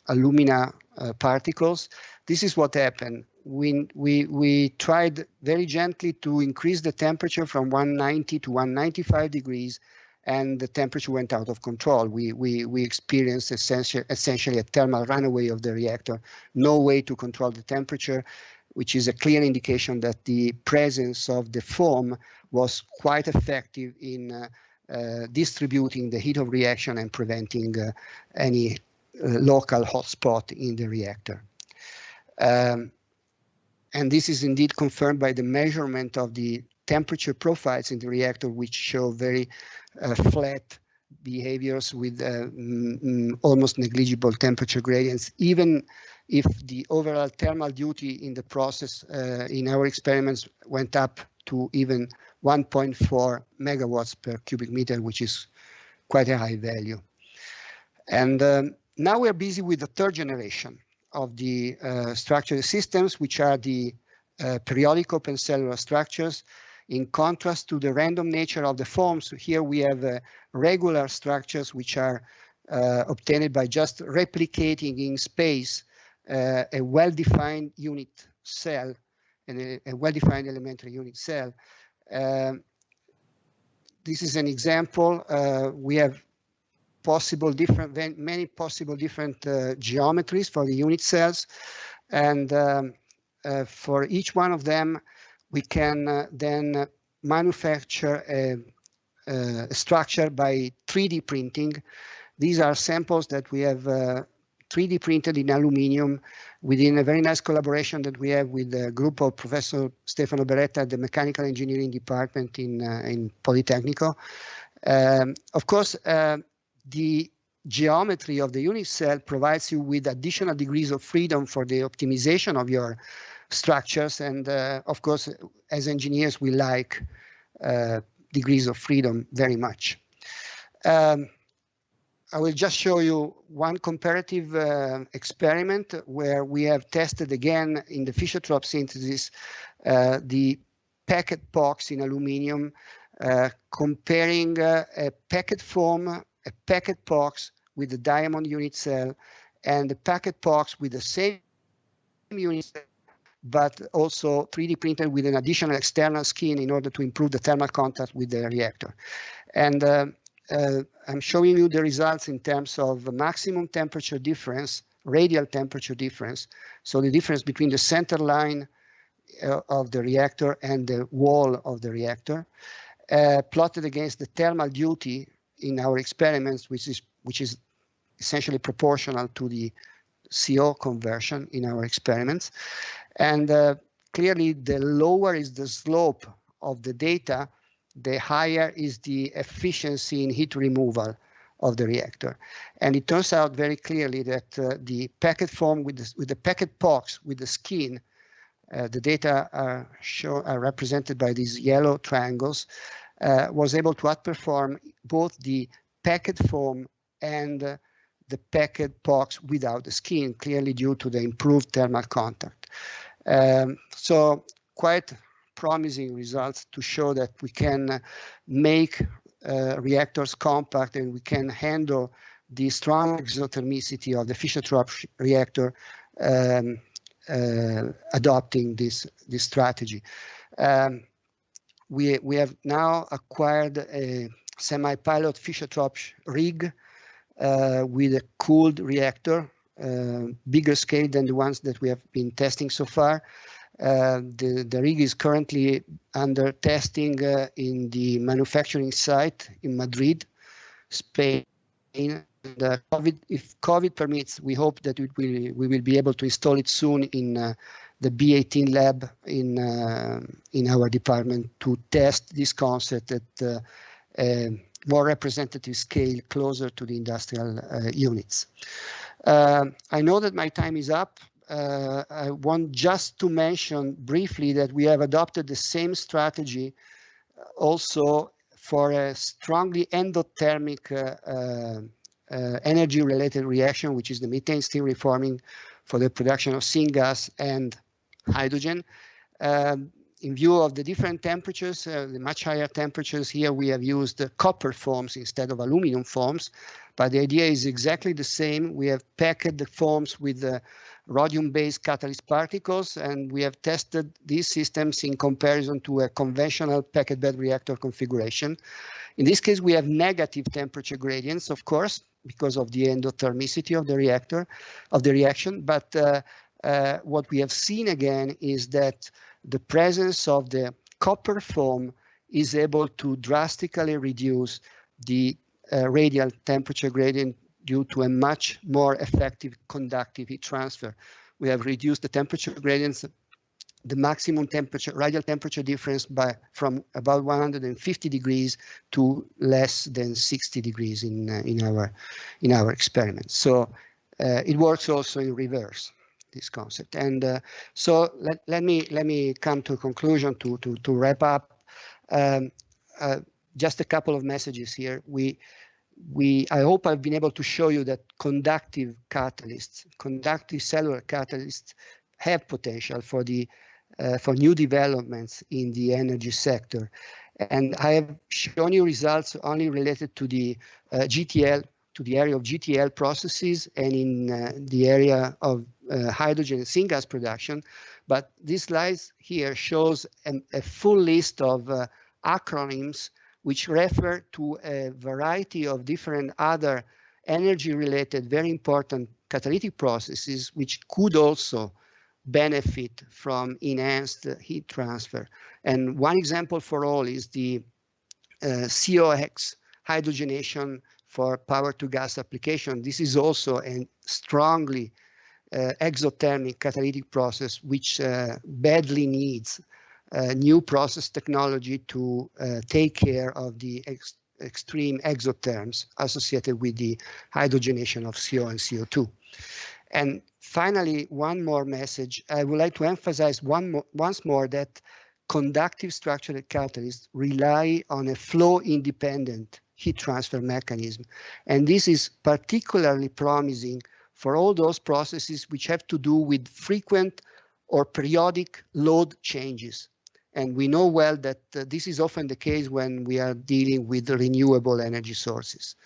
alumina particles, this is what happened. We tried very gently to increase the temperature from 190 to 195 degrees, and the temperature went out of control. We experienced essentially a thermal runaway of the reactor, no way to control the temperature, which is a clear indication that the presence of the foam was quite effective in distributing the heat of reaction and preventing any local hotspot in the reactor. And this is indeed confirmed by the measurement of the temperature profiles in the reactor, which show very flat behaviors with almost negligible temperature gradients, even if the overall thermal duty in the process in our experiments went up to even 1.4 megawatts per cubic meter, which is quite a high value. And now we're busy with the third generation of the structured systems, which are the periodic open cellular structures. In contrast to the random nature of the forms, here we have regular structures which are obtained by just replicating in space a well-defined unit cell and a well-defined elementary unit cell. This is an example. We have many possible different geometries for the unit cells, and for each one of them we can then manufacture a structure by 3D printing. These are samples that we have 3D printed in aluminium within a very nice collaboration that we have with a group of Professor Stefano Beretta at the Mechanical Engineering Department in Politecnico. Of course, the geometry of the unit cell provides you with additional degrees of freedom for the optimization of your structures, and of course, as engineers, we like degrees of freedom very much. I will just show you one comparative experiment where we have tested again in the Fischer-Tropsch synthesis the packet box in aluminium, comparing a packet foam, a packet box with the diamond unit cell, and the packet box with the same unit cell, but also 3D printed with an additional external skin in order to improve the thermal contact with the reactor. And I'm showing you the results in terms of maximum temperature difference, radial temperature difference. So the difference between the center line of the reactor and the wall of the reactor, plotted against the thermal duty in our experiments, which is essentially proportional to the CO conversion in our experiments. And clearly, the lower is the slope of the data, the higher is the efficiency in heat removal of the reactor. And it turns out very clearly that the packet foam with the packet box with the skin, the data are represented by these yellow triangles, was able to outperform both the packet foam and the packet box without the skin, clearly due to the improved thermal contact. So quite promising results to show that we can make reactors compact and we can handle the strong exothermicity of the Fischer-Tropsch reactor adopting this strategy. We have now acquired a semi-pilot Fischer-Tropsch rig with a cooled reactor, bigger scale than the ones that we have been testing so far. The rig is currently under testing in the manufacturing site in Madrid, Spain. And, if COVID permits, we hope that we will be able to install it soon in the B18 lab in our department to test this concept at a more representative scale closer to the industrial units. I know that my time is up. I want just to mention briefly that we have adopted the same strategy also for a strongly endothermic energy-related reaction, which is the methane steam reforming for the production of syngas and hydrogen. In view of the different temperatures, the much higher temperatures here, we have used copper foams instead of aluminum foams, but the idea is exactly the same. We have packed the foams with rhodium-based catalyst particles, and we have tested these systems in comparison to a conventional packet bed reactor configuration. In this case, we have negative temperature gradients, of course, because of the endothermicity of the reaction. But what we have seen again is that the presence of the copper foam is able to drastically reduce the radial temperature gradient due to a much more effective conductive heat transfer. We have reduced the temperature gradients, the maximum temperature, radial temperature difference from about 150 degrees to less than 60 degrees in our experiments. So it works also in reverse, this concept. And so let me come to a conclusion to wrap up. Just a couple of messages here. I hope I've been able to show you that conductive catalysts, conductive cellular catalysts, have potential for new developments in the energy sector. And I have shown you results only related to the GTL, to the area of GTL processes and in the area of hydrogen and syngas production. But this slide here shows a full list of acronyms which refer to a variety of different other energy-related, very important catalytic processes which could also benefit from enhanced heat transfer. And one example for all is the COX hydrogenation for power-to-gas application. This is also a strongly exothermic catalytic process which badly needs new process technology to take care of the extreme exotherms associated with the hydrogenation of CO and CO2. And finally, one more message. I would like to emphasize once more that conductive structural catalysts rely on a flow-independent heat transfer mechanism. And this is particularly promising for all those processes which have to do with frequent or periodic load changes. And we know well that this is often the case when we are dealing with renewable energy sources.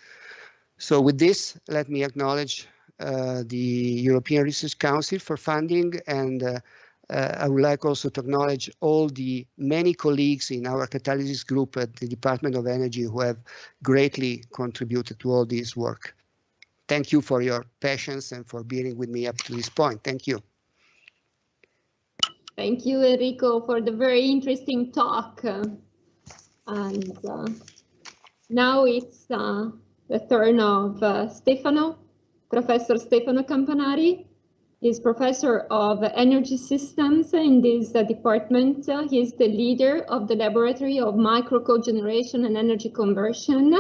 So with this, let me acknowledge the European Research Council for funding, and I would like also to acknowledge all the many colleagues in our catalysis group at the Department of Energy who have greatly contributed to all this work. Thank you for your patience and for being with me up to this point. Thank you. Thank you, Enrico, for the very interesting talk. And now it's the turn of Stefano, Professor Stefano Campanari. He's Professor of Energy Systems in this department. He's the leader of the Laboratory of Micro-Cogeneration and Energy Conversion.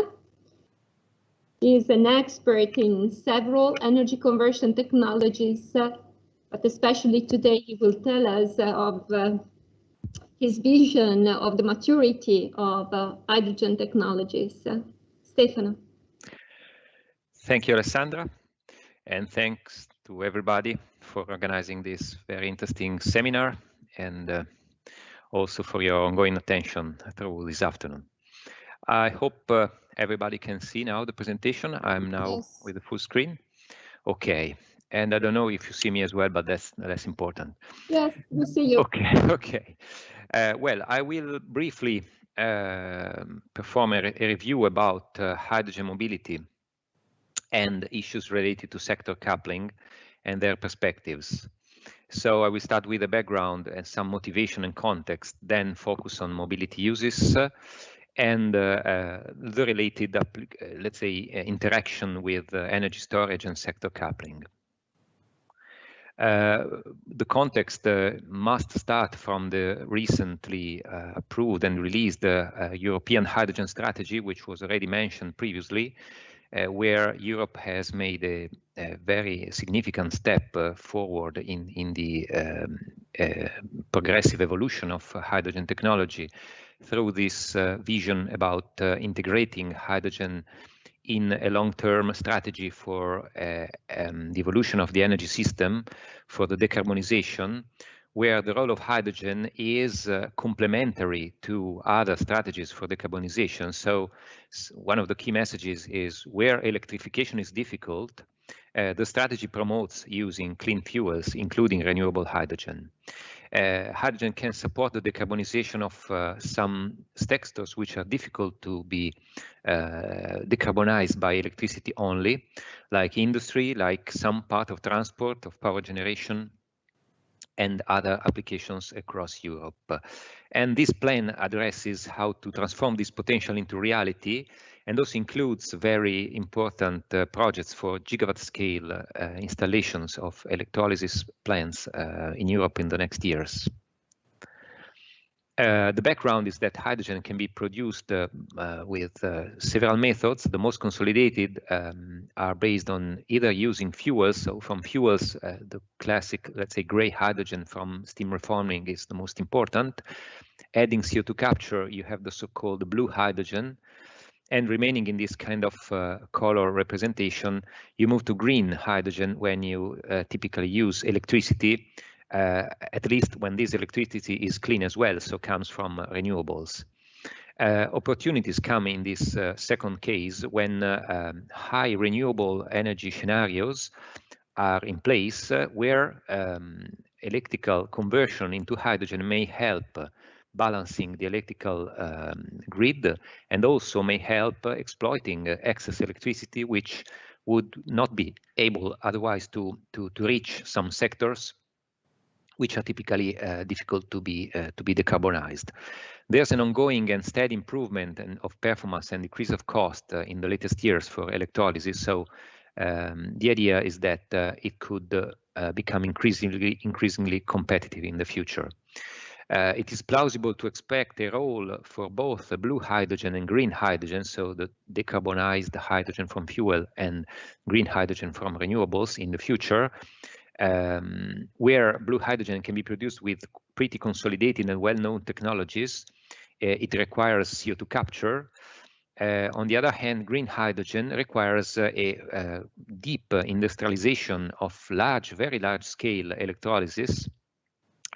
He's an expert in several energy conversion technologies, but especially today he will tell us of his vision of the maturity of hydrogen technologies. Stefano. Thank you, Alessandra, and thanks to everybody for organizing this very interesting seminar and also for your ongoing attention through this afternoon. I hope everybody can see now the presentation. I'm now with the full screen. Okay. And I don't know if you see me as well, but that's important. Yes, we see you. Okay, okay. Well, I will briefly perform a review about hydrogen mobility and issues related to sector coupling and their perspectives. So I will start with a background and some motivation and context, then focus on mobility uses and the related, let's say, interaction with energy storage and sector coupling. The context must start from the recently approved and released European Hydrogen Strategy, which was already mentioned previously, where Europe has made a very significant step forward in the progressive evolution of hydrogen technology through this vision about integrating hydrogen in a long-term strategy for the evolution of the energy system for the decarbonization, where the role of hydrogen is complementary to other strategies for decarbonization. So one of the key messages is where electrification is difficult, the strategy promotes using clean fuels, including renewable hydrogen. Hydrogen can support the decarbonization of some sectors which are difficult to be decarbonized by electricity only, like industry, like some part of transport, of power generation, and other applications across Europe. And this plan addresses how to transform this potential into reality and also includes very important projects for gigawatt scale installations of electrolysis plants in Europe in the next years. The background is that hydrogen can be produced with several methods. The most consolidated are based on either using fuels. So from fuels, the classic, let's say, gray hydrogen from steam reforming is the most important. Adding CO2 capture, you have the so-called blue hydrogen. And remaining in this kind of color representation, you move to green hydrogen when you typically use electricity, at least when this electricity is clean as well, so comes from renewables. Opportunities come in this second case when high renewable energy scenarios are in place where electrical conversion into hydrogen may help balancing the electrical grid and also may help exploiting excess electricity, which would not be able otherwise to reach some sectors which are typically difficult to be decarbonized. There's an ongoing and steady improvement of performance and decrease of cost in the latest years for electrolysis. So the idea is that it could become increasingly competitive in the future. It is plausible to expect a role for both blue hydrogen and green hydrogen, so the decarbonized hydrogen from fuel and green hydrogen from renewables in the future, where blue hydrogen can be produced with pretty consolidated and well-known technologies. It requires CO2 capture. On the other hand, green hydrogen requires a deep industrialization of very large scale electrolysis,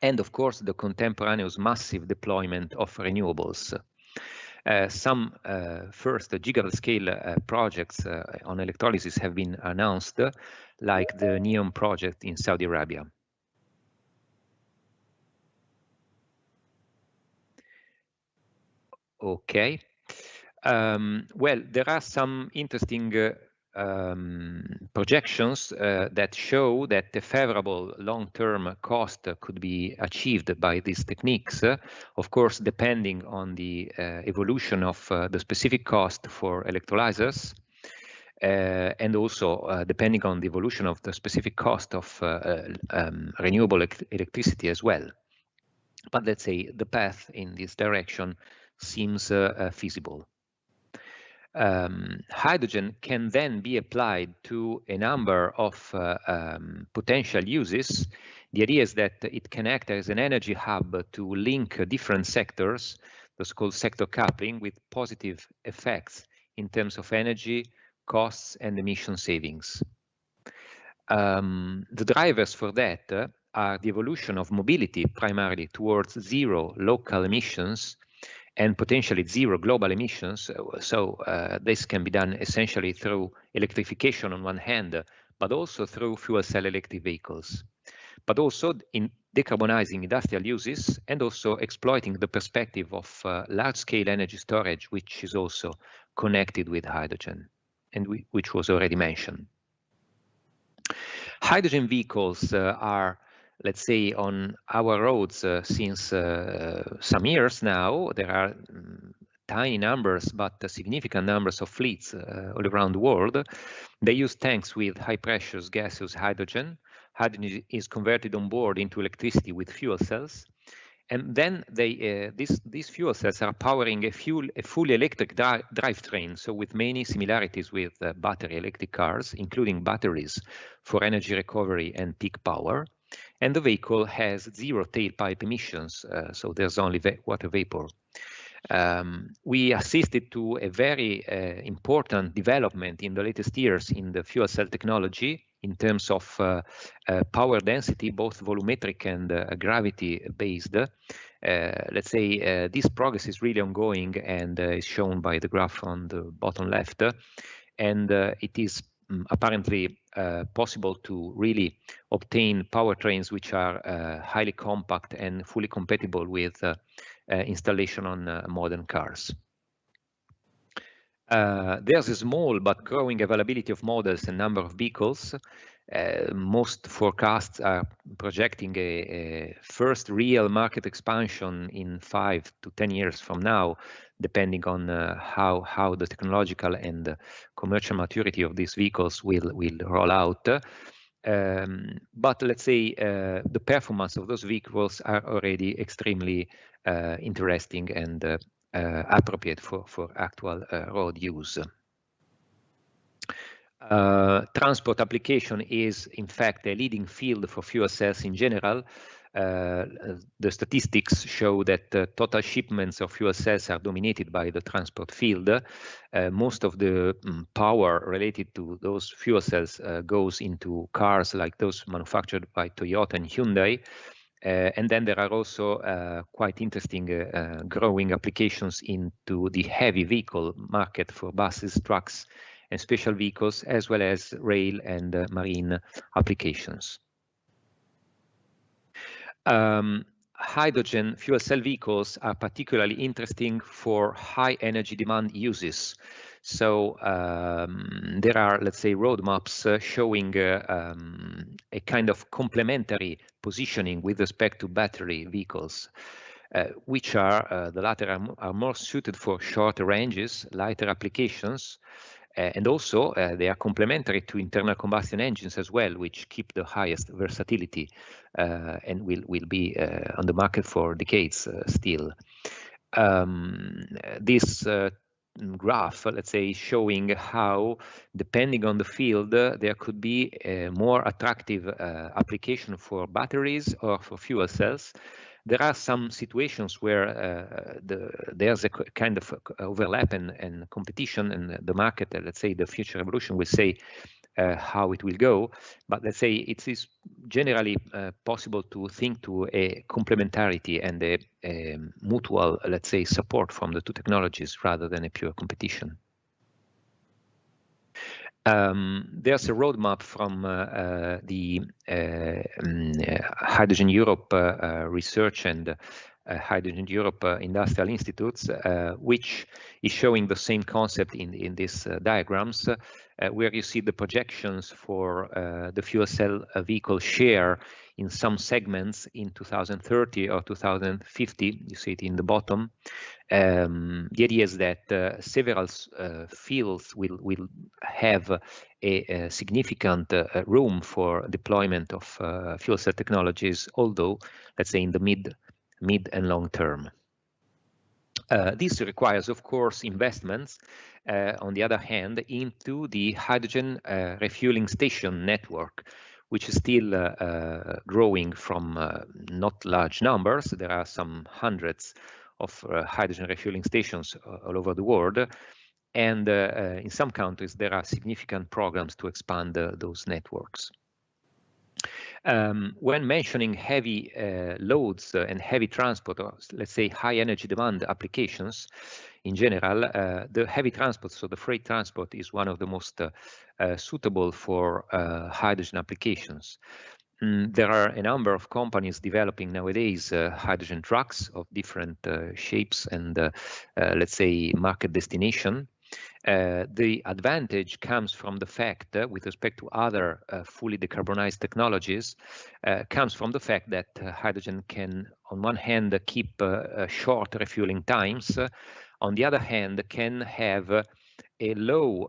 and of course the contemporaneous massive deployment of renewables. Some first gigawatt scale projects on electrolysis have been announced, like the NEOM project in Saudi Arabia. Okay. Well, there are some interesting projections that show that the favorable long-term cost could be achieved by these techniques, of course, depending on the evolution of the specific cost for electrolyzers, and also depending on the evolution of the specific cost of renewable electricity as well. But let's say the path in this direction seems feasible. Hydrogen can then be applied to a number of potential uses. The idea is that it can act as an energy hub to link different sectors, the so-called sector coupling, with positive effects in terms of energy, costs, and emission savings. The drivers for that are the evolution of mobility, primarily towards zero local emissions and potentially zero global emissions. So this can be done essentially through electrification on one hand, but also through fuel cell electric vehicles, but also in decarbonizing industrial uses and also exploiting the perspective of large-scale energy storage, which is also connected with hydrogen and which was already mentioned. Hydrogen vehicles are, let's say, on our roads since some years now. There are tiny numbers, but significant numbers of fleets all around the world. They use tanks with high pressures gaseous hydrogen. Hydrogen is converted on board into electricity with fuel cells. And then these fuel cells are powering a fully electric drivetrain, so with many similarities with battery electric cars, including batteries for energy recovery and peak power. And the vehicle has zero tailpipe emissions, so there's only water vapor. We assisted to a very important development in the latest years in the fuel cell technology in terms of power density, both volumetric and gravity-based. Let's say this progress is really ongoing and is shown by the graph on the bottom left. And it is apparently possible to really obtain powertrains which are highly compact and fully compatible with installation on modern cars. There's a small but growing availability of models and number of vehicles. Most forecasts are projecting a first real market expansion in 5 to 10 years from now, depending on how the technological and commercial maturity of these vehicles will roll out. But let's say the performance of those vehicles are already extremely interesting and appropriate for actual road use. Transport application is, in fact, a leading field for fuel cells in general. The statistics show that total shipments of fuel cells are dominated by the transport field. Most of the power related to those fuel cells goes into cars like those manufactured by Toyota and Hyundai. And then there are also quite interesting growing applications into the heavy vehicle market for buses, trucks, and special vehicles, as well as rail and marine applications. Hydrogen fuel cell vehicles are particularly interesting for high energy demand uses. So there are, let's say, roadmaps showing a kind of complementary positioning with respect to battery vehicles, which are, the latter are more suited for shorter ranges, lighter applications, and also they are complementary to internal combustion engines as well, which keep the highest versatility and will be on the market for decades still. This graph, let's say, showing how, depending on the field, there could be a more attractive application for batteries or for fuel cells. There are some situations where there's a kind of overlap and competition, and the market, let's say, the future evolution will say how it will go. But let's say it is generally possible to think to a complementarity and a mutual, let's say, support from the two technologies rather than a pure competition. There's a roadmap from the Hydrogen Europe Research and Hydrogen Europe Industrial Institutes, which is showing the same concept in these diagrams, where you see the projections for the fuel cell vehicle share in some segments in 2030 or 2050. You see it in the bottom. The idea is that several fields will have a significant room for deployment of fuel cell technologies, although, let's say, in the mid and long term. This requires, of course, investments, on the other hand, into the hydrogen refueling station network, which is still growing from not large numbers. There are some hundreds of hydrogen refueling stations all over the world. And in some countries, there are significant programs to expand those networks. When mentioning heavy loads and heavy transport, or let's say high energy demand applications in general, the heavy transport, so the freight transport, is one of the most suitable for hydrogen applications. There are a number of companies developing nowadays hydrogen trucks of different shapes and, let's say, market destination. The advantage comes from the fact, with respect to other fully decarbonized technologies, comes from the fact that hydrogen can, on one hand, keep short refueling times, on the other hand, can have a low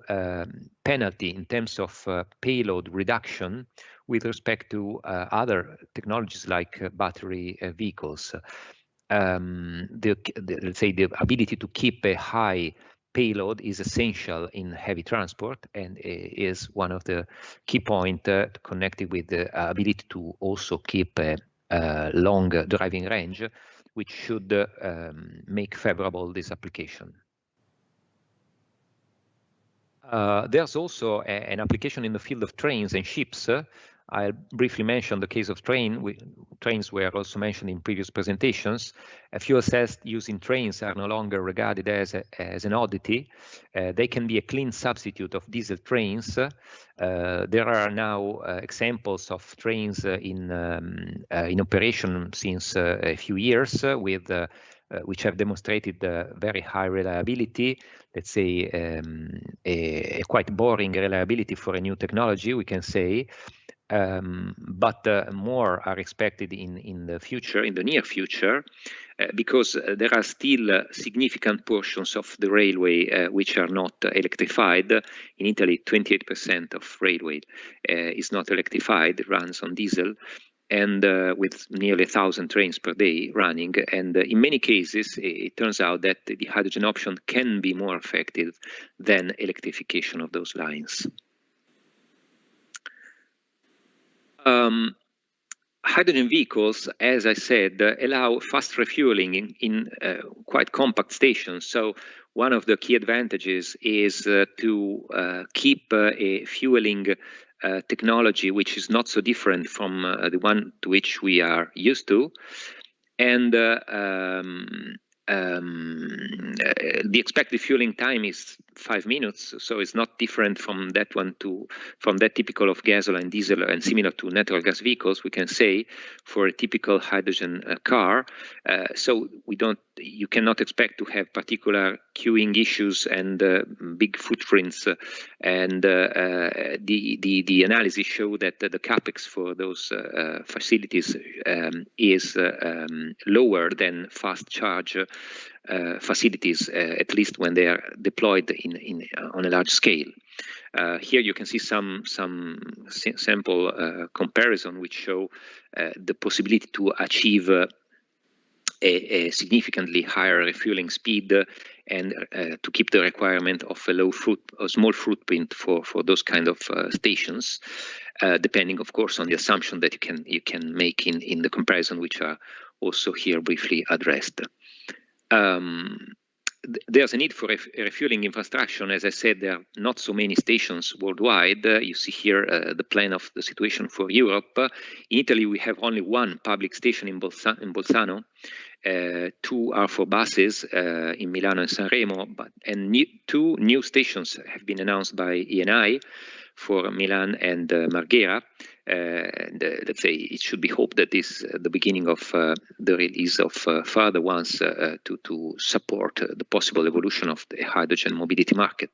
penalty in terms of payload reduction with respect to other technologies like battery vehicles. Let's say the ability to keep a high payload is essential in heavy transport and is one of the key points connected with the ability to also keep a long driving range, which should make favorable this application. There's also an application in the field of trains and ships. I'll briefly mention the case of trains were also mentioned in previous presentations. Fuel cells used in trains are no longer regarded as an oddity. They can be a clean substitute of diesel trains. There are now examples of trains in operation since a few years with which have demonstrated very high reliability, let's say a quite boring reliability for a new technology, we can say. but more are expected in the future, in the near future, because there are still significant portions of the railway which are not electrified. In Italy, 28% of railway is not electrified, it runs on diesel, and with nearly 1,000 trains per day running. And in many cases, it turns out that the hydrogen option can be more effective than electrification of those lines. Hydrogen vehicles, as I said, allow fast refueling in quite compact stations. So one of the key advantages is to keep a fueling technology which is not so different from the one to which we are used to. And the expected fueling time is 5 minutes, so it's not different from that one from that typical of gasoline, diesel, and similar to natural gas vehicles, we can say, for a typical hydrogen car. So you cannot expect to have particular queuing issues and big footprints. And the analysis show that the capex for those facilities is lower than fast charge facilities, at least when they are deployed on a large scale. Here you can see some sample comparison which show the possibility to achieve a significantly higher refueling speed and to keep the requirement of a small footprint for those kind of stations, depending, of course, on the assumption that you can make in the comparison, which are also here briefly addressed. There's a need for a refueling infrastructure. As I said, there are not so many stations worldwide. You see here the plan of the situation for Europe. In Italy, we have only one public station in Bolzano. 2 are for buses in Milano and Sanremo, and 2 new stations have been announced by Eni for Milan and Marghera. Let's say it should be hoped that this is the beginning of the release of further ones to support the possible evolution of the hydrogen mobility market.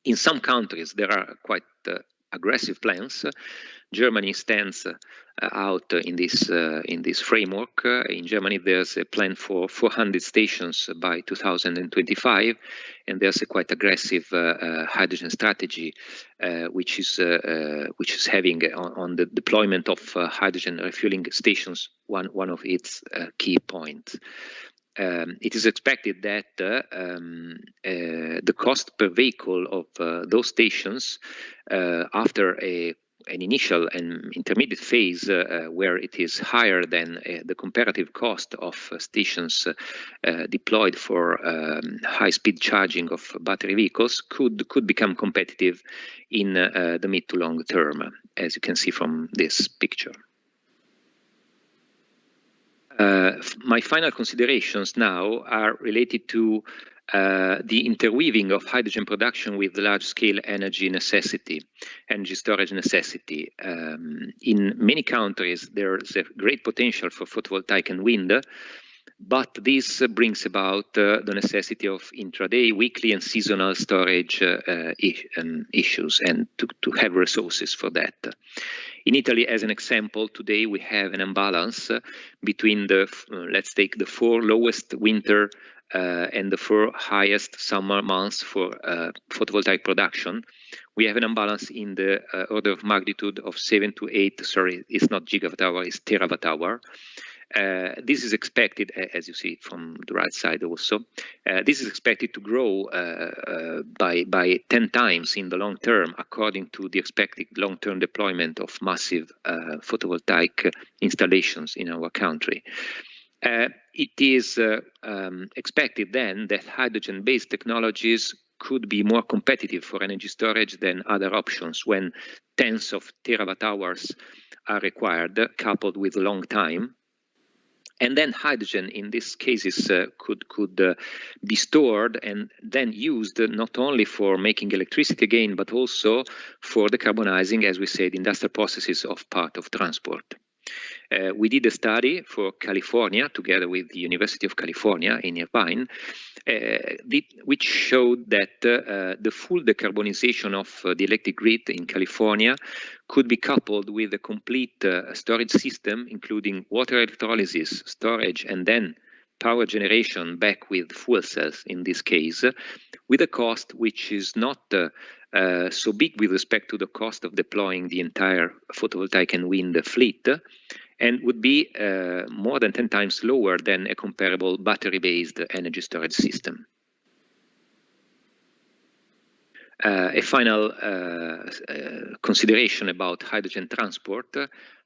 In some countries, there are quite aggressive plans. Germany stands out in this framework. In Germany, there's a plan for 400 stations by 2025, and there's a quite aggressive hydrogen strategy, which is having on the deployment of hydrogen refueling stations one of its key points. It is expected that the cost per vehicle of those stations, after an initial and intermediate phase where it is higher than the comparative cost of stations deployed for high-speed charging of battery vehicles, could become competitive in the mid to long term, as you can see from this picture. My final considerations now are related to the interweaving of hydrogen production with the large-scale energy storage necessity. In many countries, there's a great potential for photovoltaic and wind, but this brings about the necessity of intraday, weekly, and seasonal storage issues, and to have resources for that. In Italy, as an example, today we have an imbalance between let's take the 4 lowest winter and the 4 highest summer months for photovoltaic production. We have an imbalance in the order of magnitude of 7 to 8, sorry, it's not gigawatt hour, it's terawatt hour. This is expected, as you see from the right side also, this is expected to grow by 10 times in the long term, according to the expected long-term deployment of massive photovoltaic installations in our country. It is expected then that hydrogen-based technologies could be more competitive for energy storage than other options when tens of terawatt hours are required, coupled with long time. And then hydrogen, in these cases, could be stored and then used not only for making electricity again, but also for decarbonizing, as we said, industrial processes of part of transport. We did a study for California together with the University of California in Irvine, which showed that the full decarbonization of the electric grid in California could be coupled with a complete storage system, including water electrolysis, storage, and then power generation back with fuel cells in this case, with a cost which is not so big with respect to the cost of deploying the entire photovoltaic and wind fleet, and would be more than 10 times lower than a comparable battery-based energy storage system. A final consideration about hydrogen transport.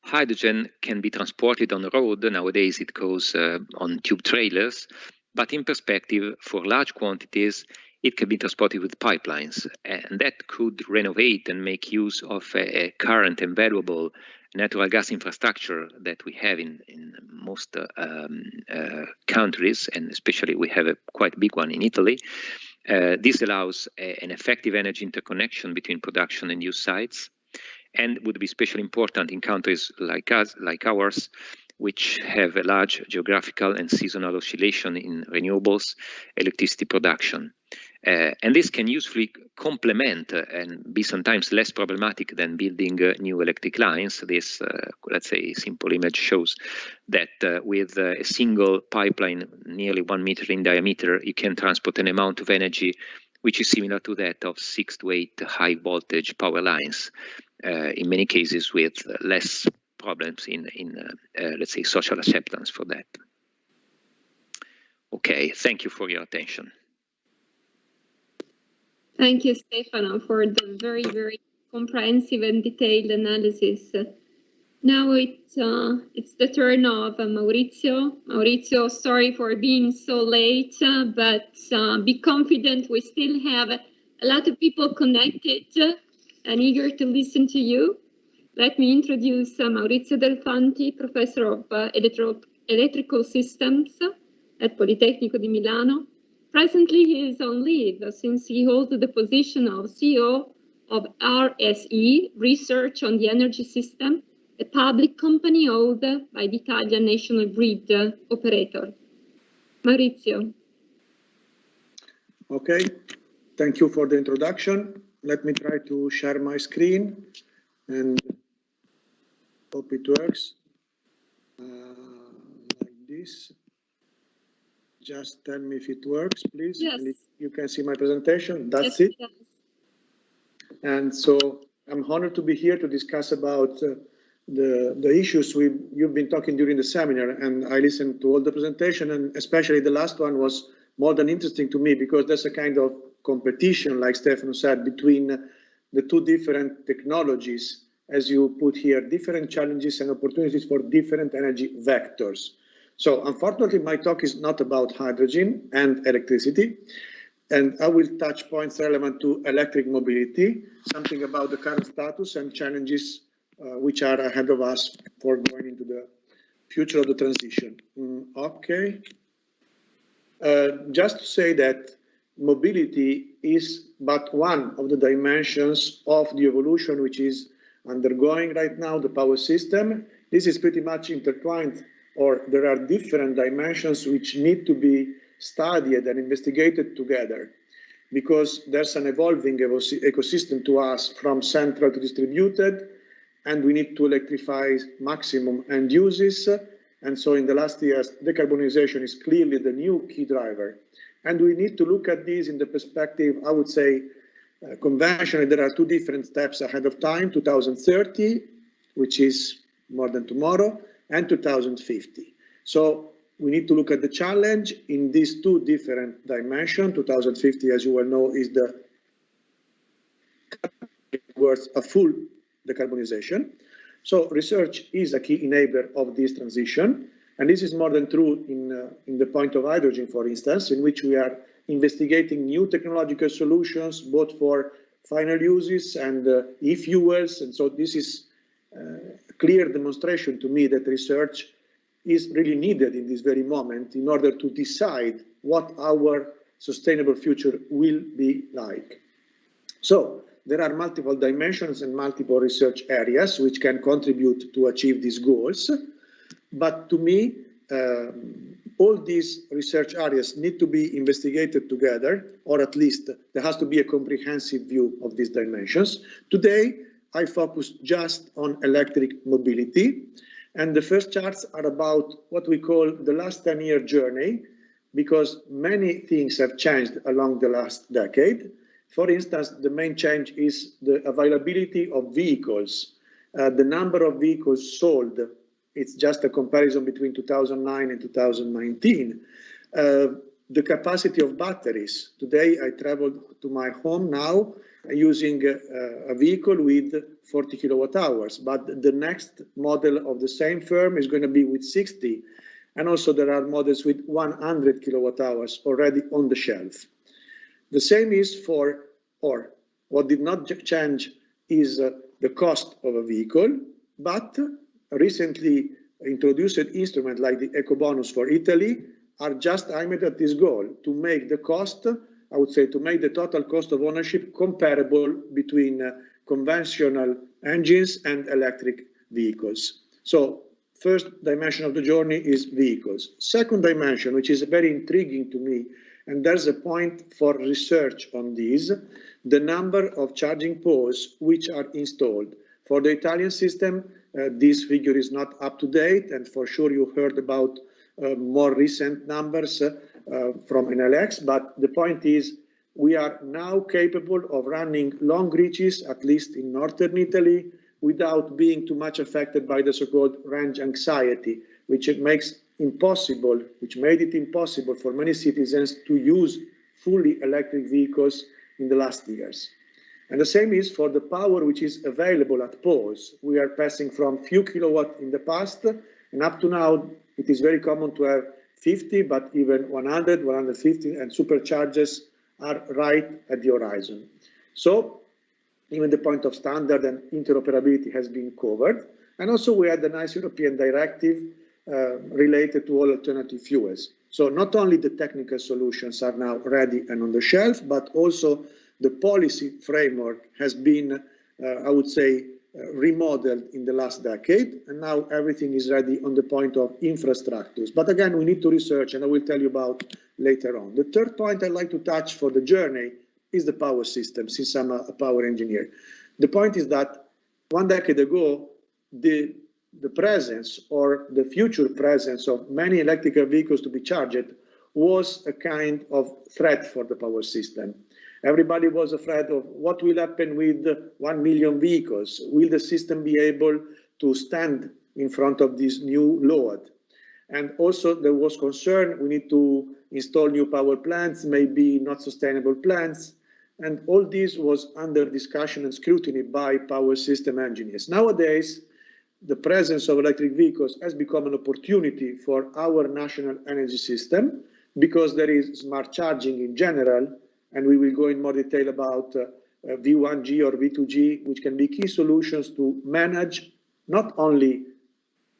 Hydrogen can be transported on the road. Nowadays it goes on tube trailers, but in perspective, for large quantities, it can be transported with pipelines, and that could renovate and make use of a current and valuable natural gas infrastructure that we have in most countries, and especially we have a quite big one in Italy. This allows an effective energy interconnection between production and use sites, and would be especially important in countries like ours, which have a large geographical and seasonal oscillation in renewables electricity production. And this can usefully complement and be sometimes less problematic than building new electric lines. This, let's say, simple image shows that with a single pipeline, nearly 1 meter in diameter, you can transport an amount of energy which is similar to that of 6 to 8 high voltage power lines, in many cases with less problems in let's say, social acceptance for that. Okay, thank you for your attention. Thank you, Stefano, for the very, very comprehensive and detailed analysis. Now it's the turn of Maurizio. Maurizio, sorry for being so late, but be confident we still have a lot of people connected and eager to listen to you. Let me introduce Maurizio Delfanti, Professor of Electrical Systems at Politecnico di Milano. Presently, he is on leave since he holds the position of CEO of RSE, Research on the Energy System, a public company owned by the Italian National Grid operator. Maurizio. Okay, thank you for the introduction. Let me try to share my screen and hope it works like this. Just tell me if it works, please. Yes. And you can see my presentation. That's it. Yes. And so I'm honored to be here to discuss about the issues you've been talking during the seminar, and I listened to all the presentation, and especially the last one was more than interesting to me because there's a kind of competition, like Stefano said, between the two different technologies, as you put here, different challenges and opportunities for different energy vectors. So unfortunately, my talk is not about hydrogen and electricity, and I will touch points relevant to electric mobility, something about the current status and challenges which are ahead of us for going into the future of the transition. Okay. Just to say that mobility is but one of the dimensions of the evolution which is undergoing right now, the power system. This is pretty much intertwined, or there are different dimensions which need to be studied and investigated together, because there's an evolving ecosystem to us from central to distributed, and we need to electrify maximum end uses. And so in the last years, decarbonization is clearly the new key driver. And we need to look at this in the perspective, I would say, conventionally, there are two different steps ahead of time, 2030, which is more than tomorrow, and 2050. So we need to look at the challenge in these two different dimensions. 2050, as you well know, is the towards a full decarbonization. So research is a key enabler of this transition. And this is more than true in the point of hydrogen, for instance, in which we are investigating new technological solutions, both for final uses and e-fuels. And so this is a clear demonstration to me that research is really needed in this very moment in order to decide what our sustainable future will be like. So there are multiple dimensions and multiple research areas which can contribute to achieve these goals. But to me, all these research areas need to be investigated together, or at least there has to be a comprehensive view of these dimensions. Today, I focus just on electric mobility, and the first charts are about what we call the last 10-year journey, because many things have changed along the last decade. For instance, the main change is the availability of vehicles. The number of vehicles sold, it's just a comparison between 2009 and 2019. The capacity of batteries. Today, I traveled to my home now using a vehicle with 40 kilowatt hours, but the next model of the same firm is going to be with 60. And also there are models with 100 kilowatt hours already on the shelf. The same is for, or what did not change is the cost of a vehicle, but recently introduced instruments like the Eco Bonus for Italy are just aimed at this goal, to make the cost, I would say, to make the total cost of ownership comparable between conventional engines and electric vehicles. So first dimension of the journey is vehicles. Second dimension, which is very intriguing to me, and there's a point for research on these, the number of charging posts which are installed. For the Italian system, this figure is not up to date, and for sure you heard about more recent numbers from Enel, but the point is we are now capable of running long reaches, at least in northern Italy, without being too much affected by the so-called range anxiety, which made it impossible for many citizens to use fully electric vehicles in the last years. And the same is for the power which is available at poles. We are passing from few kilowatt in the past, and up to now, it is very common to have 50, but even 100, 150, and superchargers are right at the horizon. So even the point of standard and interoperability has been covered. And also we had a nice European directive related to all alternative fuels. So not only the technical solutions are now ready and on the shelf, but also the policy framework has been, I would say, remodeled in the last decade, and now everything is ready on the point of infrastructures. But again, we need to research, and I will tell you about later on. The third point I'd like to touch for the journey is the power system, since I'm a power engineer. The point is that 1 decade ago, the presence or the future presence of many electrical vehicles to be charged was a kind of threat for the power system. Everybody was afraid of what will happen with 1 million vehicles. Will the system be able to stand in front of this new load? And also there was concern, we need to install new power plants, maybe not sustainable plants. And all this was under discussion and scrutiny by power system engineers. Nowadays, the presence of electric vehicles has become an opportunity for our national energy system, because there is smart charging in general, and we will go in more detail about V1G or V2G, which can be key solutions to manage not only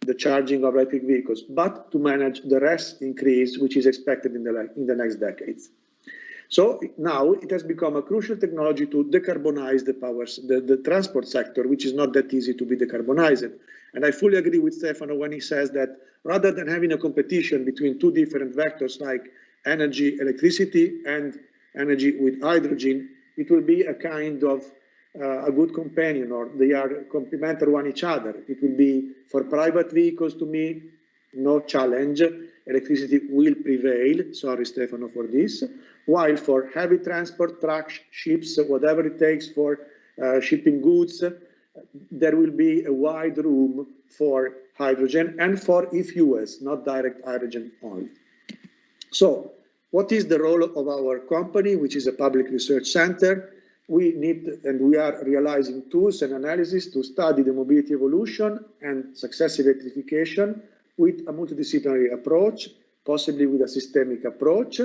the charging of electric vehicles, but to manage the rest increase, which is expected in the next decades. So now it has become a crucial technology to decarbonize the transport sector, which is not that easy to be decarbonized. And I fully agree with Stefano when he says that rather than having a competition between two different vectors like energy, electricity, and energy with hydrogen, it will be a kind of a good companion, or they are complementary one each other. It will be for private vehicles, to me, no challenge. Electricity will prevail, sorry Stefano for this, while for heavy transport, trucks, ships, whatever it takes for shipping goods, there will be a wide room for hydrogen and for e-fuels, not direct hydrogen only. So what is the role of our company, which is a public research center? We need, and we are realizing tools and analysis to study the mobility evolution and successive electrification with a multidisciplinary approach, possibly with a systemic approach.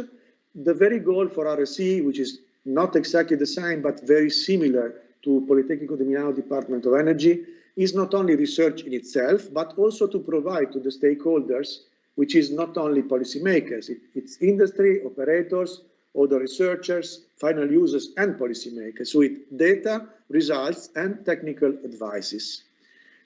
The very goal for RSE, which is not exactly the same, but very similar to Politecnico di Milano Department of Energy, is not only research in itself, but also to provide to the stakeholders, which is not only policymakers, it's industry, operators, other researchers, final users, and policymakers with data, results, and technical advices.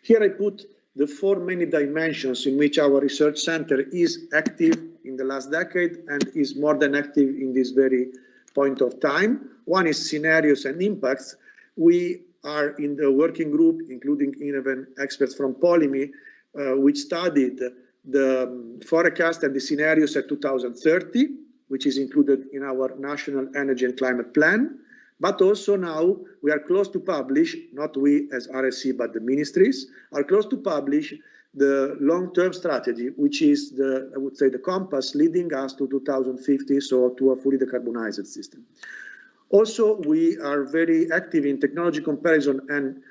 Here I put the 4 main dimensions in which our research center is active in the last decade and is more than active in this very point of time. One is scenarios and impacts. We are in the working group, including even experts from Polyme, which studied the forecast and the scenarios at 2030, which is included in our National Energy and Climate Plan. But also now we are close to publish, not we as RSC, but the ministries, are close to publish the long-term strategy, which is I would say, the compass leading us to 2050, so to a fully decarbonized system. Also, we are very active in technology comparison and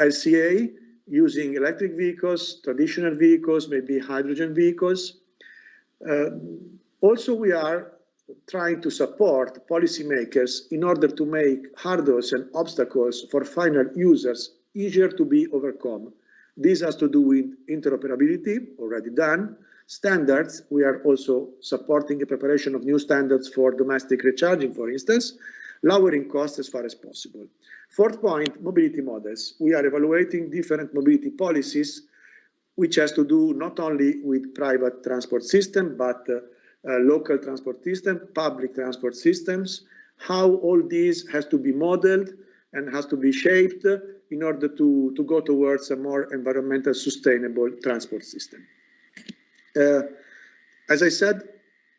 LCA, using electric vehicles, traditional vehicles, maybe hydrogen vehicles. Also, we are trying to support policymakers in order to make hurdles and obstacles for final users easier to be overcome. This has to do with interoperability, already done. Standards, we are also supporting the preparation of new standards for domestic recharging, for instance, lowering costs as far as possible. 4th point, mobility models. We are evaluating different mobility policies, which has to do not only with private transport system, but local transport system, public transport systems, how all these has to be modeled and has to be shaped in order to go towards a more environmental sustainable transport system. As I said,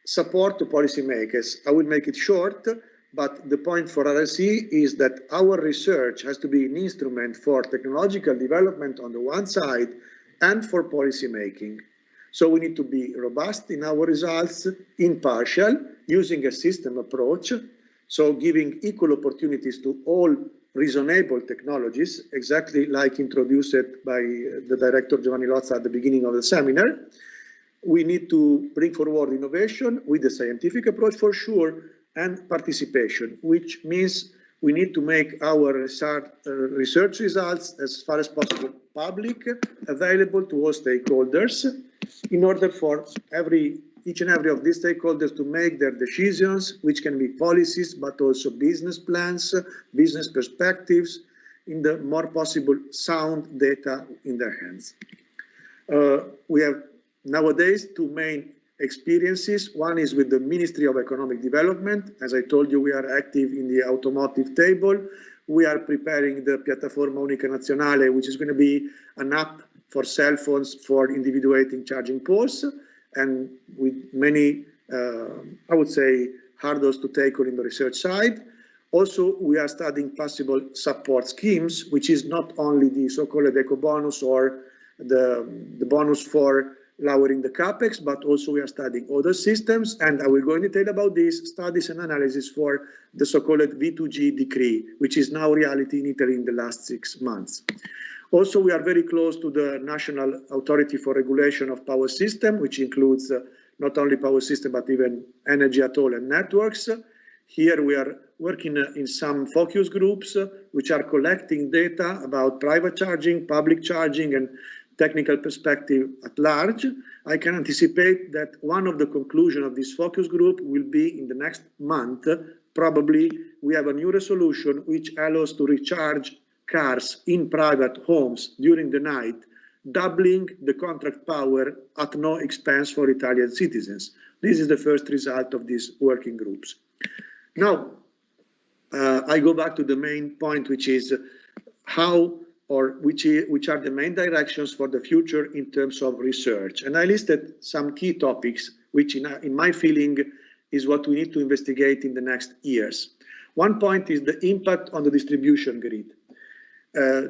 support to policymakers. I will make it short, but the point for RSC is that our research has to be an instrument for technological development on the one side and for policy making. So we need to be robust in our results, impartial, using a system approach, so giving equal opportunities to all reasonable technologies, exactly like introduced by the director Giovanni Lozza at the beginning of the seminar. We need to bring forward innovation with the scientific approach for sure, and participation, which means we need to make our research results as far as possible public, available to all stakeholders, in order for each and every of these stakeholders to make their decisions, which can be policies, but also business plans, business perspectives, in the more possible sound data in their hands. We have nowadays 2 main experiences. One is with the Ministry of Economic Development. As I told you, we are active in the automotive table. We are preparing the Piattaforma Unica Nazionale, which is going to be an app for cell phones for individuating charging poles, and with many, I would say, hurdles to take on in the research side. Also, we are studying possible support schemes, which is not only the so-called eco bonus or the bonus for lowering the capex, but also we are studying other systems, and I will go in detail about these studies and analysis for the so-called V2G decree, which is now reality in Italy in the last 6 months. Also, we are very close to the National Authority for Regulation of Power System, which includes not only power system, but even energy at all and networks. Here we are working in some focus groups, which are collecting data about private charging, public charging, and technical perspective at large. I can anticipate that one of the conclusions of this focus group will be in the next month. Probably we have a new resolution which allows to recharge cars in private homes during the night, doubling the contract power at no expense for Italian citizens. This is the first result of these working groups. Now, I go back to the main point, which is which are the main directions for the future in terms of research. And I listed some key topics, which in my feeling is what we need to investigate in the next years. One point is the impact on the distribution grid.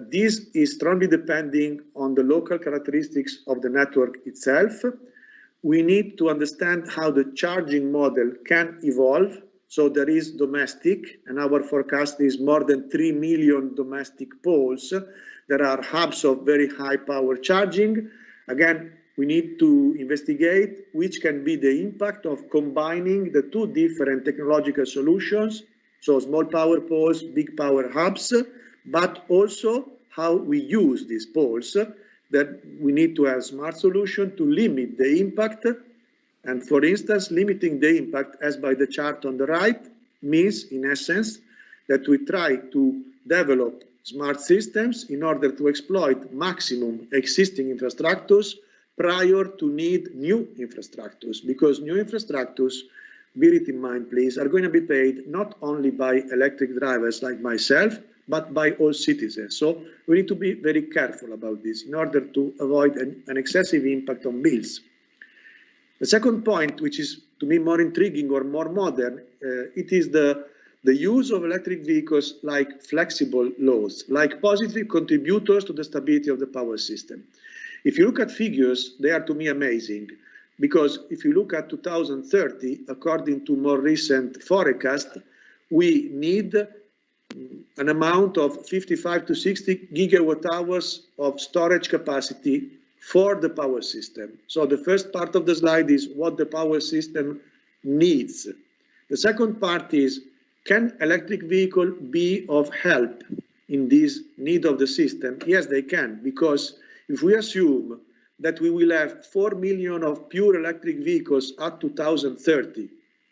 This is strongly depending on the local characteristics of the network itself. We need to understand how the charging model can evolve. So there is domestic, and our forecast is more than 3 million domestic poles. There are hubs of very high power charging. Again, we need to investigate which can be the impact of combining the 2 different technological solutions, so small power poles, big power hubs, but also how we use these poles, that we need to have smart solution to limit the impact And for instance, limiting the impact, as by the chart on the right, means in essence that we try to develop smart systems in order to exploit maximum existing infrastructures prior to need new infrastructures, because new infrastructures, bear it in mind please, are going to be paid not only by electric drivers like myself, but by all citizens. So we need to be very careful about this in order to avoid an excessive impact on bills. The second point, which is to me more intriguing or more modern, it is the use of electric vehicles like flexible loads, like positive contributors to the stability of the power system. If you look at figures, they are to me amazing, because if you look at 2030, according to more recent forecast, we need an amount of 55 to 60 gigawatt hours of storage capacity for the power system. So the first part of the slide is what the power system needs. The second part is, can electric vehicle be of help in this need of the system? Yes, they can, because if we assume that we will have 4 million of pure electric vehicles at 2030,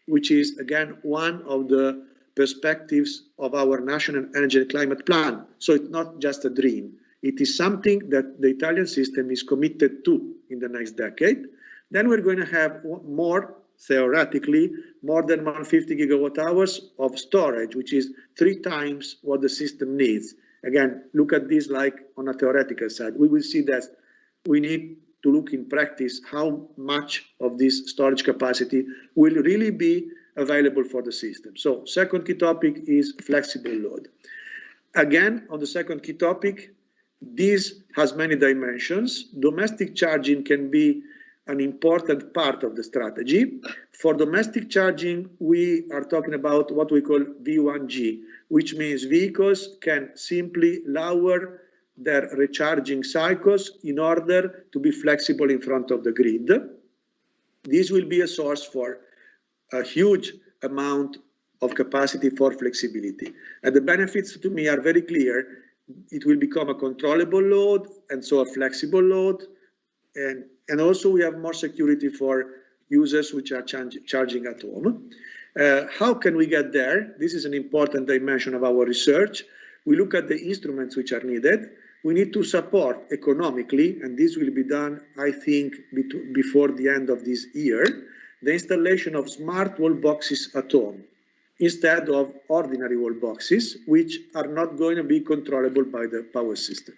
which is again one of the perspectives of our National Energy and Climate Plan. So it's not just a dream. It is something that the Italian system is committed to in the next decade. Then we're going to have more, theoretically, more than 150 gigawatt hours of storage, which is 3 times what the system needs. Again, look at this like on a theoretical side. We will see that we need to look in practice how much of this storage capacity will really be available for the system. So second key topic is flexible load. Again, on the second key topic, this has many dimensions. Domestic charging can be an important part of the strategy. For domestic charging, we are talking about what we call V1G, which means vehicles can simply lower their recharging cycles in order to be flexible in front of the grid. This will be a source for a huge amount of capacity for flexibility. And the benefits to me are very clear. It will become a controllable load, and so a flexible load. And also we have more security for users which are charging at home. How can we get there? This is an important dimension of our research. We look at the instruments which are needed. We need to support economically, and this will be done, I think, before the end of this year, the installation of smart wall boxes at home, instead of ordinary wall boxes, which are not going to be controllable by the power system.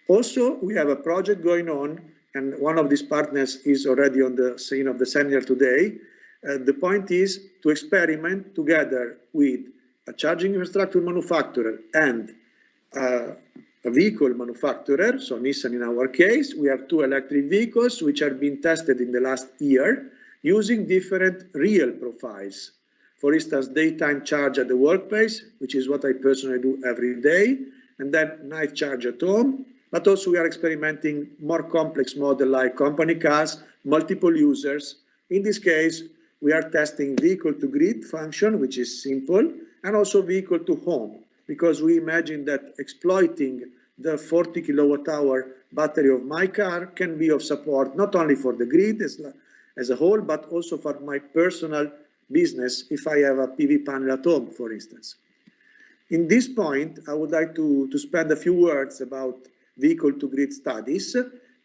Also, we have a project going on, and one of these partners is already on the scene of the seminar today. The point is to experiment together with a charging infrastructure manufacturer and a vehicle manufacturer, so Nissan in our case. We have 2 electric vehicles which are being tested in the last year using different real profiles. For instance, daytime charge at the workplace, which is what I personally do every day, and then night charge at home. But also we are experimenting more complex model like company cars, multiple users. In this case, we are testing vehicle to grid function, which is simple, and also vehicle to home, because we imagine that exploiting the 40 kilowatt hour battery of my car can be of support not only for the grid as a whole, but also for my personal business if I have a PV panel at home, for instance. In this point, I would like to spend a few words about vehicle to grid studies.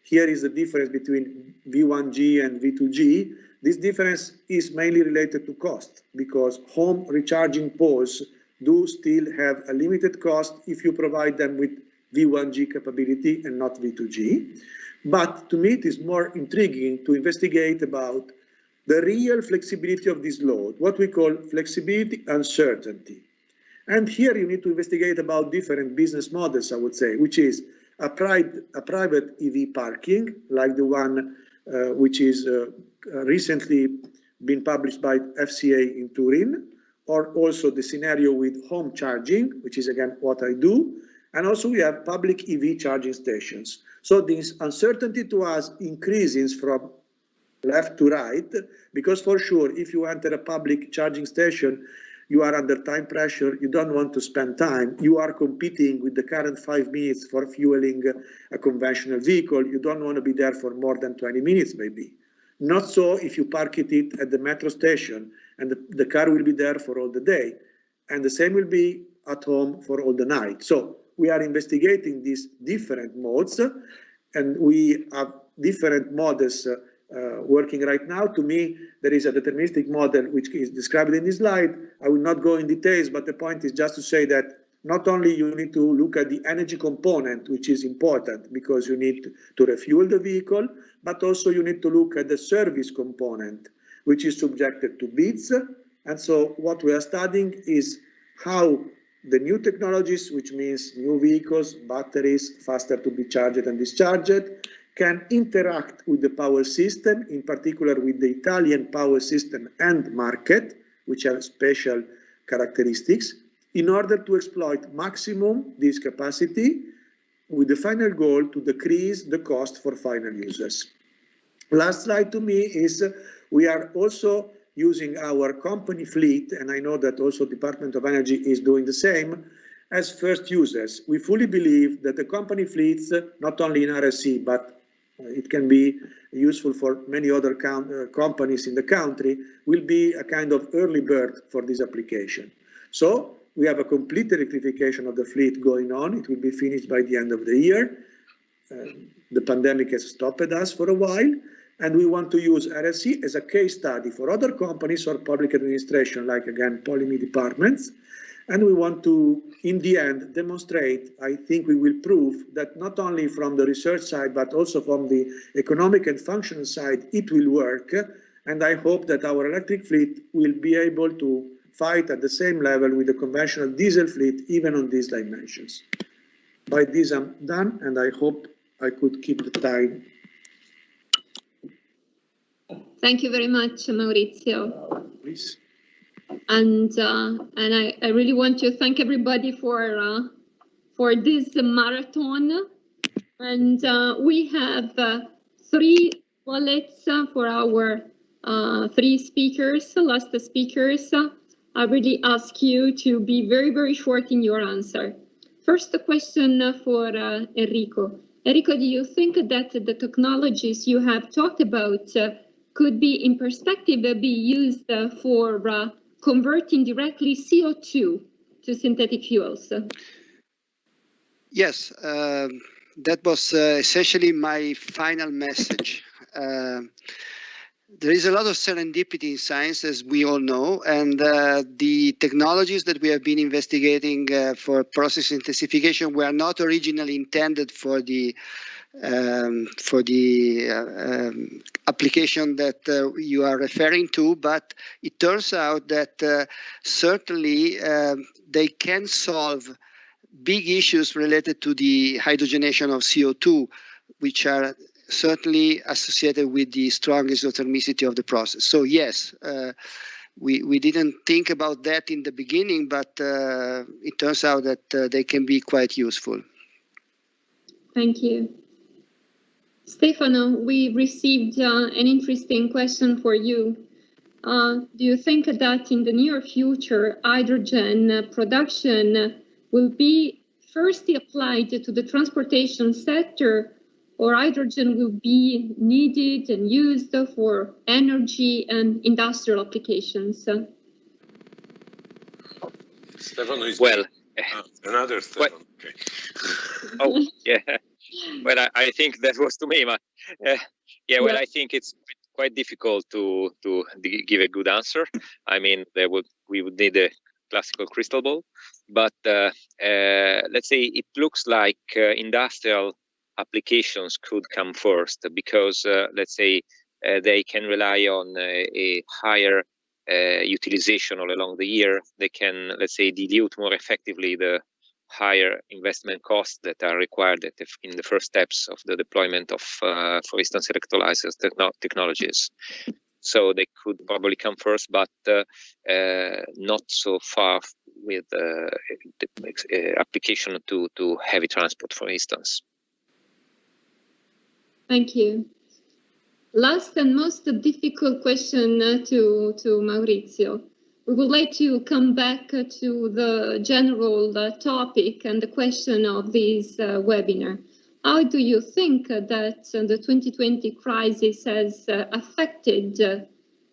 Here is the difference between V1G and V2G. This difference is mainly related to cost, because home recharging poles do still have a limited cost if you provide them with V1G capability and not V2G. But to me, it is more intriguing to investigate about the real flexibility of this load, what we call flexibility uncertainty. And here you need to investigate about different business models, I would say, which is a private EV parking, like the one which is recently been published by FCA in Turin, or also the scenario with home charging, which is again what I do. And also we have public EV charging stations. So this uncertainty to us increases from left to right, because for sure, if you enter a public charging station, you are under time pressure, you don't want to spend time, you are competing with the current 5 minutes for fueling a conventional vehicle, you don't want to be there for more than 20 minutes maybe. Not so if you park it at the metro station and the car will be there for all the day. And the same will be at home for all the night. So we are investigating these different modes, and we have different models working right now. To me, there is a deterministic model which is described in this slide. I will not go in details, but the point is just to say that not only you need to look at the energy component, which is important because you need to refuel the vehicle, but also you need to look at the service component, which is subjected to bids. And so what we are studying is how the new technologies, which means new vehicles, batteries, faster to be charged and discharged, can interact with the power system, in particular with the Italian power system and market, which have special characteristics, in order to exploit maximum this capacity with the final goal to decrease the cost for final users. Last slide to me is we are also using our company fleet, and I know that also Department of Energy is doing the same, as first users. We fully believe that the company fleets, not only in RSC, but it can be useful for many other companies in the country, will be a kind of early bird for this application. So we have a complete electrification of the fleet going on. It will be finished by the end of the year. The pandemic has stopped us for a while, and we want to use RSC as a case study for other companies or public administration, like again, Polyme departments. And we want to, in the end, demonstrate, I think we will prove that not only from the research side, but also from the economic and functional side, it will work. And I hope that our electric fleet will be able to fight at the same level with the conventional diesel fleet, even on these dimensions. By this, I'm done, and I hope I could keep the time. Thank you very much, Maurizio. Please. And I really want to thank everybody for this marathon. And we have 3 bullets for our 3 speakers, last speakers. I really ask you to be very, very short in your answer. First question for Enrico. Enrico, do you think that the technologies you have talked about could be, in perspective, be used for converting directly CO2 to synthetic fuels? Yes, that was essentially my final message. There is a lot of serendipity in science, as we all know, and the technologies that we have been investigating for process intensification were not originally intended for the application that you are referring to, but it turns out that certainly they can solve big issues related to the hydrogenation of CO2, which are certainly associated with the strong isothermicity of the process. So yes, we didn't think about that in the beginning, but it turns out that they can be quite useful. Thank you. Stefano, we received an interesting question for you. Do you think that in the near future, hydrogen production will be firstly applied to the transportation sector, or hydrogen will be needed and used for energy and industrial applications? Stefano is well, another Stefano. Okay. Oh, yeah. Well, I think that was to me. But, yeah, well, I think it's quite difficult to give a good answer. I mean, we would need a classical crystal ball, but let's say it looks like industrial applications could come first because let's say they can rely on a higher utilization all along the year. They can, let's say, dilute more effectively the higher investment costs that are required in the first steps of the deployment of, for instance, electrolysis technologies. So they could probably come first, but not so far with the application to heavy transport, for instance. Thank you. Last and most difficult question to Maurizio. We would like to come back to the general topic and the question of this webinar. how do you think that the 2020 crisis has affected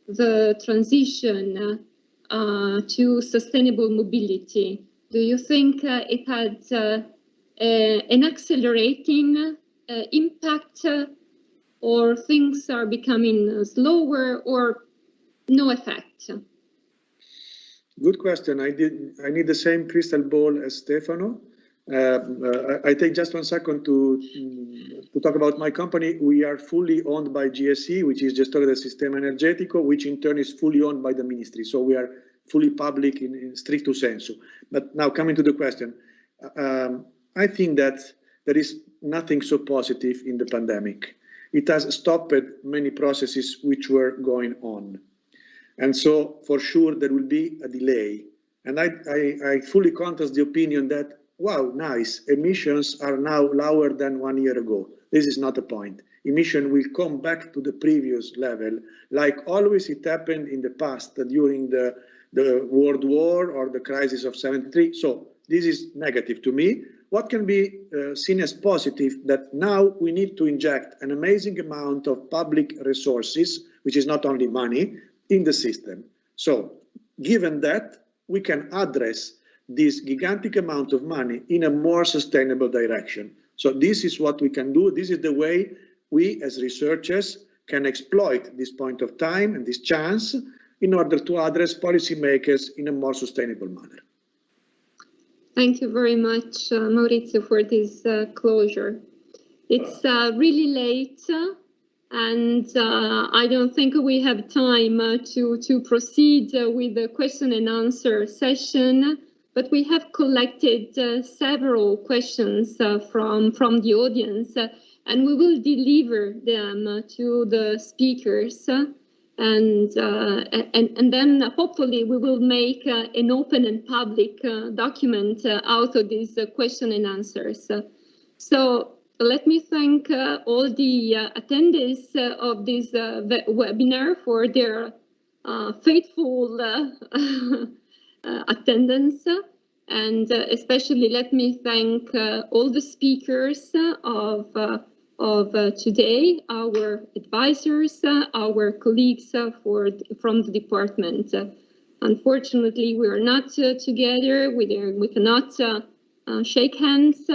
the transition to sustainable mobility? Do you think it had an accelerating impact, or things are becoming slower, or no effect? Good question. I need the same crystal ball as Stefano. I take just 1 second to talk about my company. We are fully owned by GSE, which is Gestore del Sistema Energetico, which in turn is fully owned by the ministry. So we are fully public in stricto sensu. But now coming to the question, I think that there is nothing so positive in the pandemic. It has stopped many processes which were going on. And so for sure there will be a delay. And I fully contest the opinion that, wow, nice, emissions are now lower than 1 year ago. This is not the point. Emission will come back to the previous level, like always it happened in the past during the World War or the crisis of '73. So this is negative to me. What can be seen as positive, that now we need to inject an amazing amount of public resources, which is not only money, in the system. So given that, we can address this gigantic amount of money in a more sustainable direction. So this is what we can do. This is the way we as researchers can exploit this point of time and this chance in order to address policymakers in a more sustainable manner. Thank you very much, Maurizio, for this closure. It's really late, and I don't think we have time to proceed with the question and answer session, but we have collected several questions from the audience, and we will deliver them to the speakers. And then hopefully we will make an open and public document out of these question and answers. So let me thank all the attendees of this webinar for their faithful attendance. And especially let me thank all the speakers of today, our advisors, our colleagues from the department. Unfortunately, we are not together. We cannot shake hands,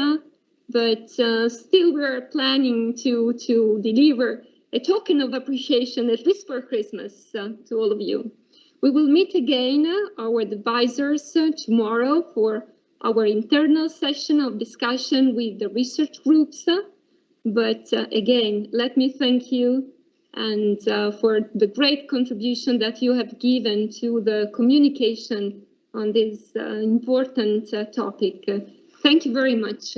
but still we are planning to deliver a token of appreciation, at least for Christmas, to all of you. We will meet again, our advisors, tomorrow for our internal session of discussion with the research groups. But again, let me thank you and for the great contribution that you have given to the communication on this important topic. Thank you very much.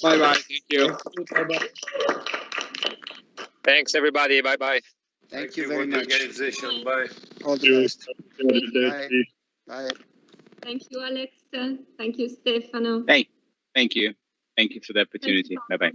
Bye-bye. Thank you. Bye-bye. Thanks, everybody. Bye-bye. Thank you very much. Organization. Bye. All the best. Bye. Bye. Thank you, Alex. Thank you, Stefano. Thank you. Thank you for the opportunity. Bye-bye.